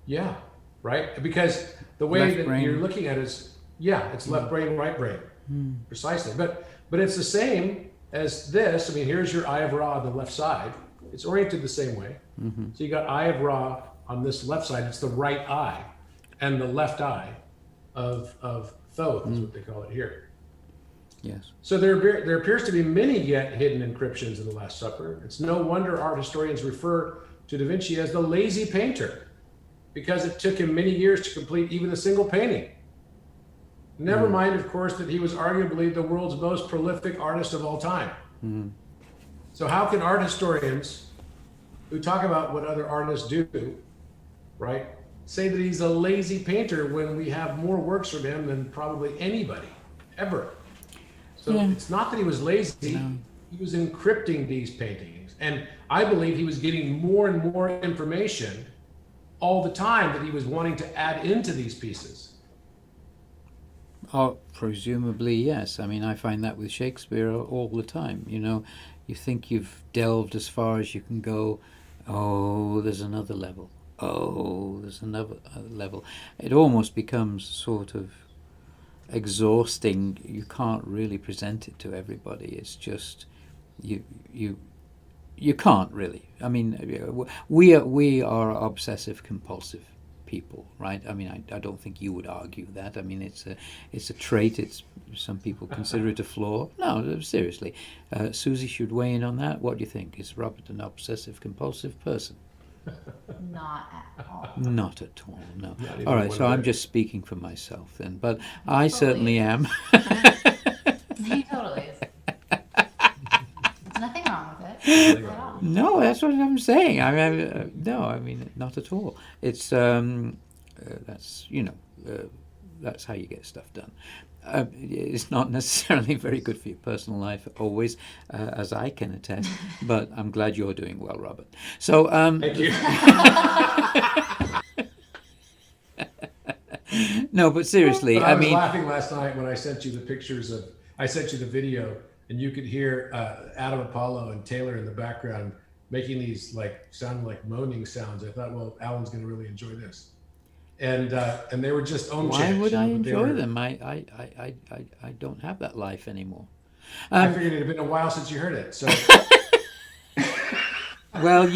Yeah, right? Because the way Left that brain. you're looking at it is, yeah, it's left brain, right brain, precisely. But it's the same as this. I mean, here's your Eye of Ra on the left side. It's oriented the same way. So you got Eye of Ra on this left side. It's the right eye, and the left eye of Thoth is what they call it here. Yes. So there appears to be many yet hidden encryptions in the Last Supper. It's no wonder art historians refer to Da Vinci as the lazy painter, because it took him many years to complete even a single painting. Never mind, of course, that he was arguably the world's most prolific artist of all time. So how can art historians who talk about what other artists do, right, say that he's a lazy painter when we have more works from him than probably anybody ever? So it's not that he was lazy, he was encrypting these paintings. And I believe he was getting more and more information all the time that he was wanting to add into these pieces. Oh, presumably, yes. I mean, I find that with Shakespeare all the time. You know, you think you've delved as far as you can go. Oh, there's another level. Oh, there's another level. It almost becomes sort of exhausting. You can't really present it to everybody. It's just you can't really. I mean, we are obsessive compulsive people, right? I mean, I don't think you would argue that. I mean, it's a trait. Some people consider it a flaw. No, seriously. Susie should weigh in on that. What do you think? Is Robert an obsessive compulsive person? Not at all. Not at all, no. even All right, one so I'm bit. just speaking for myself then, but I certainly am. He totally is. There's nothing wrong with it at all. No, that's what I'm saying. I mean, no, I mean, not at all. It's that's that's how you get stuff done. It's not necessarily very good for your personal life always, as I can attest. But I'm glad you're doing well, Robert. So, Thank you. no, but seriously, I I was mean, laughing last night when I sent you the video, and you could hear Adam Apollo and Taylor in the background making these sound like moaning sounds. I thought, well, Alan's going to really enjoy this, and they were just own why chairs, would I but they enjoy were- them? I don't have that life anymore. I figured it had been a while since you heard it, so Well,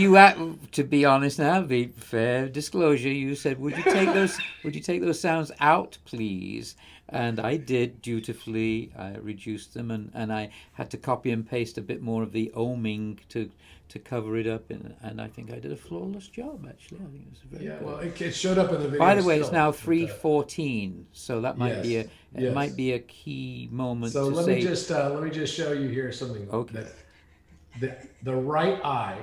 to be honest now, be fair disclosure, you said, would you take those sounds out, please? And I did dutifully. I reduced them, and I had to copy and paste a bit more of the oming to cover it up, and I think I did a flawless job, actually. I think it was very yeah. good. Well, it showed up in the video. By the way, it's still, now but, 3:14, so that might be yes. might be a key moment So to let say. me just show you here something. Okay. That the right eye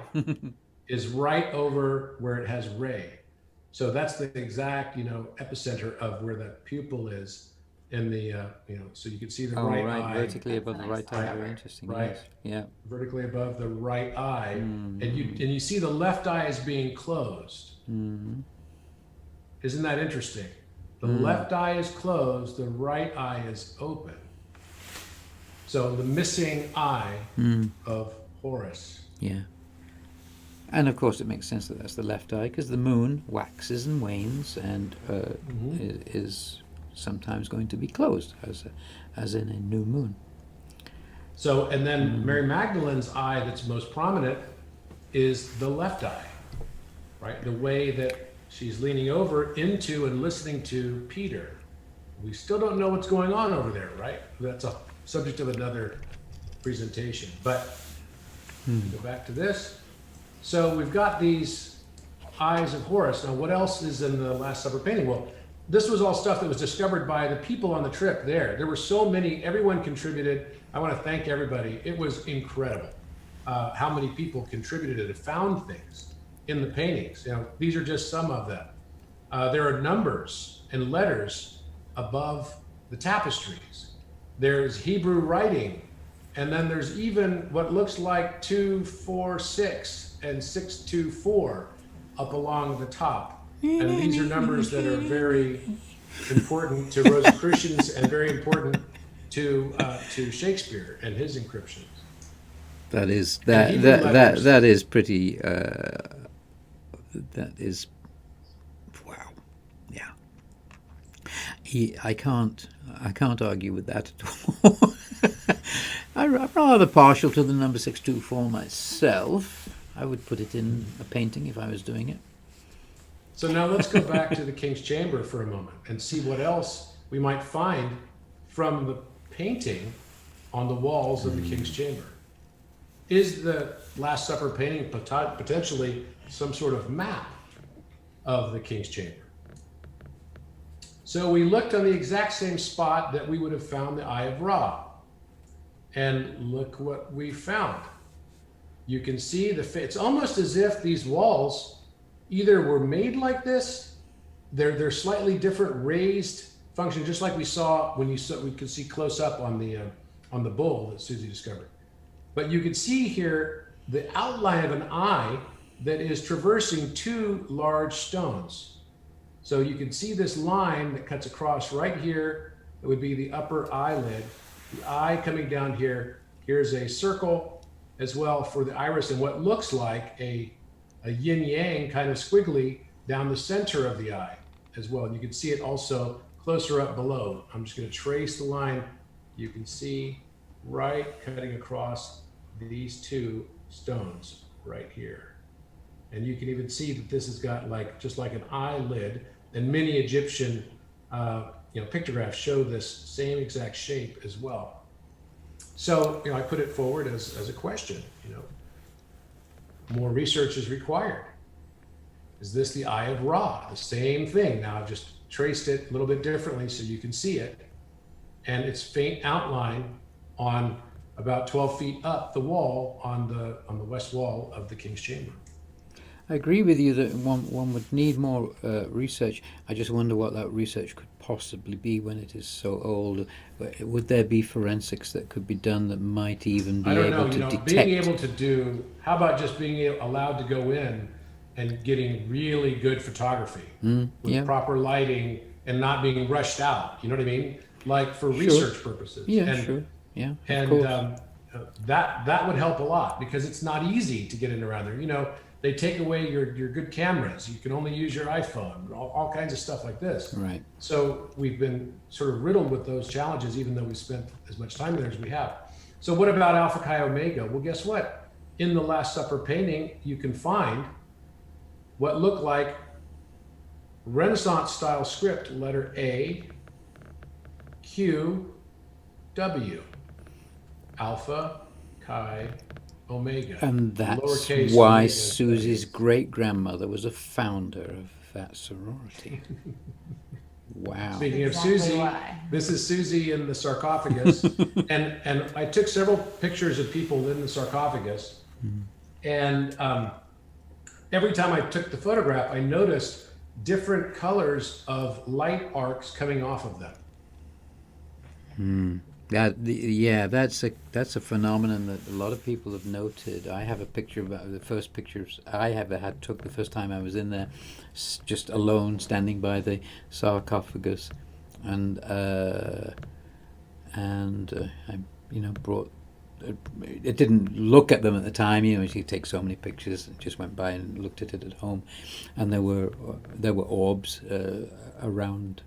is right over where it has ray. So that's the exact epicenter of where the pupil is in the so you can see the right eye vertically above the That's right nice. eye. Very interesting. Right. Yes. Yeah. vertically above the right eye, Mm-hmm. and you see the left eye is being closed. Mm-hmm. Isn't that interesting? The Mm. left eye is closed, the right eye is open. So the missing eye of Horus. Yeah. And of course, it makes sense that that's the left eye, because the moon waxes and wanes, and is sometimes going to be closed, as in a new moon. So, and then Mary Magdalene's eye that's most prominent is the left eye, right? The way that she's leaning over into and listening to Peter. We still don't know what's going on over there, right? That's a subject of another presentation. But go back to this. So we've got these eyes of Horus. Now, what else is in the Last Supper painting? Well, this was all stuff that was discovered by the people on the trip there. There were so many, everyone contributed. I want to thank everybody. It was incredible how many people contributed and found things in the paintings. These are just some of them. There are numbers and letters above the tapestries. There's Hebrew writing, and then there's even what looks like 246 and 624 up along the top. And these are numbers that are very important to Rosicrucians and very important to Shakespeare and his encryptions. That is And Hebrew letters. that is pretty. That is, wow, yeah. I can't argue with that at all. I'm rather partial to the number 624 myself. I would put it in a painting if I was doing it. So now let's go back to the King's Chamber for a moment and see what else we might find from the painting on the walls of the King's Chamber. Is the Last Supper painting potentially some sort of map of the King's Chamber? So we looked on the exact same spot that we would have found the Eye of Ra. And look what we found. You can see it's almost as if these walls either were made like this, they're slightly different raised function, just like we saw when we could see close up on the bull that Suzi discovered. But you can see here the outline of an eye that is traversing two large stones. So you can see this line that cuts across right here. It would be the upper eyelid. The eye coming down here. Here's a circle as well for the iris and what looks like a yin-yang kind of squiggly down the center of the eye as well. And you can see it also closer up below. I'm just going to trace the line. You can see right cutting across these two stones right here. And you can even see that this has got just like an eyelid, and many Egyptian pictographs show this same exact shape as well. So I put it forward as a question. More research is required. Is this the Eye of Ra? The same thing. Now I've just traced it a little bit differently so you can see it, and it's faint outline on about 12 feet up the wall on the west wall of the King's Chamber. I agree with you that one would need more research. I just wonder what that research could possibly be when it is so old. Would there be forensics that could be done that might even be able to detect? Being able to do, how about just being allowed to go in and getting really good photography with proper lighting and not being rushed out, you know what I mean? Like for research purposes. Sure. Yeah, and that would help a lot because it's not easy to get in around there. They take away your good cameras. You can only use your iPhone, all kinds of stuff like this. Right. So we've been sort of riddled with those challenges, even though we spent as much time there as we have. So what about Alpha Chi Omega? Well, guess what? In the Last Supper painting, you can find what look like Renaissance style script, letter A, Q, W, Alpha Chi Omega. And that's Lowercase why omega Suzi's great-grandmother was a founder of that sorority. Wow. Speaking Exactly of Suzi, why. this is Suzi in the sarcophagus. and I took several pictures of people in the sarcophagus. And every time I took the photograph, I noticed different colors of light arcs coming off of them. That's a phenomenon that a lot of people have noted. I have a picture of the first pictures I ever took the first time I was in there, just alone, standing by the sarcophagus, and I brought. It didn't look at them at the time. You take so many pictures. Just went by and looked at it at home, and there were orbs around.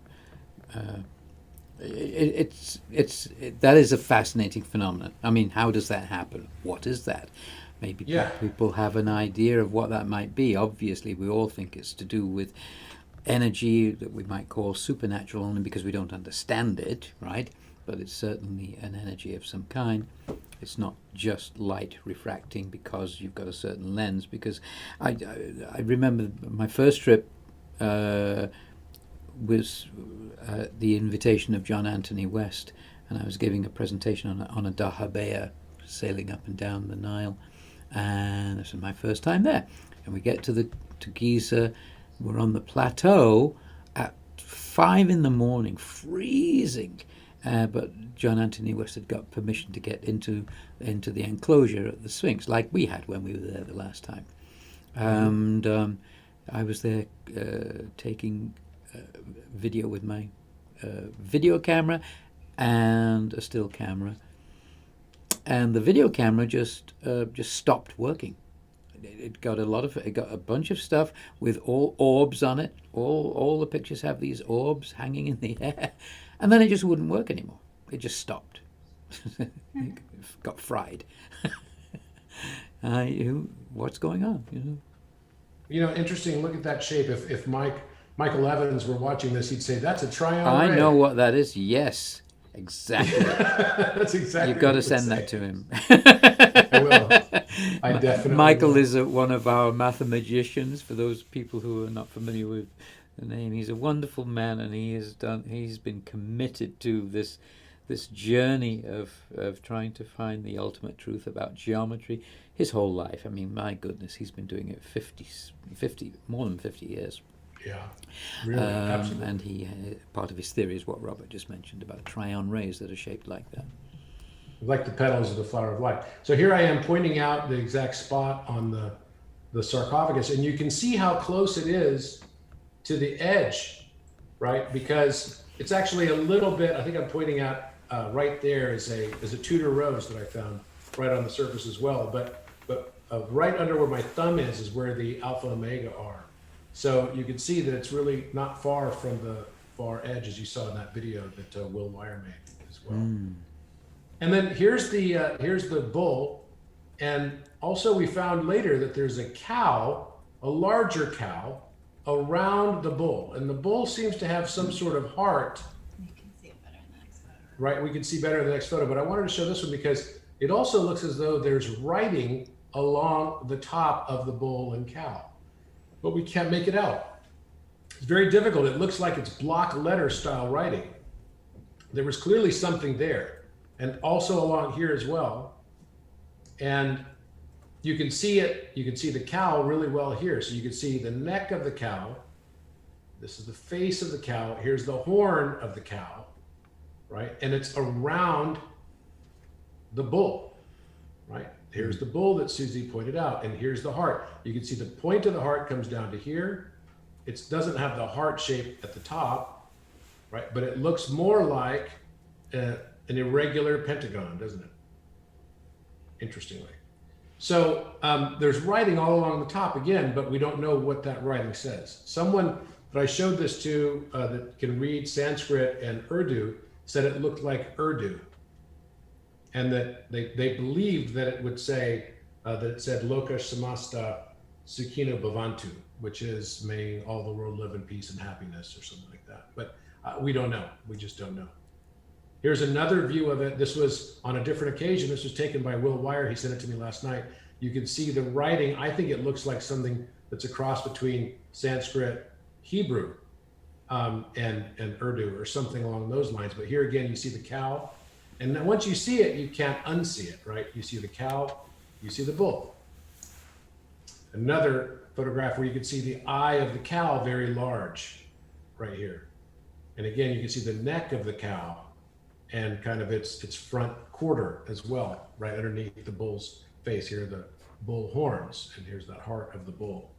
That is a fascinating phenomenon. I mean, how does that happen? What is that? Maybe people have an idea of what that might be. Obviously, we all think it's to do with energy that we might call supernatural only because we don't understand it, right? But it's certainly an energy of some kind. It's not just light refracting because you've got a certain lens. Because I remember my first trip was the invitation of John Anthony West, and I was giving a presentation on a dahabeah sailing up and down the Nile, and this was my first time there. And we get to Giza, we're on the plateau at 5 a.m, freezing, but John Anthony West had got permission to get into the enclosure at the Sphinx, like we had when we were there the last time. And I was there taking video with my video camera and a still camera, and the video camera just stopped working. It got a bunch of stuff with all orbs on it. All the pictures have these orbs hanging in the air, and then it just wouldn't work anymore. It just stopped. It got fried. What's going on? Interesting. Look at that shape. If Michael Evans were watching this, he'd say that's a trion ray. I know what that is. Yes, exactly. That's exactly. You've got to send that to him. I will. I definitely. Michael will. is one of our Mathemagicians. For those people who are not familiar with the name, he's a wonderful man, and he's been committed to this journey of trying to find the ultimate truth about geometry his whole life. I mean, my goodness, he's been doing it more than 50 years. Yeah, really, absolutely. And part of his theory is what Robert just mentioned about trion rays that are shaped like that. Like the petals of the flower of life. So here I am pointing out the exact spot on the sarcophagus, and you can see how close it is to the edge, right? Because it's actually a little bit, I think I'm pointing out right there is a Tudor rose that I found right on the surface as well. But right under where my thumb is where the alpha and omega are. So you can see that it's really not far from the far edge, as you saw in that video that Will Wire made as well. And then here's the bull, and also we found later that there's a cow, a larger cow, around the bull, and the bull seems to have some sort of heart. You can see it better in the next photo. Right, we can see better in the next photo, but I wanted to show this one because it also looks as though there's writing along the top of the bull and cow, but we can't make it out. It's very difficult. It looks like it's block letter style writing. There was clearly something there, and also along here as well. And you can see it, you can see the cow really well here. So you can see the neck of the cow. This is the face of the cow. Here's the horn of the cow, right? And it's around the bull, right? Here's the bull that Suzi pointed out, and here's the heart. You can see the point of the heart comes down to here. It doesn't have the heart shape at the top, right? But it looks more like an irregular pentagon, doesn't it? Interestingly. So there's writing all along the top again, but we don't know what that writing says. Someone that I showed this to that can read Sanskrit and Urdu said it looked like Urdu, and that they believed that it would say that it said Loka Samasta Sukhino Bhavantu, which is may all the world live in peace and happiness or something like that. But we don't know. We just don't know. Here's another view of it. This was on a different occasion. This was taken by Will Wire. He sent it to me last night. You can see the writing. I think it looks like something that's a cross between Sanskrit, Hebrew, and Urdu or something along those lines. But here again, you see the cow. And then once you see it, you can't unsee it, right? You see the cow, you see the bull. Another photograph where you can see the eye of the cow very large right here. And again, you can see the neck of the cow and kind of its front quarter as well, right underneath the bull's face. Here are the bull horns, and here's that heart of the bull.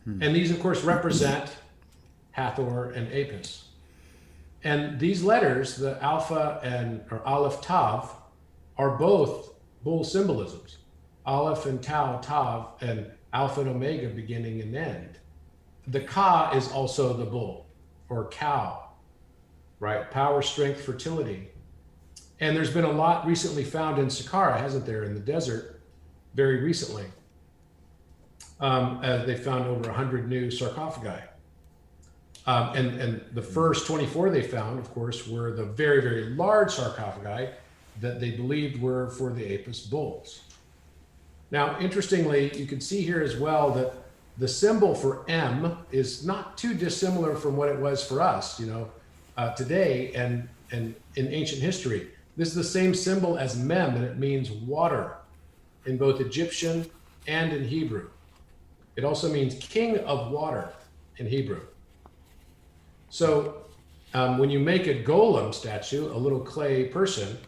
And these, of course, represent Hathor and Apis. And these letters, the Alpha or Aleph Tav, are both bull symbolisms. Aleph and Tau, Tav, and Alpha and Omega, beginning and end. The Ka is also the bull, or cow, right? Power, strength, fertility. And there's been a lot recently found in Saqqara, hasn't there, in the desert, very recently. They found over 100 new sarcophagi. And the first 24 they found, of course, were the very, very large sarcophagi that they believed were for the Apis bulls. Now, interestingly, you can see here as well that the symbol for M is not too dissimilar from what it was for us, today and in ancient history. This is the same symbol as Mem, and it means water in both Egyptian and in Hebrew. It also means king of water in Hebrew. So when you make a golem statue, a little clay person,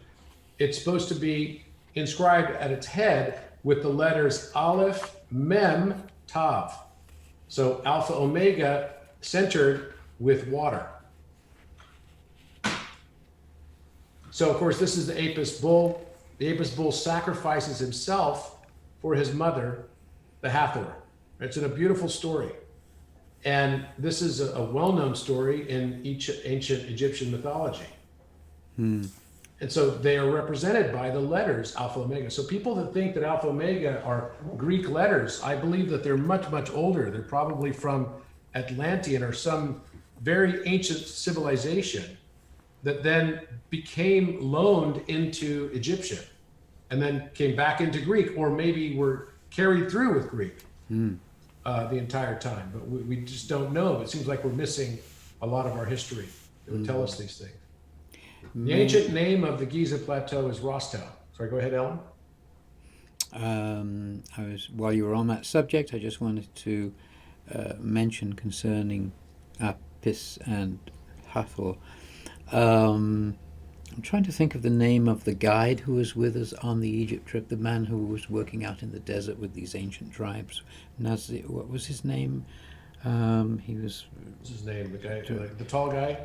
it's supposed to be inscribed at its head with the letters Aleph, Mem, Tav. So Alpha, Omega, centered with water. So, of course, this is the Apis bull. The Apis bull sacrifices himself for his mother, the Hathor. It's a beautiful story. And this is a well-known story in ancient Egyptian mythology. And so they are represented by the letters Alpha Omega. So people that think that Alpha Omega are Greek letters, I believe that they're much, much older. They're probably from Atlantean or some very ancient civilization that then became loaned into Egyptian and then came back into Greek, or maybe were carried through with Greek the entire time. But we just don't know. It seems like we're missing a lot of our history that would tell us these things. The ancient name of the Giza Plateau is Rostel. Sorry, go ahead, Ellen. While you were on that subject, I just wanted to mention concerning Apis and Hathor. I'm trying to think of the name of the guide who was with us on the Egypt trip, the man who was working out in the desert with these ancient tribes. What was his name? He was... What's his name? The guy, the tall guy?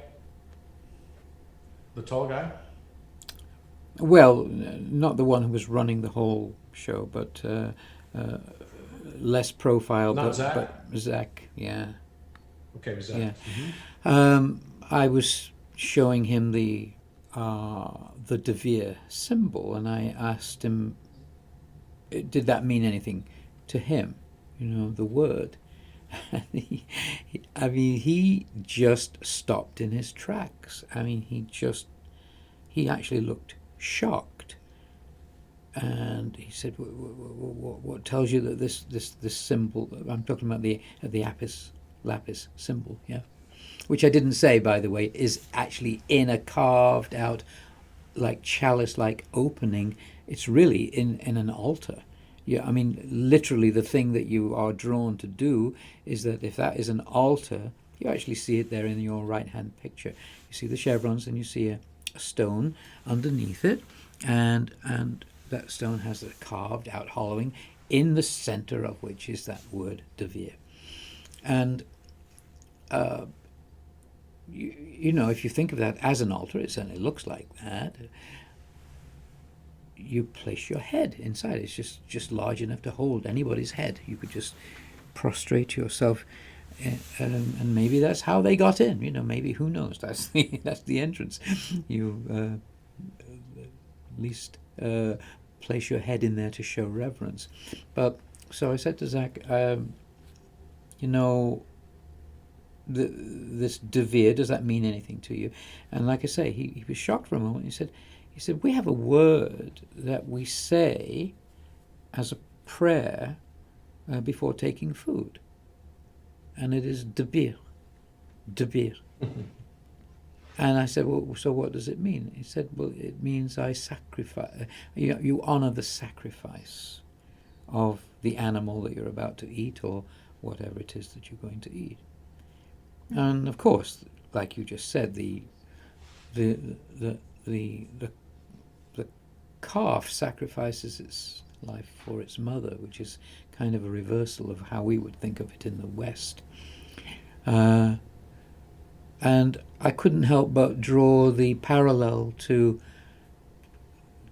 The tall guy? Well, not the one who was running the whole show, but less profile. Not Zach? But Zach, yeah. Okay, Zach. Yeah. Mm-hmm. I was showing him the De Vere symbol, and I asked him, did that mean anything to him? You know, the word. And he just stopped in his tracks. I mean, he actually looked shocked, and he said, "What tells you that this symbol?" I'm talking about the lapis symbol, yeah, which I didn't say, by the way, is actually in a carved out, like chalice-like opening. It's really in an altar. Yeah, I mean, literally the thing that you are drawn to do is that if that is an altar, you actually see it there in your right-hand picture. You see the chevrons and you see a stone underneath it, and that stone has a carved out hollowing in the center of which is that word De Vere. And you know, if you think of that as an altar, it certainly looks like that. You place your head inside. It's just large enough to hold anybody's head. You could just prostrate yourself, and maybe that's how they got in. You know, maybe, who knows? That's the entrance. You at least place your head in there to show reverence. But so I said to Zach, you know, this De Vere, does that mean anything to you? And like I say, he was shocked for a moment. He said, we have a word that we say as a prayer before taking food, and it is De Vere. De Vere. And I said, well, so what does it mean? He said, well, it means I sacrifice. You honor the sacrifice of the animal that you're about to eat, or whatever it is that you're going to eat. And of course, like you just said, the calf sacrifices its life for its mother, which is kind of a reversal of how we would think of it in the West. And I couldn't help but draw the parallel to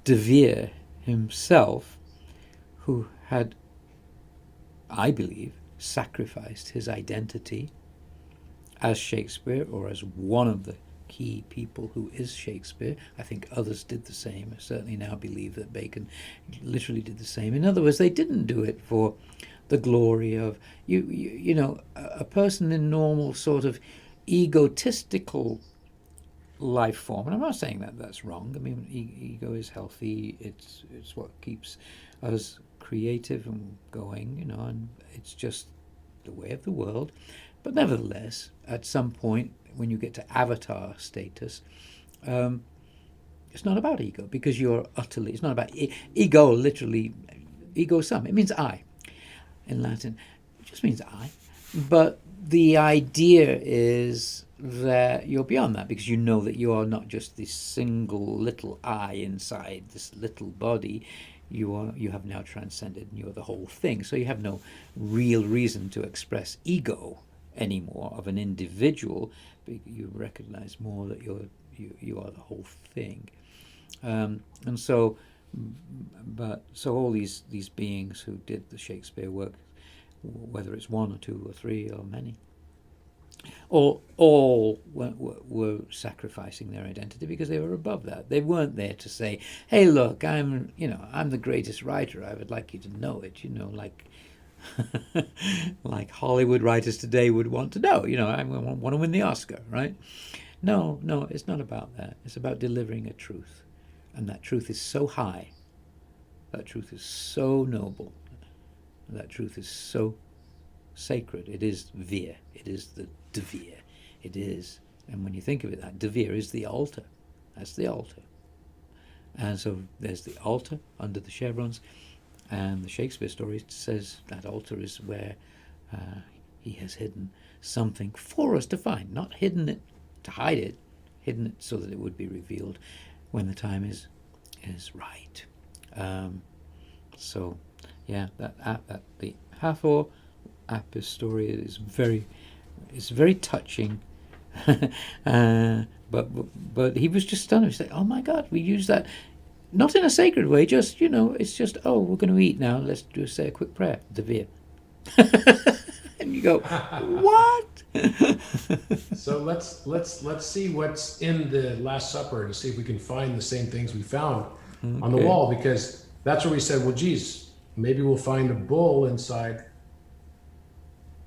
De Vere himself, who had, I believe, sacrificed his identity as Shakespeare, or as one of the key people who is Shakespeare. I think others did the same. I certainly now believe that Bacon literally did the same. In other words, they didn't do it for the glory of, you know, a person in normal sort of egotistical life form. And I'm not saying that that's wrong. I mean, ego is healthy. It's what keeps us creative and going, you know, and it's just the way of the world. But nevertheless, at some point, when you get to avatar status, it's not about ego, because you're utterly, it's not about ego, literally, ego sum. It means I in Latin. It just means I. But the idea is that you're beyond that, because you know that you are not just this single little I inside this little body. You have now transcended, and you're the whole thing. So you have no real reason to express ego anymore of an individual. You recognize more that you are the whole thing. And so, so all these beings who did the Shakespeare work, whether it's one or two or three or many, all were sacrificing their identity because they were above that. They weren't there to say, "Hey, look, I'm the greatest writer. I would like you to know it." Like like Hollywood writers today would want to know. I want to win the Oscar, right? No, it's not about that. It's about delivering a truth, and that truth is so high. That truth is so noble. That truth is so sacred. It is Vir. It is the Devir. It is. And when you think of it, that Devir is the altar. That's the altar. And so there's the altar under the chevrons, and the Shakespeare story says that altar is where he has hidden something for us to find. Not hidden it to hide it, hidden it so that it would be revealed when the time is right. So yeah, that the Hathor Apis story is very touching. But he was just stunned. He's like, "Oh my God, we use that not in a sacred way. Just it's just, oh, we're going to eat now. Let's just say a quick prayer, Devir." And you go, "What?" So let's see what's in the Last Supper and see if we can find the same things we found on the wall, because that's where we said, well, geez, maybe we'll find a bull inside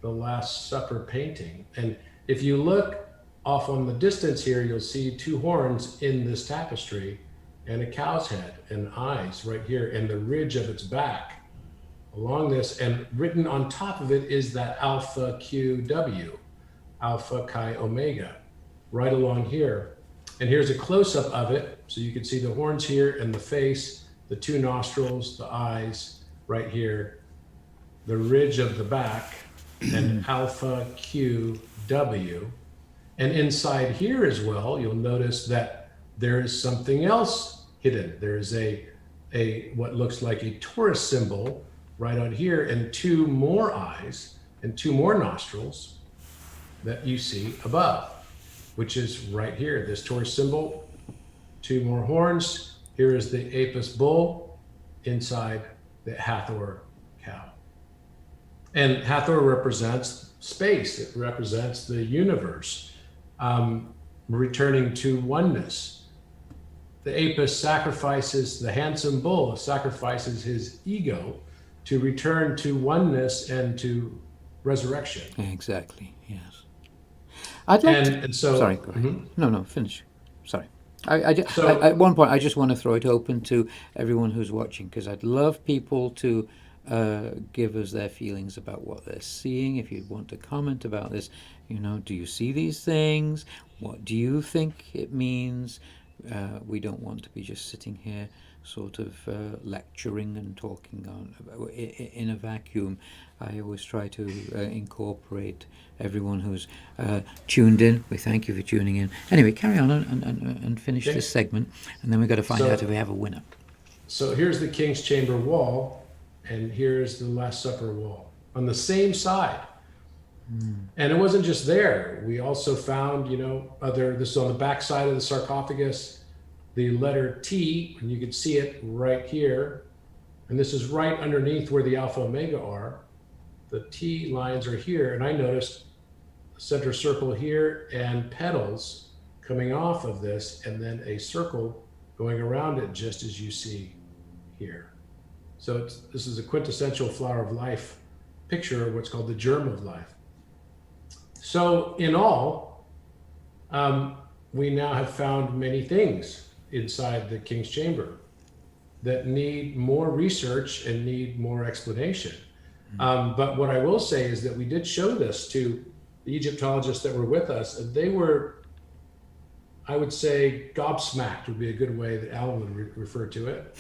the Last Supper painting. And if you look off on the distance here, you'll see two horns in this tapestry and a cow's head and eyes right here, and the ridge of its back along this, and written on top of it is that Alpha QW, Alpha Chi Omega, right along here. And here's a close-up of it, so you can see the horns here and the face, the two nostrils, the eyes right here, the ridge of the back, and Alpha QW. And inside here as well, you'll notice that there is something else hidden. There is a what looks like a Taurus symbol right on here, and two more eyes and two more nostrils that you see above, which is right here, this Taurus symbol, two more horns. Here is the Apis bull inside the Hathor cow. And Hathor represents space. It represents the universe, returning to oneness. The Apis sacrifices, the handsome bull sacrifices his ego to return to oneness and to resurrection. Exactly, yes. I'd like and so, sorry, go ahead. No, finish. Sorry. At one point, I just want to throw it open to everyone who's watching, because I'd love people to give us their feelings about what they're seeing. If you want to comment about this, do you see these things? What do you think it means? We don't want to be just sitting here sort of lecturing and talking in a vacuum. I always try to incorporate everyone who's tuned in. We thank you for tuning in. Anyway, carry on and finish this segment, and then we've got to find out if we have a winner. So here's the King's Chamber wall, and here's the Last Supper wall on the same side. And it wasn't just there. We also found, this is on the back side of the sarcophagus, the letter T, and you can see it right here. And this is right underneath where the Alpha Omega are. The T lines are here, and I noticed a center circle here and petals coming off of this, and then a circle going around it, just as you see here. So this is a quintessential flower of life picture of what's called the germ of life. So in all, we now have found many things inside the King's Chamber that need more research and need more explanation. But what I will say is that we did show this to the Egyptologists that were with us, and they were, I would say, gobsmacked would be a good way that Alan would refer to it.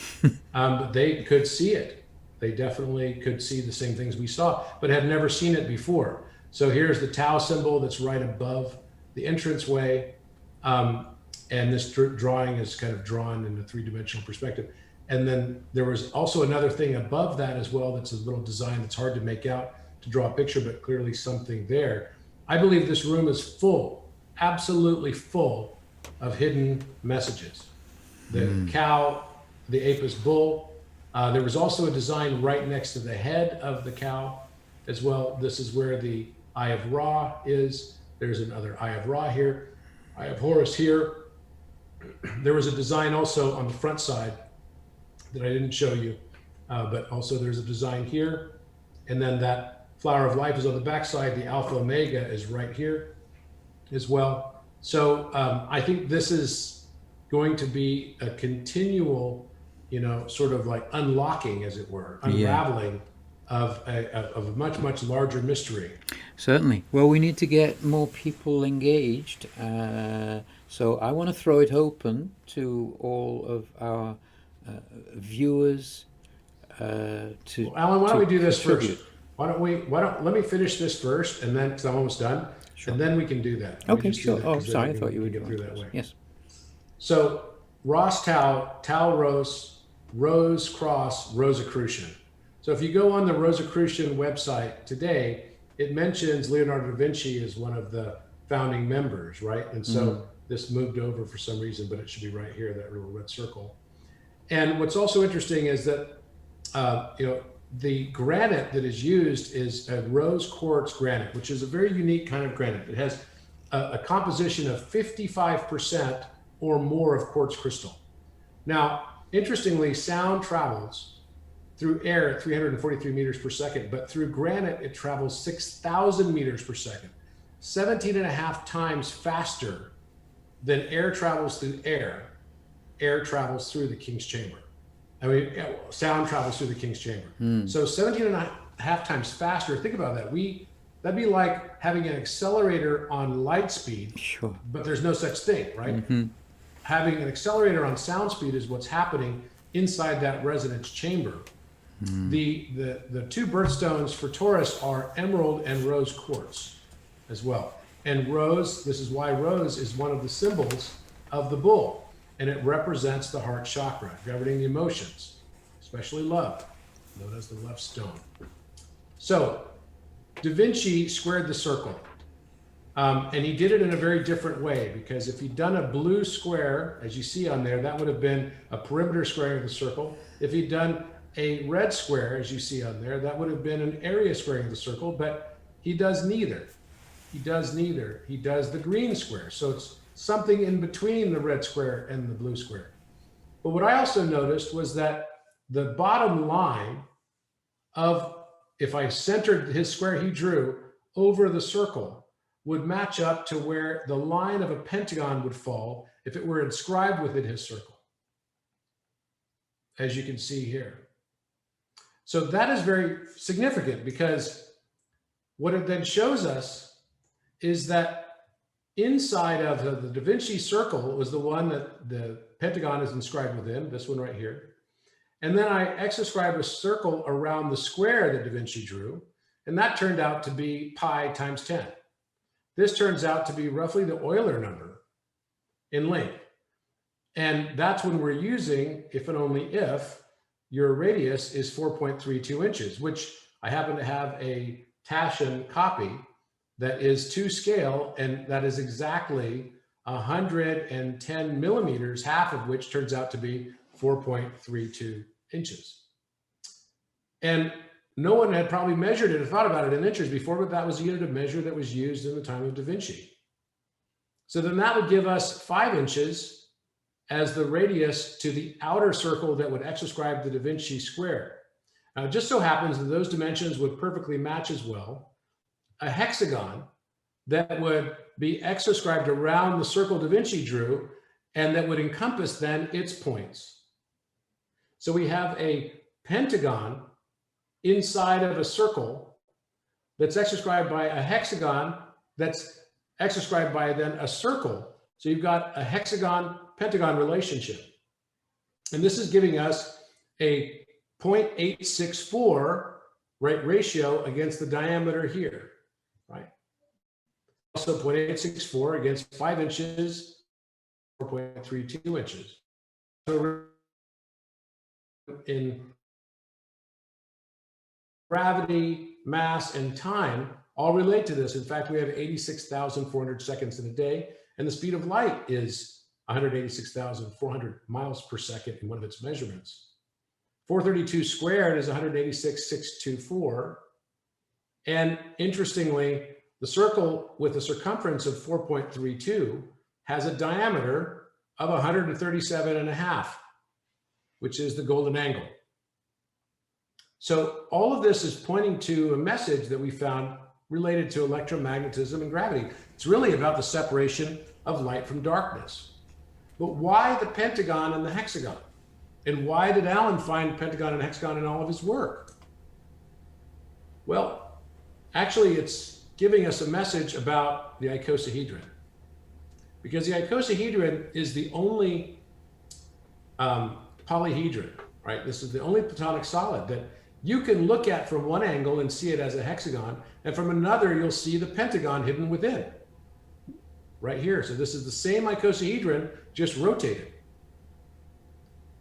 But they could see it. They definitely could see the same things we saw, but had never seen it before. So here's the Tau symbol that's right above the entranceway, and this drawing is kind of drawn in a three-dimensional perspective. And then there was also another thing above that as well that's a little design that's hard to make out to draw a picture, but clearly something there. I believe this room is full, absolutely full of hidden messages. The cow, the Apis bull. There was also a design right next to the head of the cow as well. This is where the Eye of Ra is. There's another Eye of Ra here, Eye of Horus here. There was a design also on the front side that I didn't show you, but also there's a design here. And then that flower of life is on the back side. The Alpha Omega is right here as well. So I think this is going to be a continual, sort of like unlocking, as it were, unraveling of a much, much larger mystery. Certainly. Well, we need to get more people engaged. So I want to throw it open to all of our viewers. Alan, why don't we do this first? Let me finish this first, and then, because I'm almost done, Sure. and then we can do that. Okay, sure. Oh, sorry, I thought you were doing through that way. Yes. So Ros Tau, Tau Ros, Rose Cross, Rosicrucian. So if you go on the Rosicrucian website today, it mentions Leonardo da Vinci as one of the founding members, right? And so this moved over for some reason, but it should be right here, that little red circle. And what's also interesting is that, the granite that is used is a rose quartz granite, which is a very unique kind of granite. It has a composition of 55% or more of quartz crystal. Now, interestingly, sound travels through air at 343 meters per second, but through granite, it travels 6,000 meters per second, 17 and a half times faster than air travels through air. Air travels through the King's Chamber. Sound travels through the King's Chamber. So 17 and a half times faster. Think about that. That'd be like having an accelerator on light speed, Sure. but there's no such thing, right? Having an accelerator on sound speed is what's happening inside that resonance chamber. The two birthstones for Taurus are emerald and rose quartz as well. And rose, this is why rose is one of the symbols of the bull. And it represents the heart chakra, governing the emotions, especially love, known as the love stone. So Da Vinci squared the circle. And he did it in a very different way, because if he'd done a blue square, as you see on there, that would have been a perimeter squaring of the circle. If he'd done a red square, as you see on there, that would have been an area squaring of the circle, but he does neither. He does neither. He does the green square. So it's something in between the red square and the blue square. But what I also noticed was that the bottom line of, if I centered his square he drew over the circle, would match up to where the line of a pentagon would fall if it were inscribed within his circle, as you can see here. So that is very significant, because what it then shows us is that inside of the Da Vinci circle was the one that the pentagon is inscribed within, this one right here. And then I exascribed a circle around the square that Da Vinci drew, and that turned out to be pi times 10. This turns out to be roughly the Euler number in length. And that's when we're using, if and only if, your radius is 4.32 inches, which I happen to have a Taschen copy that is to scale, and that is exactly 110 millimeters, half of which turns out to be 4.32 inches. And no one had probably measured it or thought about it in inches before, but that was a unit of measure that was used in the time of Da Vinci. So then that would give us 5 inches as the radius to the outer circle that would exascribe the Da Vinci square. Now, it just so happens that those dimensions would perfectly match as well a hexagon that would be exascribed around the circle Da Vinci drew, and that would encompass then its points. So we have a pentagon inside of a circle that's exascribed by a hexagon that's exascribed by then a circle. So you've got a hexagon-pentagon relationship. And this is giving us a 0.864 right ratio against the diameter here, right? also 0.864 against 5 inches, 4.32 inches. So in gravity, mass, and time all relate to this. In fact, we have 86,400 seconds in a day, and the speed of light is 186,400 miles per second in one of its measurements. 432 squared is 186,624. And interestingly, the circle with a circumference of 4.32 has a diameter of 137.5, which is the golden angle. So all of this is pointing to a message that we found related to electromagnetism and gravity. It's really about the separation of light from darkness. But why the pentagon and the hexagon? And why did Alan find pentagon and hexagon in all of his work? Well, actually, it's giving us a message about the icosahedron. Because the icosahedron is the only polyhedron, right? This is the only platonic solid that you can look at from one angle and see it as a hexagon, and from another, you'll see the pentagon hidden within, right here. So this is the same icosahedron, just rotated.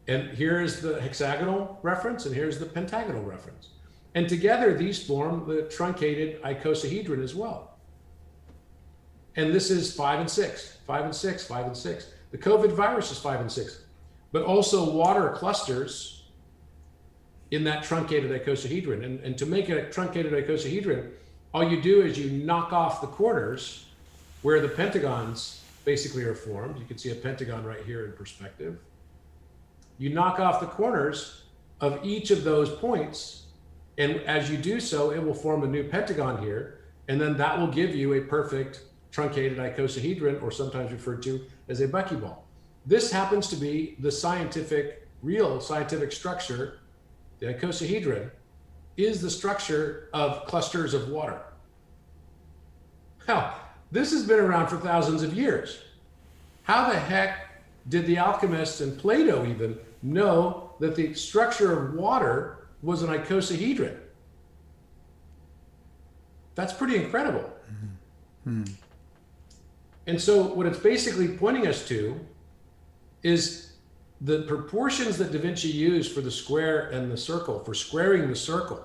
And here's the hexagonal reference, and here's the pentagonal reference. And together, these form the truncated icosahedron as well. And this is 5 and 6, 5 and 6, 5 and 6. The COVID virus is 5 and 6, but also water clusters in that truncated icosahedron. And to make a truncated icosahedron, all you do is you knock off the corners where the pentagons basically are formed. You can see a pentagon right here in perspective. You knock off the corners of each of those points, and as you do so, it will form a new pentagon here, and then that will give you a perfect truncated icosahedron, or sometimes referred to as a buckyball. This happens to be the real scientific structure. The icosahedron is the structure of clusters of water. Now, this has been around for thousands of years. How the heck did the alchemists and Plato even know that the structure of water was an icosahedron? That's pretty incredible. Mm-hmm. And so what it's basically pointing us to is the proportions that Da Vinci used for the square and the circle, for squaring the circle,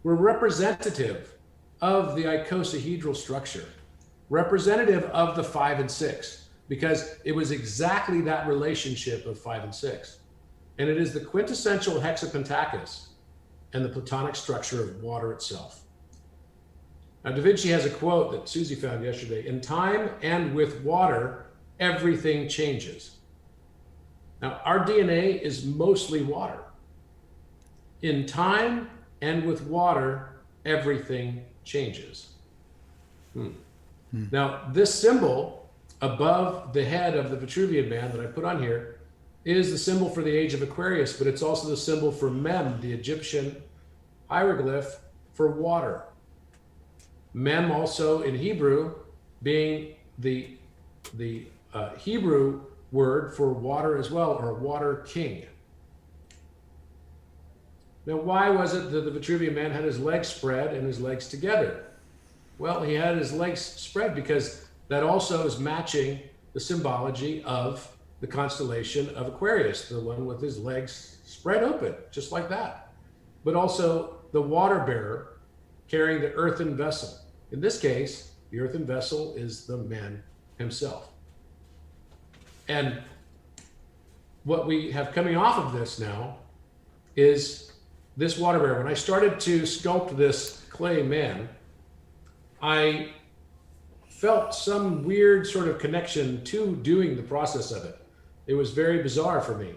were representative of the icosahedral structure, representative of the 5 and 6, because it was exactly that relationship of 5 and 6. And it is the quintessential hexapentakis and the platonic structure of water itself. Now, Da Vinci has a quote that Suzi found yesterday: "In time and with water, everything changes." Now, our DNA is mostly water. In time and with water, everything changes. Now, this symbol above the head of the Vitruvian Man that I put on here is the symbol for the age of Aquarius, but it's also the symbol for Mem, the Egyptian hieroglyph for water. Mem also in Hebrew being the Hebrew word for water as well, or water king. Now, why was it that the Vitruvian Man had his legs spread and his legs together? Well, he had his legs spread because that also is matching the symbology of the constellation of Aquarius, the one with his legs spread open, just like that. But also the water bearer carrying the earthen vessel. In this case, the earthen vessel is the man himself. And what we have coming off of this now is this water bearer. When I started to sculpt this clay man, I felt some weird sort of connection to doing the process of it. It was very bizarre for me.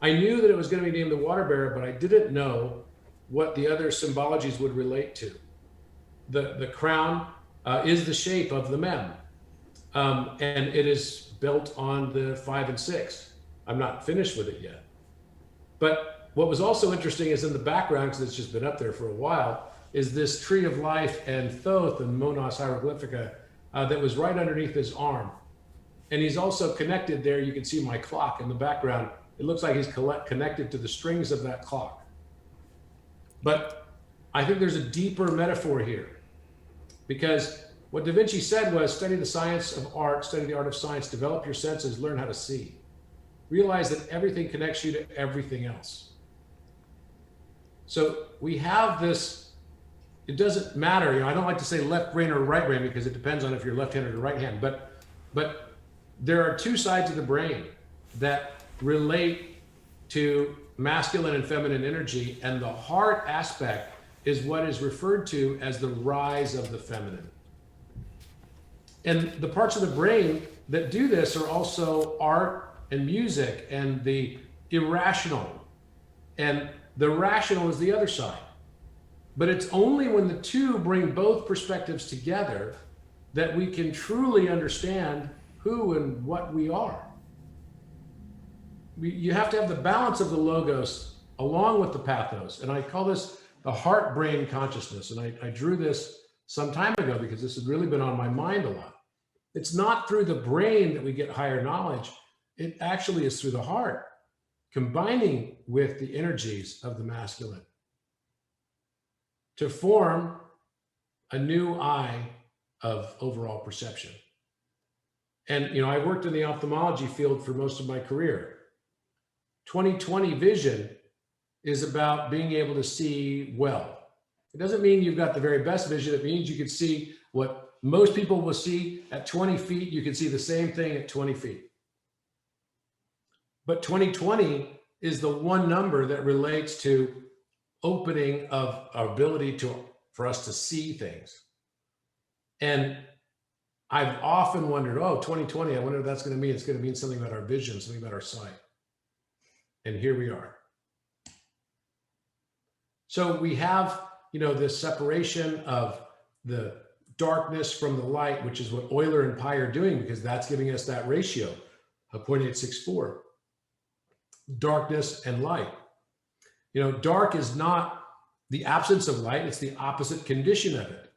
I knew that it was going to be named the water bearer, but I didn't know what the other symbologies would relate to. The crown is the shape of the mem, and it is built on the 5 and 6. I'm not finished with it yet. But what was also interesting is in the background, because it's just been up there for a while, is this tree of life and Thoth and Monos hieroglyphica that was right underneath his arm. And he's also connected there. You can see my clock in the background. It looks like he's connected to the strings of that clock. But I think there's a deeper metaphor here, because What Da Vinci said was, study the science of art, study the art of science, develop your senses, learn how to see. Realize that everything connects you to everything else. So we have this, it doesn't matter, you know, I don't like to say left brain or right brain because it depends on if you're left-handed or right-handed, but there are two sides of the brain that relate to masculine and feminine energy, and the heart aspect is what is referred to as the rise of the feminine. And the parts of the brain that do this are also art and music and the irrational. And the rational is the other side. But it's only when the two bring both perspectives together that we can truly understand who and what we are. You have to have the balance of the logos along with the pathos. And I call this the heart-brain consciousness. And I drew this some time ago because this has really been on my mind a lot. It's not through the brain that we get higher knowledge. It actually is through the heart, combining with the energies of the masculine to form a new eye of overall perception. And, you know, I worked in the ophthalmology field for most of my career. 20/20 vision is about being able to see well. It doesn't mean you've got the very best vision. It means you can see what most people will see at 20 feet. You can see the same thing at 20 feet. But 20/20 is the one number that relates to opening of our ability for us to see things. And I've often wondered, 20/20, I wonder what that's going to mean. It's going to mean something about our vision, something about our sight. And here we are. So we have, you know, this separation of the darkness from the light, which is what Euler and pi are doing, because that's giving us that ratio of 0.864. Darkness and light. You know, dark is not the absence of light, it's the opposite condition of it.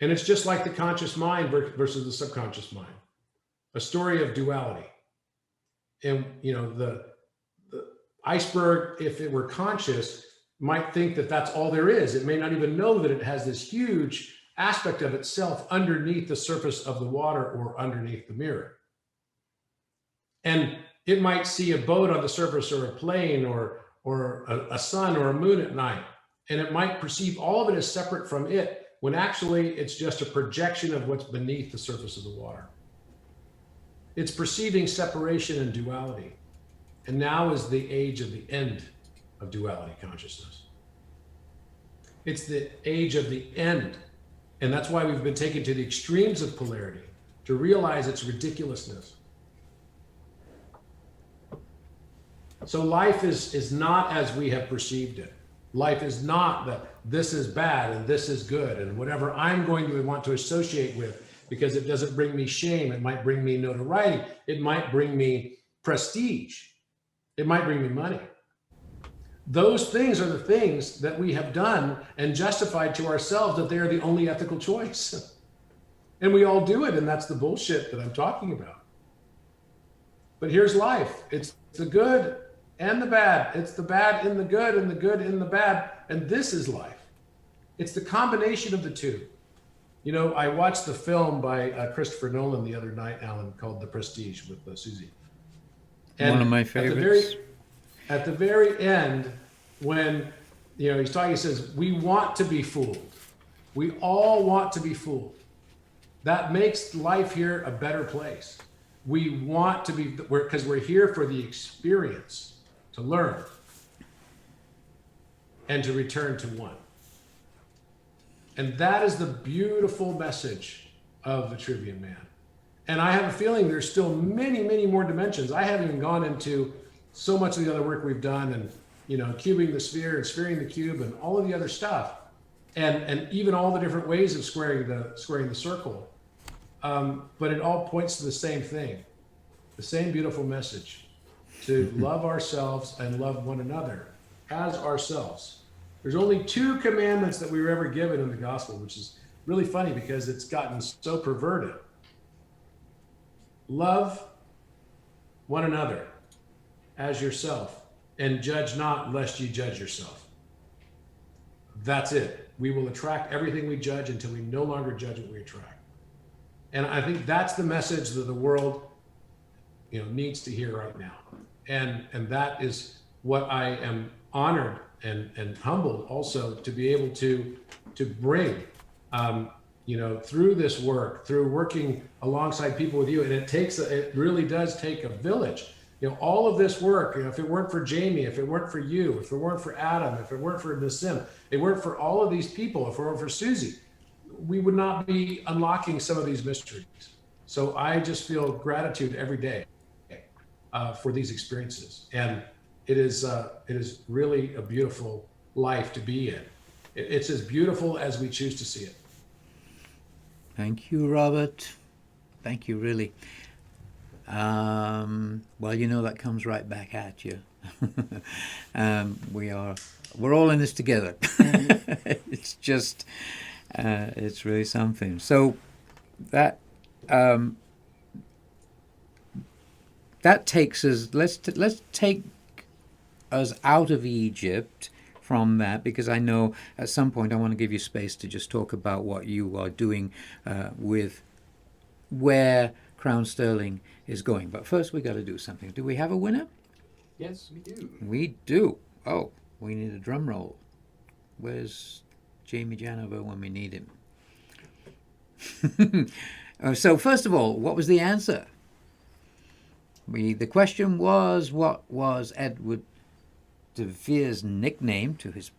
And it's just like the conscious mind versus the subconscious mind, a story of duality. And, you know, the iceberg, if it were conscious, might think that that's all there is. It may not even know that it has this huge aspect of itself underneath the surface of the water or underneath the mirror. And it might see a boat on the surface or a plane or a sun or a moon at night. And it might perceive all of it as separate from it, when actually it's just a projection of what's beneath the surface of the water. It's perceiving separation and duality. And now is the age of the end of duality consciousness. It's the age of the end. And that's why we've been taken to the extremes of polarity, to realize its ridiculousness. So life is not as we have perceived it. Life is not that this is bad and this is good and whatever I'm going to want to associate with, because it doesn't bring me shame. It might bring me notoriety. It might bring me prestige. It might bring me money. Those things are the things that we have done and justified to ourselves that they are the only ethical choice. And we all do it, and that's the bullshit that I'm talking about. But here's life. It's the good and the bad. It's the bad in the good and the good in the bad. And this is life. It's the combination of the two. You know, I watched the film by Christopher Nolan the other night, Alan, called The Prestige with Suzi. And one of my favorites. At the very end, when, you know, he's talking, he says, we want to be fooled. We all want to be fooled. That makes life here a better place. We want to be, because we're here for the experience, to learn and to return to one. And that is the beautiful message of Vitruvian Man. And I have a feeling there's still many, many more dimensions. I haven't even gone into so much of the other work we've done, and, you know, cubing the sphere and sphering the cube and all of the other stuff. And even all the different ways of squaring the circle. But it all points to the same thing, the same beautiful message, to love ourselves and love one another as ourselves. There's only 2 commandments that we were ever given in the gospel, which is really funny because it's gotten so perverted. Love one another as yourself, and judge not lest you judge yourself. that's it. We will attract everything we judge until we no longer judge what we attract. And I think that's the message that the world, needs to hear right now. And that is what I am honored and humbled also to be able to bring, through this work, through working alongside people with you. And it really does take a village. All of this work, if it weren't for Jamie, if it weren't for you, if it weren't for Adam, if it weren't for Nassim, if it weren't for all of these people, if it weren't for Suzi, we would not be unlocking some of these mysteries. So I just feel gratitude every day for these experiences. And it is really a beautiful life to be in. It's as beautiful as we choose to see it. Thank you, Robert. Thank you, really. Well, that comes right back at you. We're all in this together. It's just, it's really something. So that takes us. Let's take us out of Egypt from that, because I know at some point I want to give you space to just talk about what you are doing with where Crown Sterling is going. But first we got to do something. Do we have a winner? Yes, we do. We do. Oh, we need a drum roll. Where's Jamie Janover when we need him? So first of all, what was the answer? The question was, what was Edward de Vere's nickname to his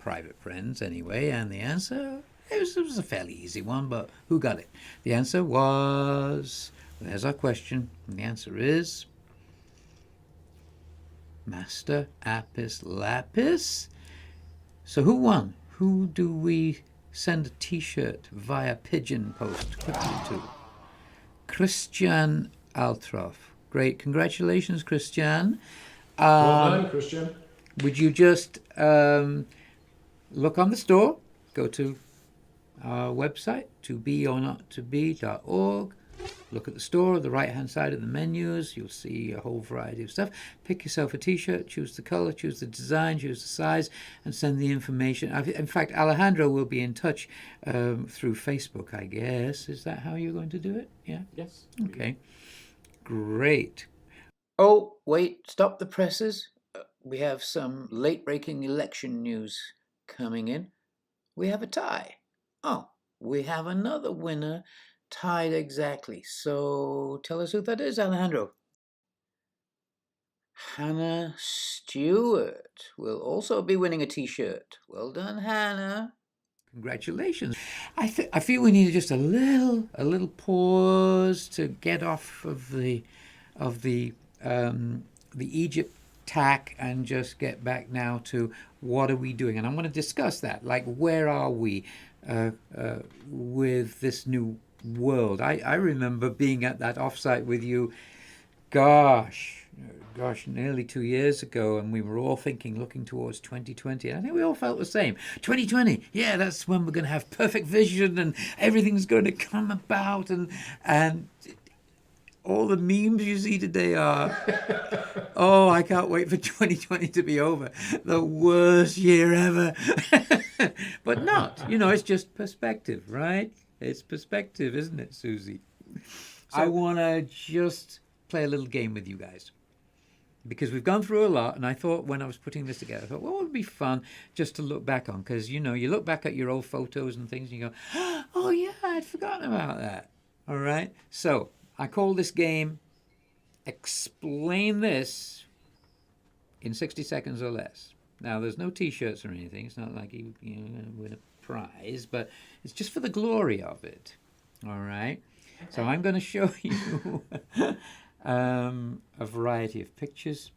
private friends anyway? And the answer, it was a fairly easy one, but who got it? The answer was, there's our question, and the answer is Master Apis Lapis. So who won? Who do we send a t-shirt via pigeon post quickly to? Christian Altroff. Great, congratulations, Christian. Well done, Christian. Would you just look on the store, go to our website, tobeornotttobe.org, look at the store, the right-hand side of the menus, you'll see a whole variety of stuff. Pick yourself a t-shirt, choose the color, choose the design, choose the size, and send the information. In fact, Alejandro will be in touch through Facebook, I guess. Is that how you're going to do it? Yeah? Yes. Okay. Great. Oh, wait, stop the presses. We have some late-breaking election news coming in. We have a tie. Oh, we have another winner tied exactly. So tell us who that is, Alejandro. Hannah Stewart will also be winning a t-shirt. Well done, Hannah. Congratulations. I feel we need just a little pause to get off of the Egypt tack and just get back now to what are we doing. And I'm going to discuss that, like where are we with this new world. I remember being at that offsite with you, gosh, nearly 2 years ago, and we were all looking towards 2020. And I think we all felt the same. 2020, yeah, that's when we're going to have perfect vision and everything's going to come about. And all the memes you see today are, oh, I can't wait for 2020 to be over. The worst year ever. But not, it's just perspective, right? It's perspective, isn't it, Suzi? So, I want to just play a little game with you guys, because we've gone through a lot, and I thought when I was putting this together, I thought, well, it would be fun just to look back on, because, you look back at your old photos and things, and you go, oh, yeah, I'd forgotten about that. All right? So I call this game Explain This in 60 seconds or less. Now, there's no T-shirts or anything. It's not like you win a prize, but it's just for the glory of it. All right? So I'm going to show you a variety of pictures,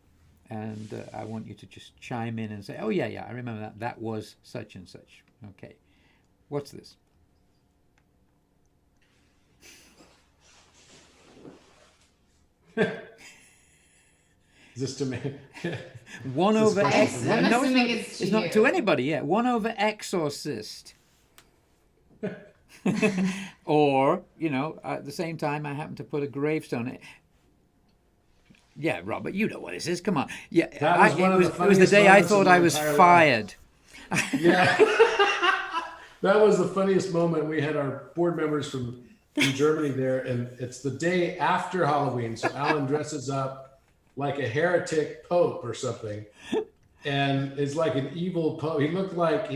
and I want you to just chime in and say, oh, yeah, I remember that. That was such and such. Okay. What's this? Is this to me? 1 over X. I'm No, assuming it's it's not you. to anybody. Yeah, 1 over Exorcist. Or, at the same time, I happen to put a gravestone. Yeah, Robert, you know what this is. Come on. Yeah, That was one of the it was the day I funniest thought I moments was of my entire fired. Yeah. That was the funniest moment. We had our board members from Germany there, and it's the day after Halloween. So Alan dresses up like a heretic pope or something, and is like an evil pope. He looked like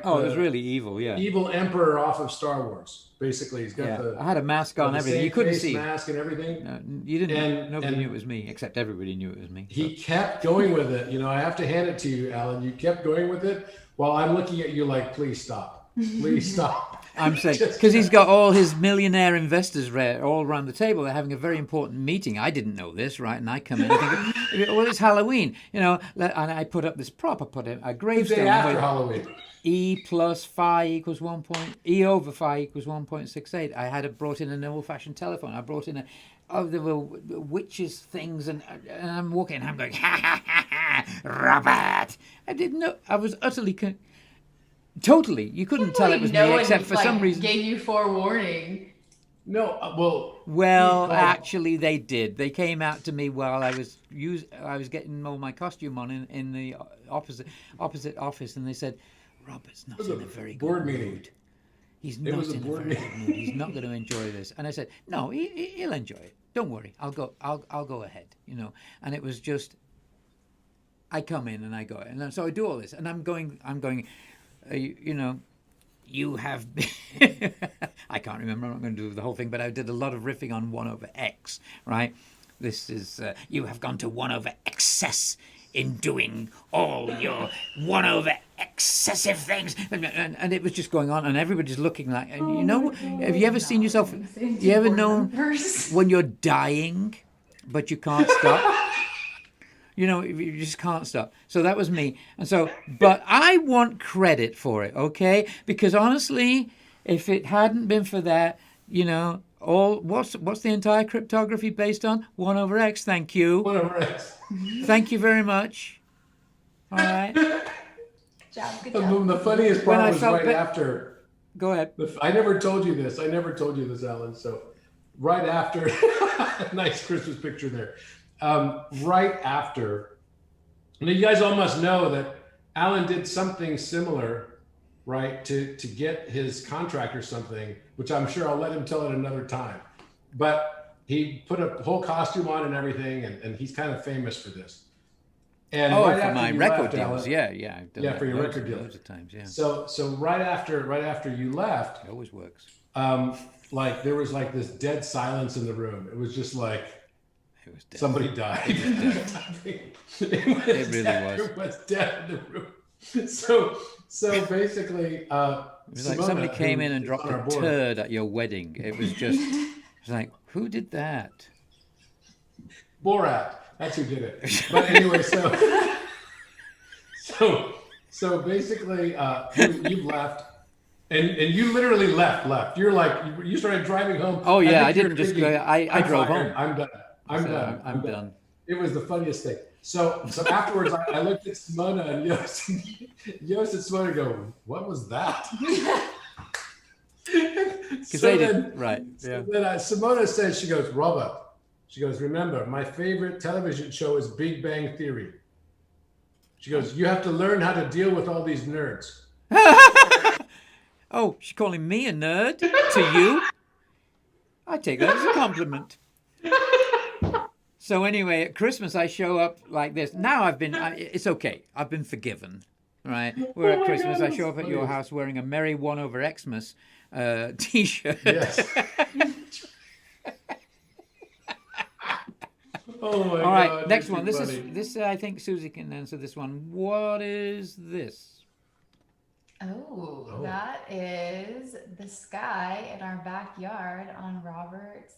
Oh, it was really evil. Yeah. evil emperor off of Star Wars. Basically, he's got Yeah. the I had a mask on, the everything. same You couldn't face see. mask and everything. No, you didn't. And- Nobody and- knew it was me, except everybody knew it was me. He kept going with it. You know, I have to hand it to you, Alan. You kept going with it while I'm looking at you like, please stop. Please stop. I'm saying, because he's got all his millionaire investors all around the table. They're having a very important meeting. I didn't know this, right? And I come in and think, well, it's Halloween, you know, and I put up this prop. I put a The gravestone day after with Halloween. E plus phi equals E over phi equals 1.68. I had brought in an old-fashioned telephone. I brought in there were witches things, and I'm walking, and I'm going, ha, ha, ha, ha, Robert. I didn't know. I was utterly... Totally. You couldn't tell it was me, except for some reason. Gave you forewarning. No, Well, actually, they did. They came out to me while I was getting all my costume on in the opposite office, and they said, "Robert's not in a very good board meeting. mood. He's not in a very good mood. He's not going to enjoy this." And I said, "No, he'll enjoy it. Don't worry. I'll go ahead. You know." And it was just, I come in and I go, and so I do all this, and I'm going. You know, you have been... I can't remember, I'm not going to do the whole thing, but I did a lot of riffing on 1 over x, right? This is, you have gone to 1 over excess in doing all your 1 over excessive things. And it was just going on, and everybody's looking like, and you know, have you ever seen yourself, you ever known when you're dying, but you can't stop? You know, you just can't stop. So that was me. And so, but I want credit for it, okay? Because honestly, if it hadn't been for that, you know, what's the entire cryptography based on? 1 over x, thank you. 1 over x. Thank you very much. All right. Good job. The funniest part was right bit- after. Go ahead. I never told you this, Alan. So right after, nice Christmas picture there. Right after, now you guys all must know that Alan did something similar, right, to get his contract or something, which I'm sure I'll let him tell it another time. But he put a whole costume on and everything, and he's kind of famous for this. And Oh, right for after my you record left, deals, Alan- yeah. I've done Yeah, that for your loads- record deals. loads of times, yeah. So right after you left, It always works. like there was like this dead silence in the room. It was just like It was dead. somebody died. It really was. It was dead in the room. So basically, It was like Simona, somebody came who in and is dropped on our a board- turd at your wedding. It was just, it was like, who did that? Borat. That's who did it. But anyway, so basically, you've left, and you literally left. You're like you started driving home. Oh yeah, I think you're didn't just thinking, go. I "I'm drove fired. home. I'm done. I'm So, done. I'm done. It was the funniest thing. So afterwards, I looked at Simona and Yost and Simona go, "What was that?" Because they did right. Yeah. Then Simona says, she goes, "Robert," she goes, "remember, my favorite television show is Big Bang Theory." She goes, "You have to learn how to deal with all these nerds." Oh, she's calling me a nerd to you? I take that as a compliment. So anyway, at Christmas I show up like this. Now it's okay. I've been forgiven, right? We're at Christmas. I show up at your house wearing a Merry 1 over Xmas t-shirt. Yes. Oh my God. All right, next you're one. too This funny. is I think Susie can answer this one. What is this? Oh, that is the sky in our backyard on Robert's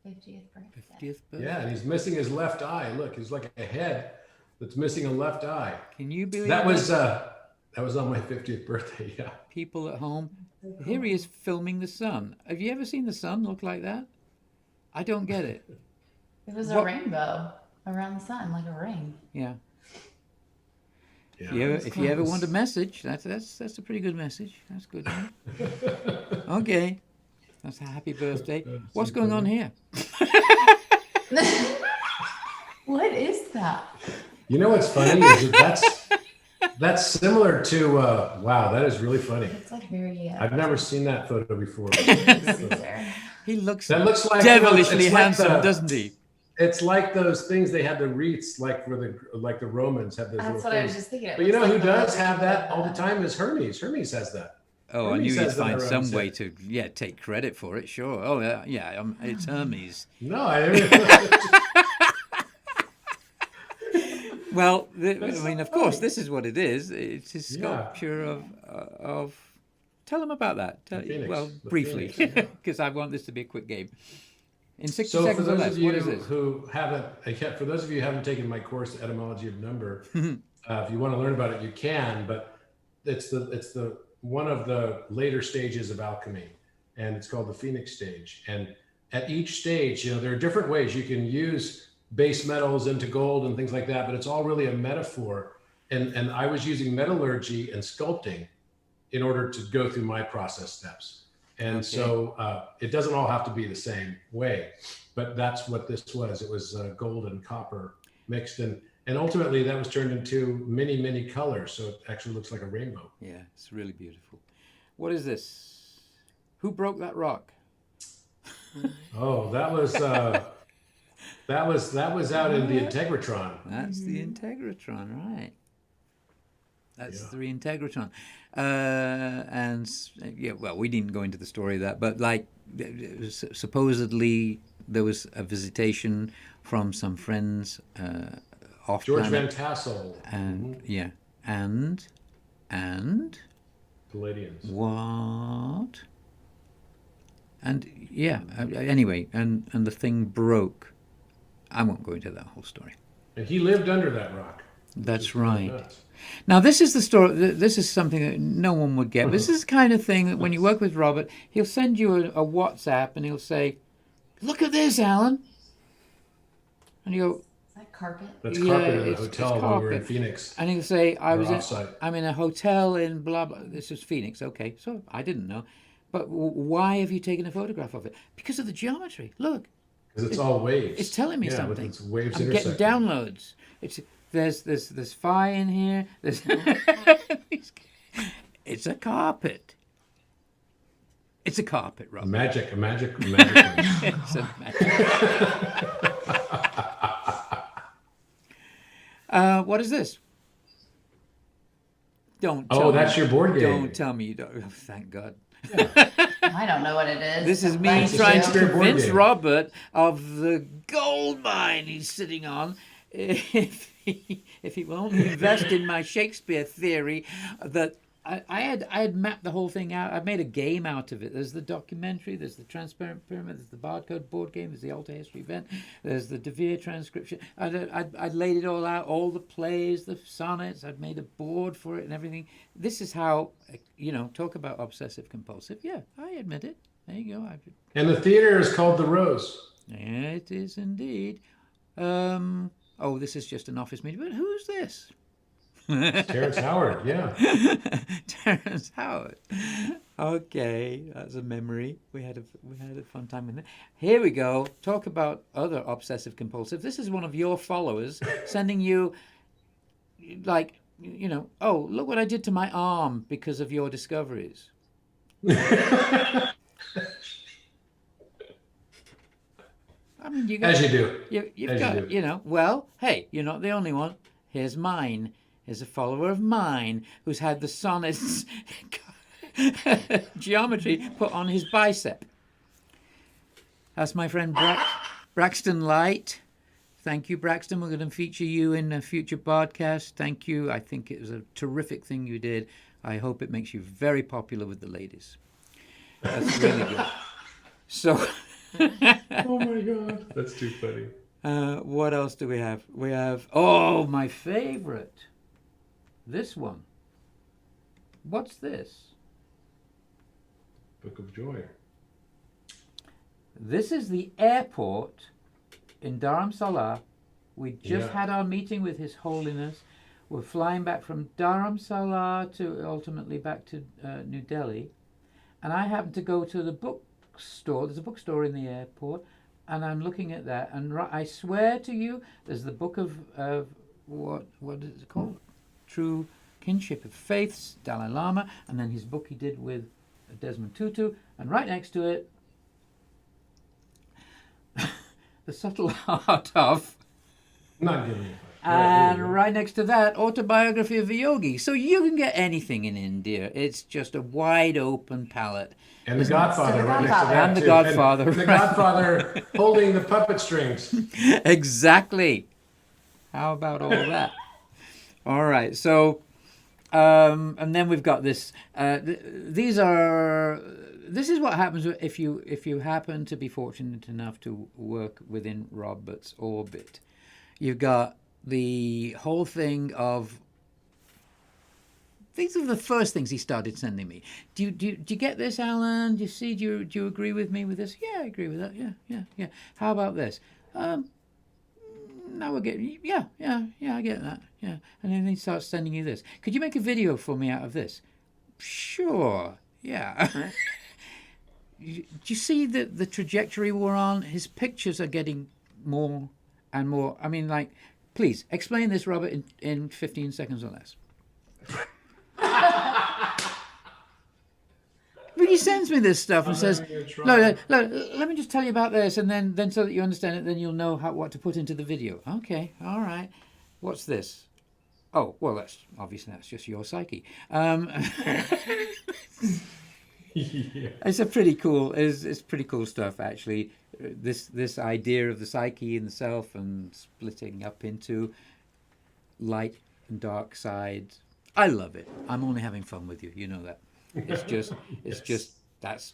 50th birthday. 50th birthday. Yeah, and he's missing his left eye. Look, he's like a head that's missing a left eye. Can you believe That was on my 50th birthday. Yeah. people at home? Here he is filming the sun. Have you ever seen the sun look like that? I don't get it. It was a rainbow around the sun, like a ring. Yeah. Yeah. If you ever want a message, that's a pretty good message. That's good. Right? Okay. That's a happy birthday. What's going on here? What is that? You know what's funny is That's similar to, wow, that is really funny. It's like very. I've never seen that photo before. He looks That looks like devilishly it's like handsome, doesn't he? It's like those things they had the wreaths, like the Romans had those That's little what I things. was just thinking. It But you know looks who like the does logo have that all the of, time is Hermes. Hermes has that. Oh, I Hermes knew you'd has that find around some his way head. to take credit for it. Sure. Oh yeah. It's Hermes. No, I Well, I mean, of course, this is what it is. It's a sculpture of. Tell them about that. Phoenix, Well, the briefly, Phoenix, yeah. because I want this to be a quick game. In 60 So for seconds or those less, of you what is this? who haven't, for those of you who haven't taken my course, Etymology of Number, if you want to learn about it, you can. But it's the one of the later stages of alchemy, and it's called the Phoenix stage. And at each stage, there are different ways you can use base metals into gold and things like that, but it's all really a metaphor. And I was using metallurgy and sculpting in order to go through my process steps. And so it doesn't all have to be the same way, but that's what this was. It was gold and copper mixed, and ultimately that was turned into many, many colors. So it actually looks like a rainbow. Yeah, it's really beautiful. What is this? Who broke that rock? Oh, that was out in the Integratron. That's the Integratron, right? That's the Integratron. And well, we didn't go into the story of that, but like supposedly there was a visitation from some friends off George planet. Van Tassel. And and Palladians. What? And anyway, and the thing broke. I won't go into that whole story. And he lived under that rock. That's right. Now, this is the story. This is something that no one would get. This is the kind of thing that when you work with Robert, he'll send you a WhatsApp and he'll say, "Look at this, Alan." And you go, Is that carpet? That's carpet in a it's hotel when we were in carpet. Phoenix. And he'll say, Offsite. I'm in a hotel in blah, blah. This is Phoenix. Okay, so I didn't know. But why have you taken a photograph of it? Because of the geometry. Look. Because it's all waves. It's telling me something. With its waves I'm getting intersecting. downloads. There's phi in here. It's a carpet. It's a carpet, Rob. A magic. It's a magic. What is this? Don't. Tell That's me. your board game. Don't tell me you don't. Oh, thank God. I don't know what it is. This is me Thank trying to you. Shakespeare board convince game. Robert of the gold mine he's sitting on. If he will only invest in my Shakespeare theory, that I had mapped the whole thing out. I've made a game out of it. There's the documentary, there's the Transparent Pyramid, there's the Barcode board game, there's the Alter History event, there's the De Vere transcription. I'd laid it all out, all the plays, the sonnets. I'd made a board for it and everything. This is how, talk about obsessive compulsive. Yeah, I admit it. There you go. And the theater is called the Rose. It is indeed. This is just an office meeting. But who's this? Terrence Howard, yeah. Terrence Howard. Okay, that's a memory. We had a fun time with it. Here we go. Talk about other obsessive compulsive. This is one of your followers sending you, look what I did to my arm because of your discoveries. I mean, As you do. You've As got, you do. well, hey, you're not the only one. Here's mine. Here's a follower of mine who's had the sonnets geometry put on his bicep. That's my friend Braxton Light. Thank you, Braxton. We're going to feature you in a future podcast. Thank you. I think it was a terrific thing you did. I hope it makes you very popular with the ladies. That's really good. So... Oh my God. That's too funny. What else do we have? We have, my favorite. This one. What's this? Book of Joy. This is the airport in Dharamsala. We just had our meeting with His Holiness. We're flying back from Dharamsala to ultimately back to New Delhi. And I happened to go to the bookstore. There's a bookstore in the airport. And I'm looking at that. And I swear to you, there's the book of what is it called? True Kinship of Faiths, Dalai Lama, and then his book he did with Desmond Tutu, and right next to it, The Subtle Art of... Not giving you. And right next to that, Autobiography of a Yogi. So you can get anything in India. It's just a wide open palette. And The Godfather right next to that. And The too. Godfather. And The Godfather holding the puppet strings. Exactly. How about all that? All right. So, and then we've got this. This is what happens if you happen to be fortunate enough to work within Robert's orbit. You've got the whole thing of... These are the first things he started sending me. Do you get this, Alan? Do you see? Do you agree with me with this? Yeah, I agree with that. Yeah. How about this? Now we're getting... Yeah, I get that. Yeah. And then he starts sending you this. Could you make a video for me out of this? Sure. Yeah. Do you see the trajectory we're on? His pictures are getting more and more. I mean, like, please explain this, Robert, in 15 seconds or less. But he sends me this stuff and says, look, let me just tell you about this, and then so that you understand it, then you'll know what to put into the video. Okay, all right. What's this? Oh, well, that's just your psyche. Yeah. It's pretty cool stuff, actually. This idea of the psyche and the self and splitting up into light and dark sides. I love it. I'm only having fun with you. You know that. It's just that's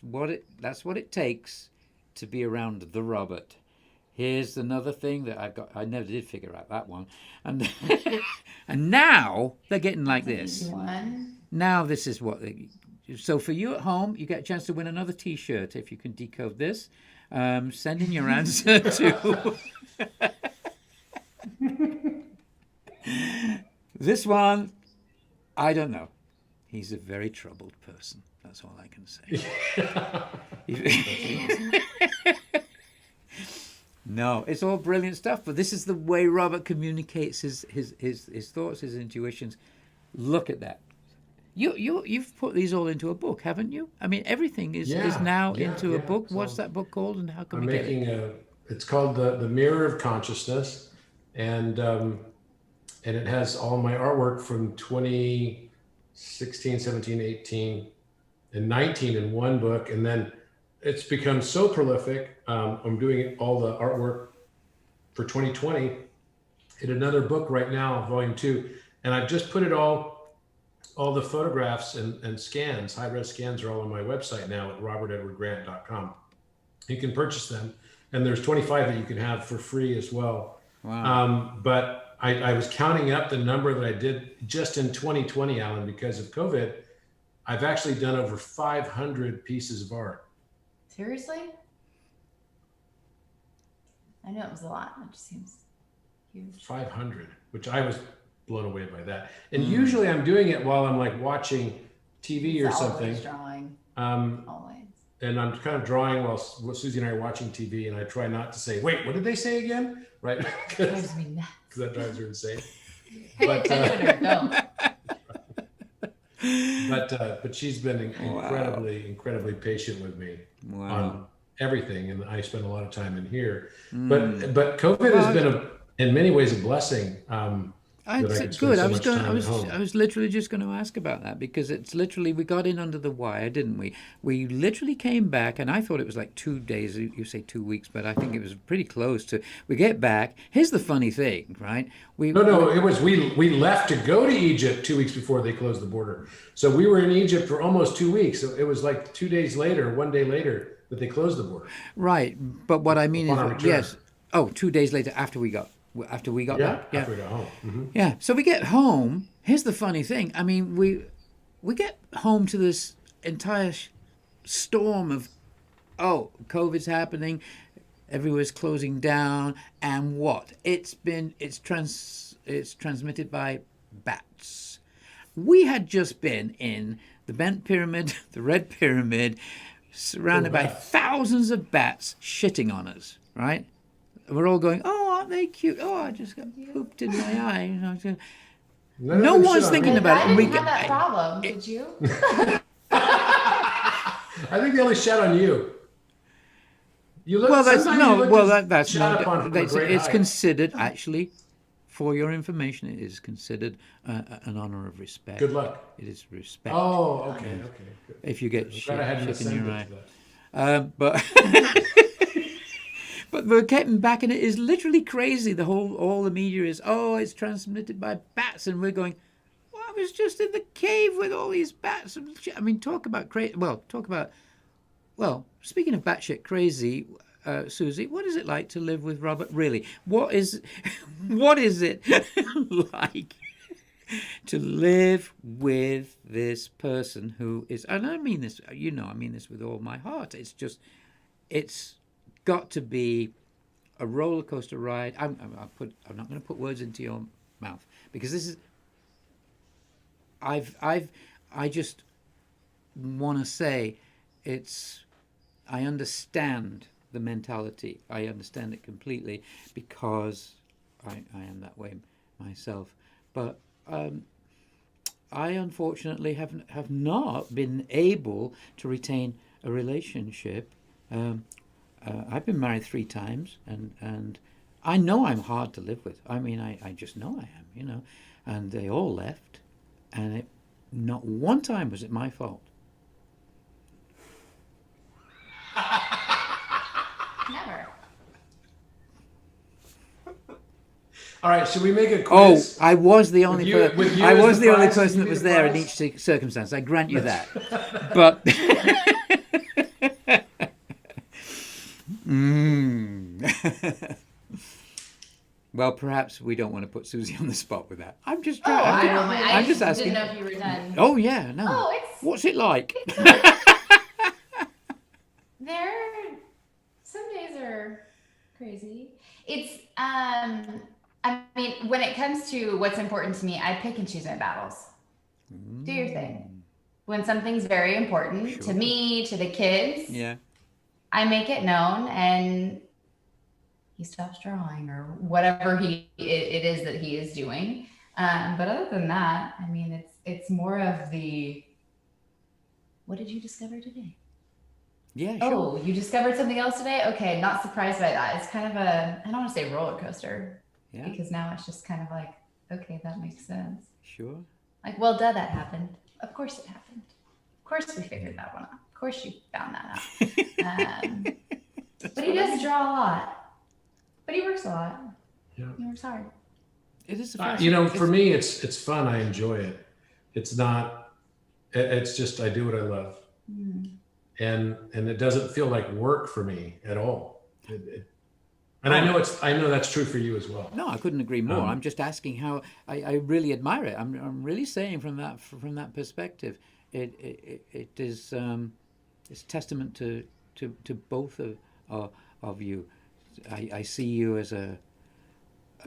what it takes to be around the Robert. Here's another thing that I've got. I never did figure out that one, and and now they're getting like this. Now this is what they. So for you at home, you get a chance to win another T-shirt if you can decode this. Send in your answer to this one. I don't know. He's a very troubled person. That's all I can say. No, it's all brilliant stuff. But this is the way Robert communicates his thoughts, his intuitions. Look at that. You've put these all into a book, haven't you? I mean, everything is now into a book. What's that book called, and how can we get it? It's called the Mirror of Consciousness, and it has all my artwork from 2016, 17, 18, and 19 in one book, and then it's become so prolific. I'm doing all the artwork for 2020 in another book right now, volume 2, and I've just put it all the photographs and scans, high-res scans, are all on my website now at robertedwardgrant.com. You can purchase them, and there's 25 that you can have for free as well. Wow. But I was counting up the number that I did just in 2020, Alan, because of COVID. I've actually done over 500 pieces of art. Seriously? I know it was a lot. It just seems huge. 500, which I was blown away by that. And usually I'm doing it while I'm like watching TV or something. Always drawing. Always. And I'm kind of drawing while Susie and I are watching TV, and I try not to say, wait, what did they say again? Right? Because that drives her insane. But, but she's been incredibly patient with me on everything, and I spend a lot of time in here. But COVID has been in many ways a blessing. Good. I was literally just going to ask about that, because it's literally, we got in under the wire, didn't we? We literally came back, and I thought it was like 2 days. You say 2 weeks, but I think it was pretty close to. We get back. Here's the funny thing, right? We left to go to Egypt 2 weeks before they closed the border. So we were in Egypt for almost 2 weeks. So it was like 2 days later, 1 day later, that they closed the border. Right, but what I mean is, yes. Oh, 2 days later after we got. After we got back? After we got home. Mm-hmm. Yeah. So we get home. Here's the funny thing. I mean, we get home to this entire storm of, COVID's happening, everywhere's closing down, and what? It's transmitted by bats. We had just been in the Bent Pyramid, the Red Pyramid, surrounded by thousands of bats shitting on us, right? We're all going, aren't they cute? I just got pooped in my eye. No one's thinking about it. I didn't have that problem. Did you? I think they only shout on you. You look. Well, that's sometimes no. you look Well, just that's shot not. upon from a great It's height. considered actually, for your information, it is considered an honor of respect. Good luck. It is respect. Oh, okay, okay. Good. If you get I'm shit, glad I hadn't shit in your eye. ascended to that. But we're getting back, and it is literally crazy. All the media is, oh, it's transmitted by bats, and we're going, well, I was just in the cave with all these bats and shit. I mean, talk about crazy. Well, speaking of batshit crazy, Susie, what is it like to live with Robert? Really, what is it like to live with this person who is? And I mean this, I mean this with all my heart. It's got to be a roller coaster ride. I'm not going to put words into your mouth, because this is. I just want to say, I understand the mentality. I understand it completely, because I am that way myself. But I unfortunately have not been able to retain a relationship. I've been married 3 times, and I know I'm hard to live with. I mean, I just know I am, and they all left, and not one time was it my fault. Never. All right, should we make a quiz? Oh, I was the only person. with you I as was the the only prize? person You that was the there in prize? each circumstance. I grant you that. But well, perhaps we don't want to put Susie on the spot with that. I'm just trying. I'm just asking. Didn't know if you were done. Oh yeah, no. Oh, it's What's it like? Some days are crazy. It's I mean, when it comes to what's important to me, I pick and choose my battles. Do your thing. When something's very important to me, to the kids, Yeah. I make it known, and he stops drawing or whatever it is that he is doing. But other than that, I mean, it's more of the, what did you discover today? Yeah, sure. Oh, you discovered something else today? Okay, not surprised by that. It's kind of I don't want to say roller coaster, Yeah. because now it's just kind of like, okay, that makes sense. Sure. Like, well, duh, that happened. Of course it happened. Of course we figured that one out. Of course you found that out. But he does draw a lot. But he works a lot. Yeah. He works hard. It is. For me, it's fun. I enjoy it. It's not. It's just I do what I love, and it doesn't feel like work for me at all. And I know that's true for you as well. No, I couldn't agree more. I'm just asking how. I really admire it. I'm really saying from that perspective, it is it's testament to both of you. I see you as a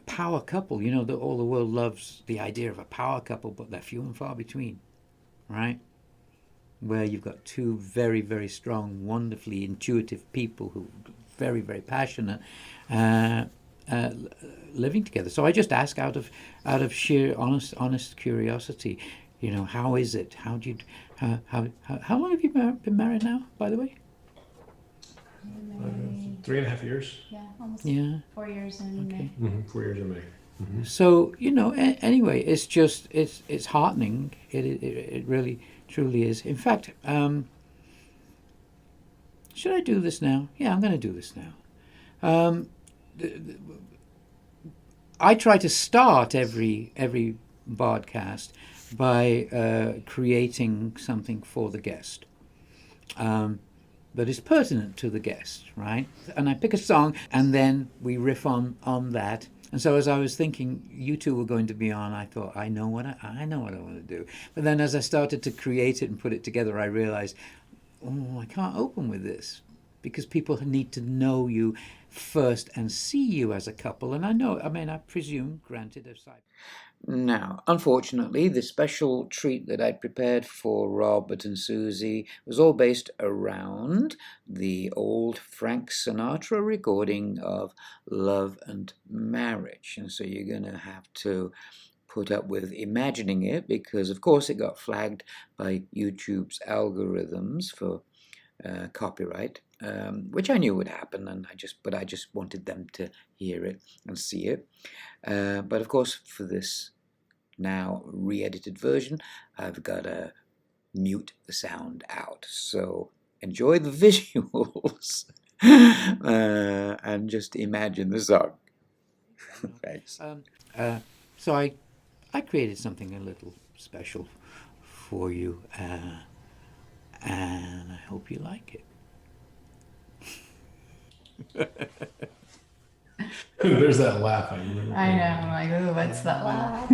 power couple. You know, all the world loves the idea of a power couple, but they're few and far between, right? Where you've got 2 very, very strong, wonderfully intuitive people who are very, very passionate, living together. So I just ask out of sheer honest curiosity, how is it? How long have you been married now, by the way? 3.5 years. Yeah, almost. Yeah. 4 years in May. 4 years in May. So anyway, it's just it's heartening. It really truly is. In fact, should I do this now? Yeah, I'm going to do this now. I try to start every Bardcast by creating something for the guest that is pertinent to the guest, right? And I pick a song, and then we riff on that. And so as I was thinking you two were going to be on, I thought, I know what I want to do. But then as I started to create it and put it together, I realized, I can't open with this, because people need to know you first and see you as a couple. And I presume, granted, aside. Now, unfortunately, the special treat that I'd prepared for Robert and Susie was all based around the old Frank Sinatra recording of Love and Marriage. And so you're going to have to put up with imagining it because, of course, it got flagged by YouTube's algorithms for copyright, which I knew would happen, and I just wanted them to hear it and see it. But of course, for this now re-edited version, I've got to mute the sound out. So enjoy the visuals and just imagine the song. Thanks. So I created something a little special for you, and I hope you like it. There's that laugh. I know. I'm like, ooh, what's that laugh?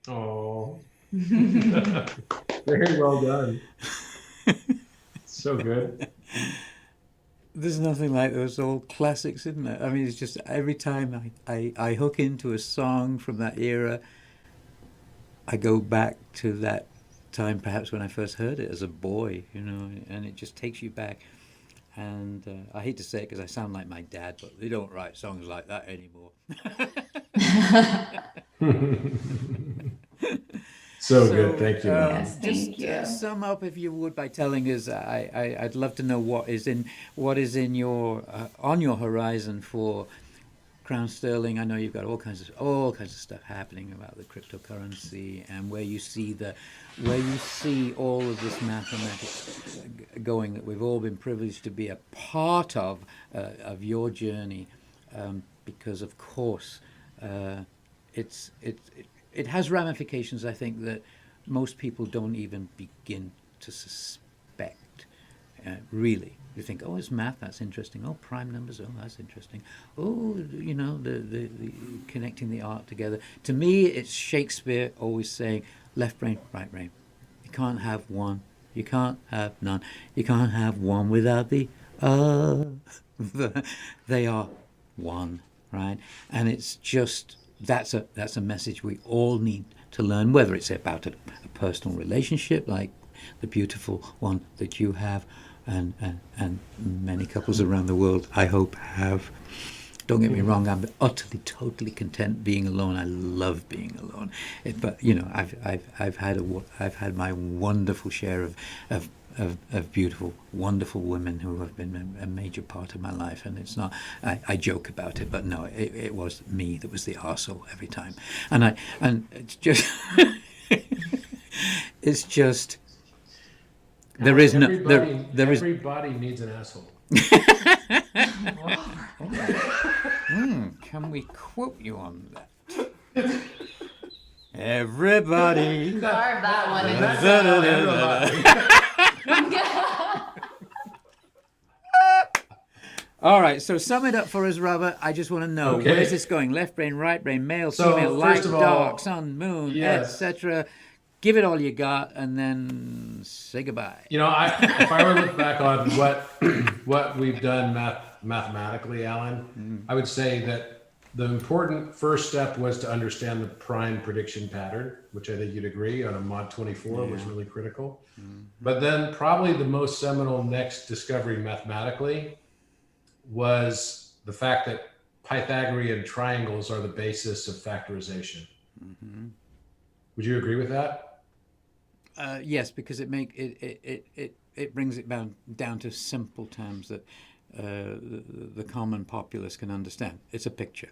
Oh, very well done. So good. There's nothing like those old classics, isn't there? I mean, it's just every time I hook into a song from that era, I go back to that time perhaps when I first heard it as a boy, and it just takes you back. And I hate to say it because I sound like my dad, but they don't write songs like that anymore. So good. Thank you. Yes, thank Just you. sum up, if you would, by telling us. I'd love to know what is in your on your horizon for Crown Sterling. I know you've got all kinds of stuff happening about the cryptocurrency and where you see all of this mathematics going, that we've all been privileged to be a part of your journey, because of course it has ramifications, I think, that most people don't even begin to suspect. Really, you think, oh, it's math, that's interesting. Oh, prime numbers, oh, that's interesting. Oh, the connecting the art together. To me, it's Shakespeare always saying, left brain, right brain. You can't have one. You can't have none. You can't have one without the other. They are one, right? And it's just that's a message we all need to learn, whether it's about a personal relationship like the beautiful one that you have and many couples around the world, I hope, have, Don't get me wrong. I'm utterly, totally content being alone. I love being alone. But you know, I've had my wonderful share of beautiful, wonderful women who have been a major part of my life. And it's not. I joke about it, but no, it was me that was the arsehole every time. And it's just, it's just. There is no. Everybody needs an asshole. Can we quote you on that? Everybody. Carve that one in. All right, so sum it up for us, Robert. I just want to know, Okay. where is this going? Left brain, right brain, male, So, female, light, first of all, dark, sun, moon, yes. etc. Give it all you got, and then say goodbye. You know, if I were to look back on what we've done mathematically, Alan, I would say that the important first step was to understand the prime prediction pattern, which I think you'd agree on a mod 24 was really critical. But then probably the most seminal next discovery mathematically was the fact that Pythagorean triangles are the basis of factorization. Would you agree with that? Yes, because it brings it down to simple terms that the common populace can understand. It's a picture.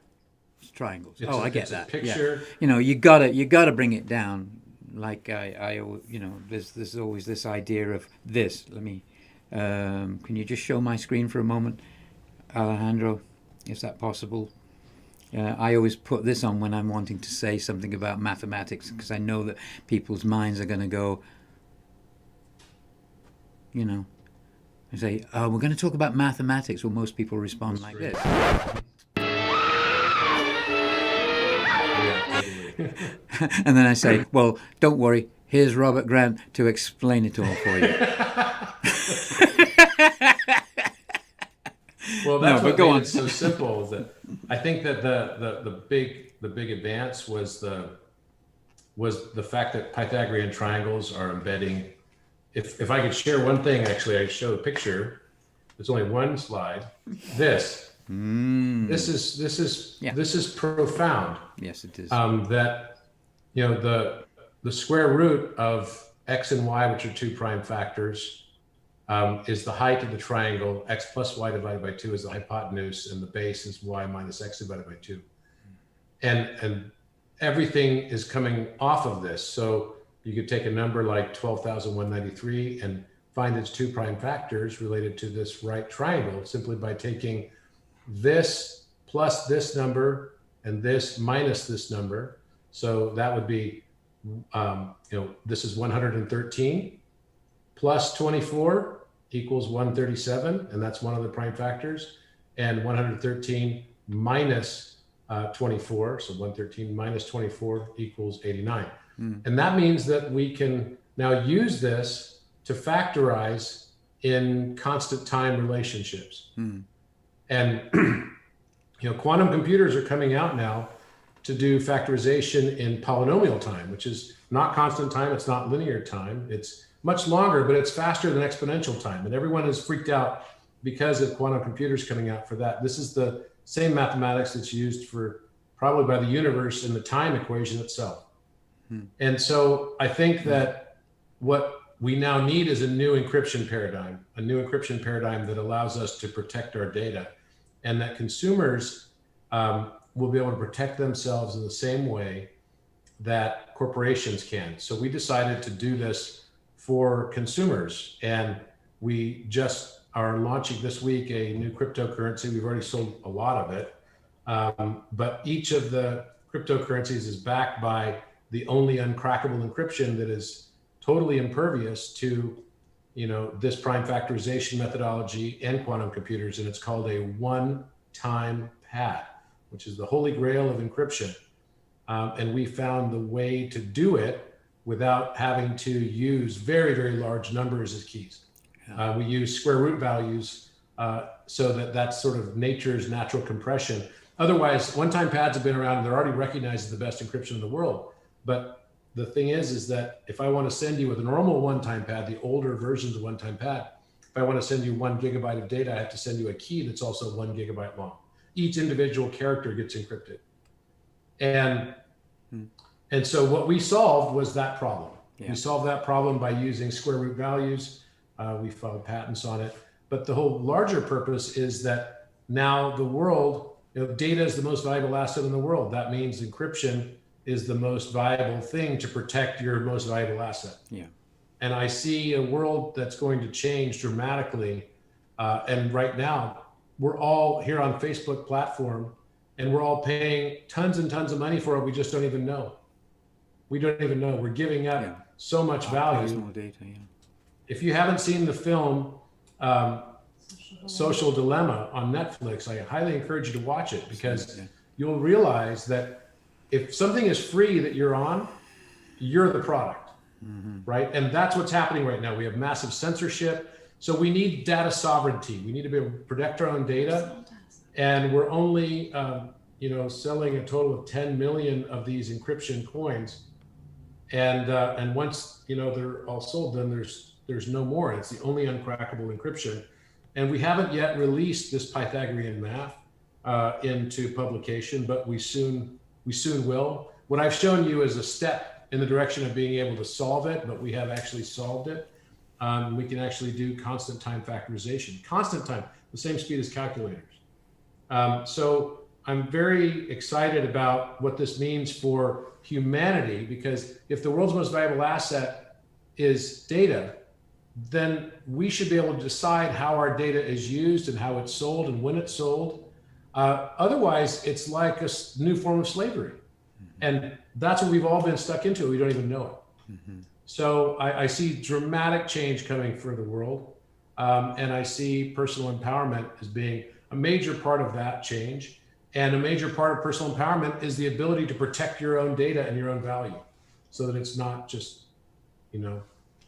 It's triangles. I get that. Picture. Yeah. You know, you gotta bring it down. Like there's always this idea of this. Let me. Can you just show my screen for a moment, Alejandro? Is that possible? I always put this on when I'm wanting to say something about mathematics, because I know that people's minds are going to go, you know, and say, "Oh, we're going to talk about mathematics." Well, most people respond like this. And then I say, "Well, don't worry. Here's Robert Grant to explain it all for you." Well, that's what go made on. it so simple. That I think that the big advance was the fact that Pythagorean triangles are embedding. If I could share one thing, actually, I show a picture. There's only one slide. This is profound. Yes, it is. That the square root of x and y, which are two prime factors, is the height of the triangle. X plus y divided by 2 is the hypotenuse, and the base is y minus x divided by 2. And everything is coming off of this. So you could take a number like 12,193 and find its two prime factors related to this right triangle simply by taking this plus this number and this minus this number. So that would be, this is 113 plus 24 equals 137, and that's one of the prime factors, and 113 minus 24, so 113 minus 24 equals 89. And that means that we can now use this to factorize in constant time relationships. And quantum computers are coming out now to do factorization in polynomial time, which is not constant time, it's not linear time, it's much longer, but it's faster than exponential time. And everyone is freaked out because of quantum computers coming out for that. This is the same mathematics that's used for probably by the universe in the time equation itself. And so I think that what we now need is a new encryption paradigm that allows us to protect our data, and that consumers will be able to protect themselves in the same way that corporations can. So we decided to do this for consumers, and we just are launching this week a new cryptocurrency. We've already sold a lot of it, but each of the cryptocurrencies is backed by the only uncrackable encryption that is totally impervious to this prime factorization methodology and quantum computers, and it's called a one-time pad, which is the holy grail of encryption. And we found the way to do it without having to use very, very large numbers as keys. We use square root values so that's sort of nature's natural compression. Otherwise, one-time pads have been around and they're already recognized as the best encryption in the world. But the thing is that if I want to send you with a normal one-time pad, the older versions of one-time pad, if I want to send you 1 gigabyte of data, I have to send you a key that's also 1 gigabyte long. each individual character gets encrypted. And so what we solved was that problem. Yeah. We solved that problem by using square root values. We filed patents on it. But the whole larger purpose is that now the world, data is the most valuable asset in the world. That means encryption is the most valuable thing to protect your most valuable asset. Yeah. And I see a world that's going to change dramatically. And right now, we're all here on Facebook platform, and we're all paying tons and tons of money for it. We just don't even know. We don't even know. We're giving up so much value. Personal data, yeah. If you haven't seen the film Social Dilemma on Netflix, I highly encourage you to watch it, because you'll realize that if something is free that you're on, you're the product, right? And that's what's happening right now. We have massive censorship. So we need data sovereignty. We need to be able to protect our own data. And we're only, selling a total of 10 million of these encryption coins. And once, they're all sold, then there's no more. It's the only uncrackable encryption. And we haven't yet released this Pythagorean math into publication, but we soon will. What I've shown you is a step in the direction of being able to solve it, but we have actually solved it. We can actually do constant time factorization. Constant time, the same speed as calculators. So I'm very excited about what this means for humanity, because if the world's most valuable asset is data, then we should be able to decide how our data is used and how it's sold and when it's sold. Otherwise, it's like a new form of slavery. And that's what we've all been stuck into. We don't even know it. So I see dramatic change coming for the world. And I see personal empowerment as being a major part of that change. And a major part of personal empowerment is the ability to protect your own data and your own value, so that it's not just,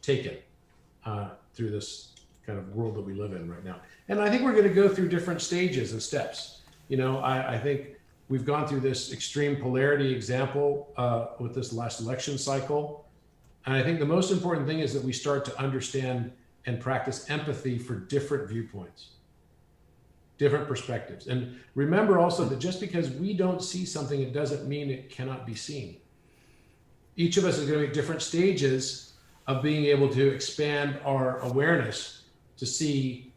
taken through this kind of world that we live in right now. And I think we're going to go through different stages and steps. I think we've gone through this extreme polarity example with this last election cycle. And I think the most important thing is that we start to understand and practice empathy for different viewpoints, different perspectives. And remember also that just because we don't see something, it doesn't mean it cannot be seen. Each of us is going to be at different stages of being able to expand our awareness to see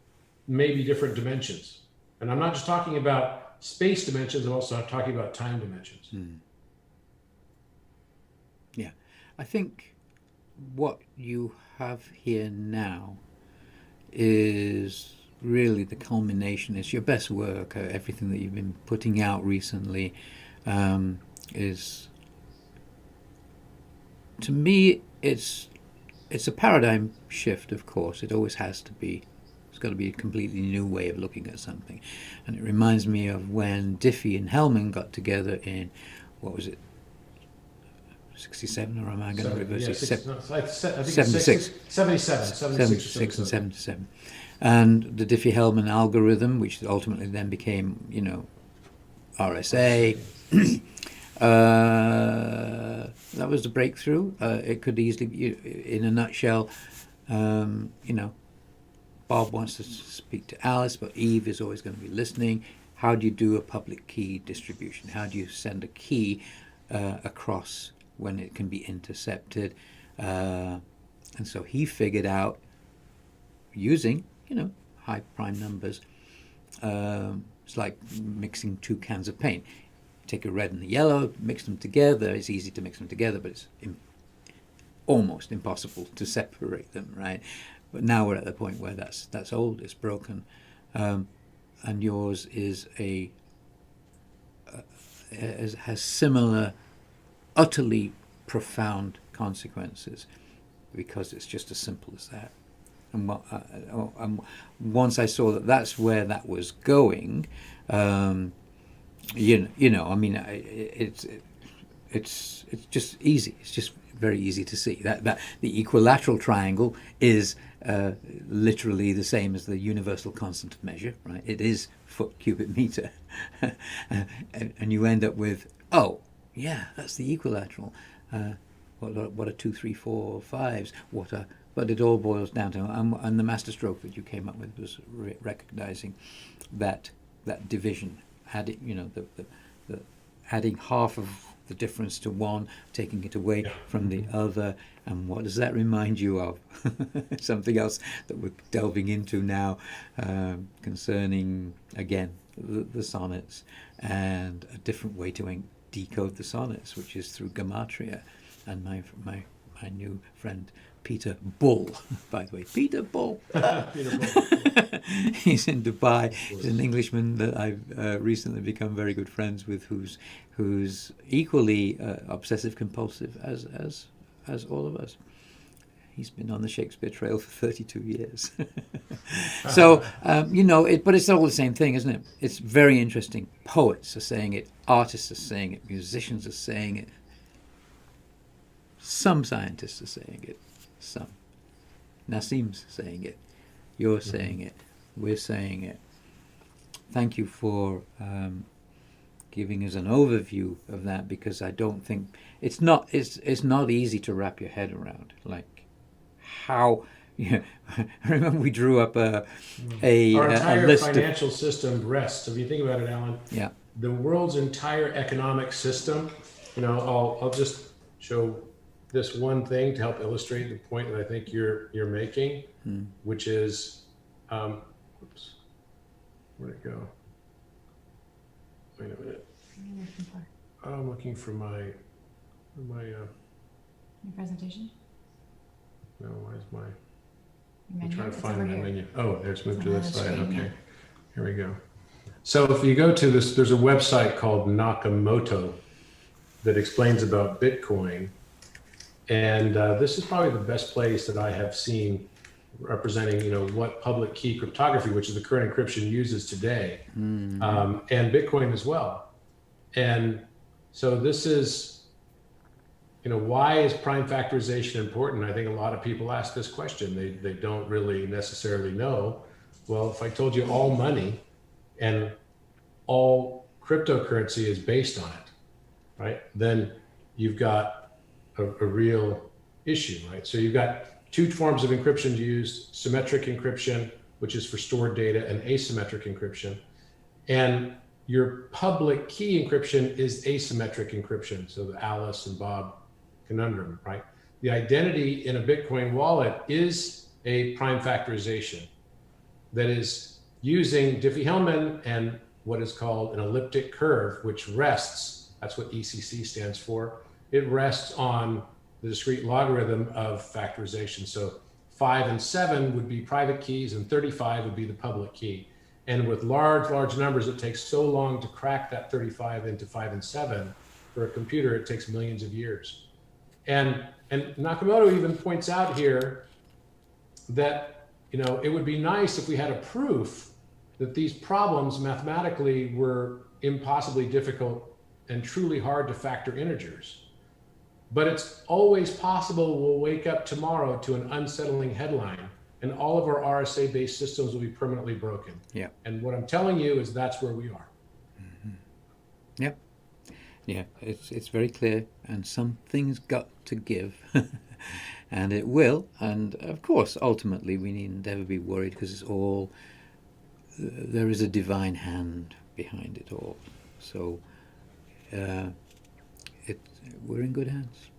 maybe different dimensions. And I'm not just talking about space dimensions, I'm also talking about time dimensions. Yeah, I think what you have here now is really the culmination. It's your best work. Everything that you've been putting out recently is, to me, it's a paradigm shift. Of course, it always has to be. It's got to be a completely new way of looking at something. And it reminds me of when Diffie and Hellman got together in, what was it, 67, or am I going to reverse it? 76. 76 and 77. And the Diffie-Hellman algorithm, which ultimately then became, RSA. That was the breakthrough. It could easily be, in a nutshell, Bob wants to speak to Alice, but Eve is always going to be listening. How do you do a public key distribution? How do you send a key across when it can be intercepted? And so he figured out, using, high prime numbers, it's like mixing two cans of paint. Take a red and a yellow, mix them together. It's easy to mix them together, but it's almost impossible to separate them, right? But now we're at the point where that's old, it's broken, and yours is has similar, utterly profound consequences, because it's just as simple as that. And once I saw that that's where that was going, it's just easy. It's just very easy to see that the equilateral triangle is literally the same as the universal constant of measure, right? It is foot cubic meter, and you end up with, oh yeah, that's the equilateral. What are 2, 3, 4, 5s? But it all boils down to, and the masterstroke that you came up with was recognizing that division adding, the adding half of the difference to one, taking it away from the other. And what does that remind you of? Something else that we're delving into now, concerning, again, the sonnets, and a different way to decode the sonnets, which is through gematria. And my new friend Peter Bull, by the way, Peter Bull. Peter Bull. He's in Dubai. He's an Englishman that I've recently become very good friends with, who's equally obsessive compulsive as all of us. He's been on the Shakespeare trail for 32 years. So, but it's all the same thing, isn't it? It's very interesting. Poets are saying it, artists are saying it, musicians are saying it. Some scientists are saying it. Some. Nassim's saying it. You're saying it. We're saying it. Thank you for giving us an overview of that, because I don't think it's not easy to wrap your head around. Like how I remember we drew up our entire list financial system rests. If you think about it, Alan, the world's entire economic system. I'll just show this one thing to help illustrate the point that I think you're making, which is, whoops, where'd it go? Wait a minute. I'm looking for my Your presentation? no, where's my, I'm Menu? trying to It's find over my here. menu. Oh, there's moved to on this the side. screen, Okay, here we go. So if you go to this, there's a website called Nakamoto that explains about Bitcoin. And this is probably the best place that I have seen representing, what public key cryptography, which is the current encryption, uses today, and Bitcoin as well. And so this is, why is prime factorization important? I think a lot of people ask this question. They don't really necessarily know. Well, if I told you all money and all cryptocurrency is based on it, right? Then you've got a real issue, right? So you've got two forms of encryption used: symmetric encryption, which is for stored data, and asymmetric encryption. And your public key encryption is asymmetric encryption. So the Alice and Bob conundrum, right? The identity in a Bitcoin wallet is a prime factorization that is using Diffie-Hellman and what is called an elliptic curve, which rests, that's what ECC stands for. It rests on the discrete logarithm of factorization. So 5 and 7 would be private keys, and 35 would be the public key. And with large numbers, it takes so long to crack that 35 into 5 and 7. For a computer, it takes millions of years. And Nakamoto even points out here that, it would be nice if we had a proof that these problems mathematically were impossibly difficult and truly hard to factor integers. But it's always possible we'll wake up tomorrow to an unsettling headline and all of our RSA-based systems will be permanently broken. Yeah. And what I'm telling you is that's where we are. Yep. Yeah, it's very clear, and something's got to give, and it will. And of course, ultimately, we needn't ever be worried, because it's all, there is a divine hand behind it all. So we're in good hands.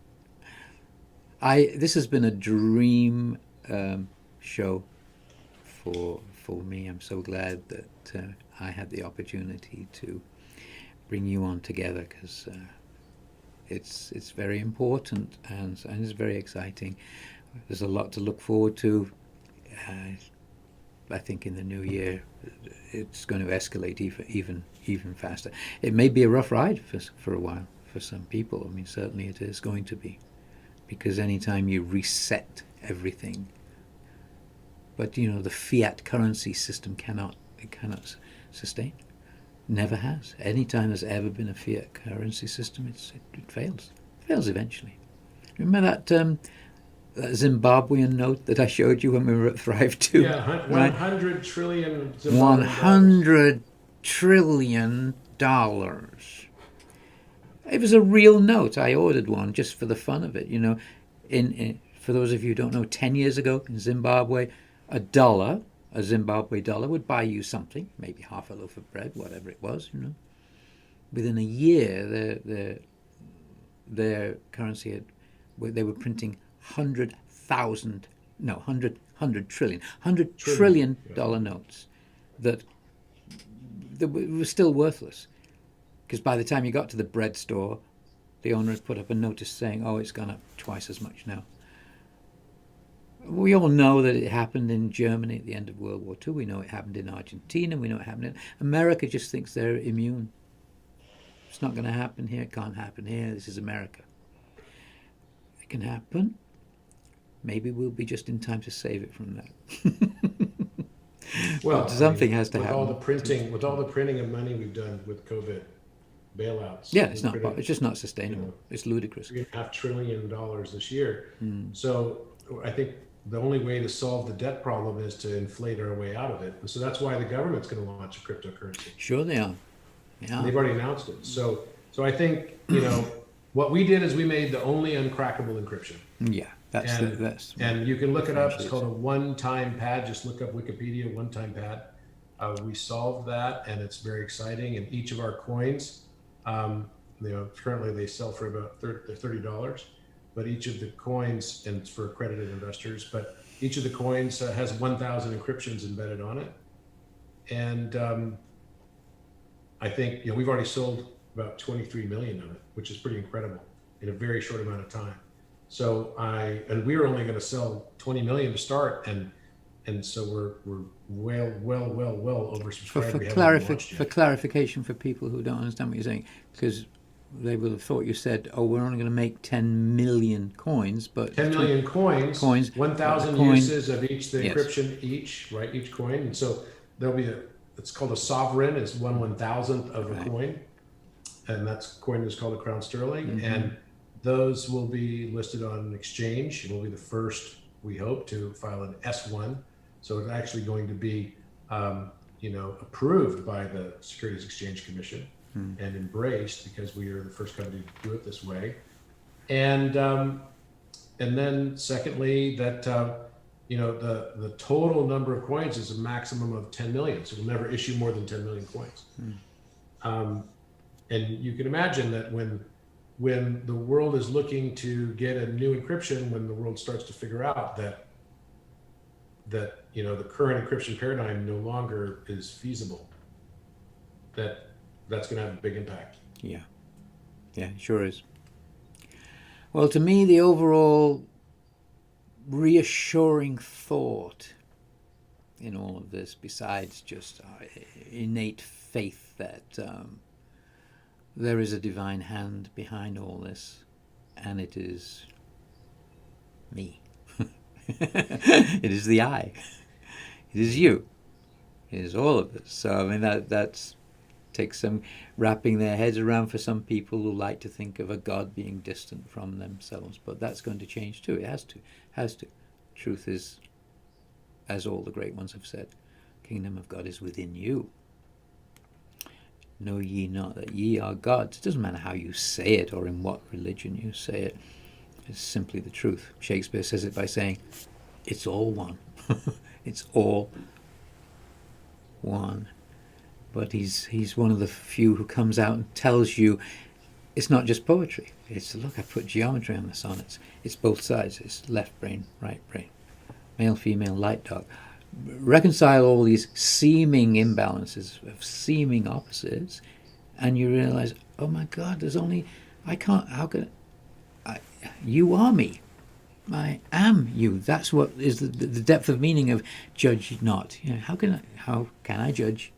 This has been a dream show for me. I'm so glad that I had the opportunity to bring you on together, because it's very important and it's very exciting. There's a lot to look forward to. I think in the new year it's going to escalate even faster. It may be a rough ride for a while for some people. I mean, certainly it is going to be, because anytime you reset everything, but the fiat currency system cannot sustain. Never has. Anytime there's ever been a fiat currency system, it fails. It fails eventually. Remember that Zimbabwean note that I showed you when we were at Thrive 2? Yeah, 100 trillion Zimbabwean $100 trillion. It was a real note. I ordered one just for the fun of it. For those of you who don't know, 10 years ago in Zimbabwe, a a Zimbabwe dollar would buy you something, maybe half a loaf of bread, whatever it was, Within a year, their currency they were printing 100 trillion dollar notes that were still worthless. Because by the time you got to the bread store, the owner had put up a notice saying, "Oh, it's gone up twice as much now." We all know that it happened in Germany at the end of World War II. We know it happened in Argentina. We know it happened in America. Just thinks they're immune. It's not going to happen here. It can't happen here. This is America. It can happen. Maybe we'll be just in time to save it from that. Well, but something has to happen. With all the printing of money we've done with COVID bailouts. Yeah, it's just not sustainable. It's ludicrous. $3.5 trillion this year. So I think the only way to solve the debt problem is to inflate our way out of it. So that's why the government's going to launch a cryptocurrency. Sure they are. Yeah. They've already announced it. So I think, what we did is we made the only uncrackable encryption. Yeah, that's and you can look it up. It's called a one-time pad. Just look up Wikipedia, one-time pad. We solved that, and it's very exciting. And each of our coins, currently they sell for about $30. But each of the coins, and it's for accredited investors, but each of the coins has 1,000 encryptions embedded on it. And I think we've already sold about 23 million of it, which is pretty incredible in a very short amount of time. So we were only going to sell 20 million to start, and so we're well oversubscribed. For clarification for people who don't understand what you're saying, because they would have thought you said, "Oh, we're only going to make 10 million coins," but 10 million coins 1,000 uses of each, the encryption each coin, and so there'll be it's called a sovereign. It's 1/1000th of a coin, and that's coin is called a crown sterling, and those will be listed on an exchange. It will be the first, we hope, to file an S1. So it's actually going to be, approved by the Securities Exchange Commission and embraced, because we are the first company to do it this way. And then secondly, that the total number of coins is a maximum of 10 million. So we'll never issue more than 10 million coins. And you can imagine that when the world is looking to get a new encryption, when the world starts to figure out that the current encryption paradigm no longer is feasible, that's going to have a big impact. Yeah, it sure is. Well, to me, the overall reassuring thought in all of this, besides just innate faith that there is a divine hand behind all this, and it is me. It is the I. It is you. It is all of us. So I mean that's takes some wrapping their heads around for some people who like to think of a God being distant from themselves. But that's going to change too. It has to. Truth is, as all the great ones have said, kingdom of God is within you. Know ye not that ye are gods? It doesn't matter how you say it or in what religion you say it. It's simply the truth. Shakespeare says it by saying, it's all one. It's all one. But he's one of the few who comes out and tells you it's not just poetry. It's, look, I put geometry on the sonnets. It's both sides. It's left brain, right brain. Male, female, light, dark. Reconcile all these seeming imbalances of seeming opposites, and you realize, oh my God, there's only, you are me. I am you. That's what is the depth of meaning of judge not. How can I judge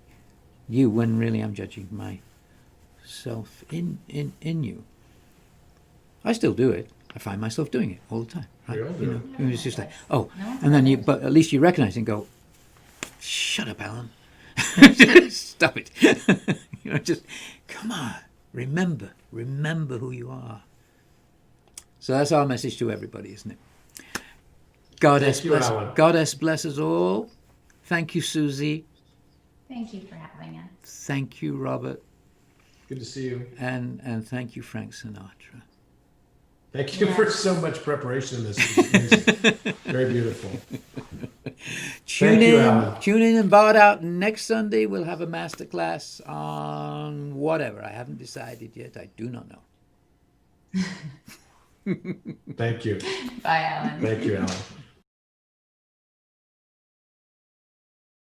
you when really I'm judging myself in you? I still do it. I find myself doing it all the time. Right? It's just like, and then but at least you recognize it and go, shut up, Alan. Stop it. Just come on. Remember who you are. So that's our message to everybody, isn't it? Goddess bless us all. Thank you, Suzi. Thank you for having us. Thank you, Robert. Good to see you. And thank you, Frank Sinatra. Thank you for so much preparation in this. It's amazing. Very beautiful. Thank you, Alan. Tune in and bard out. Next Sunday we'll have a masterclass on whatever. I haven't decided yet. I do not know. Thank you. Bye, Alan. Thank you, Alan.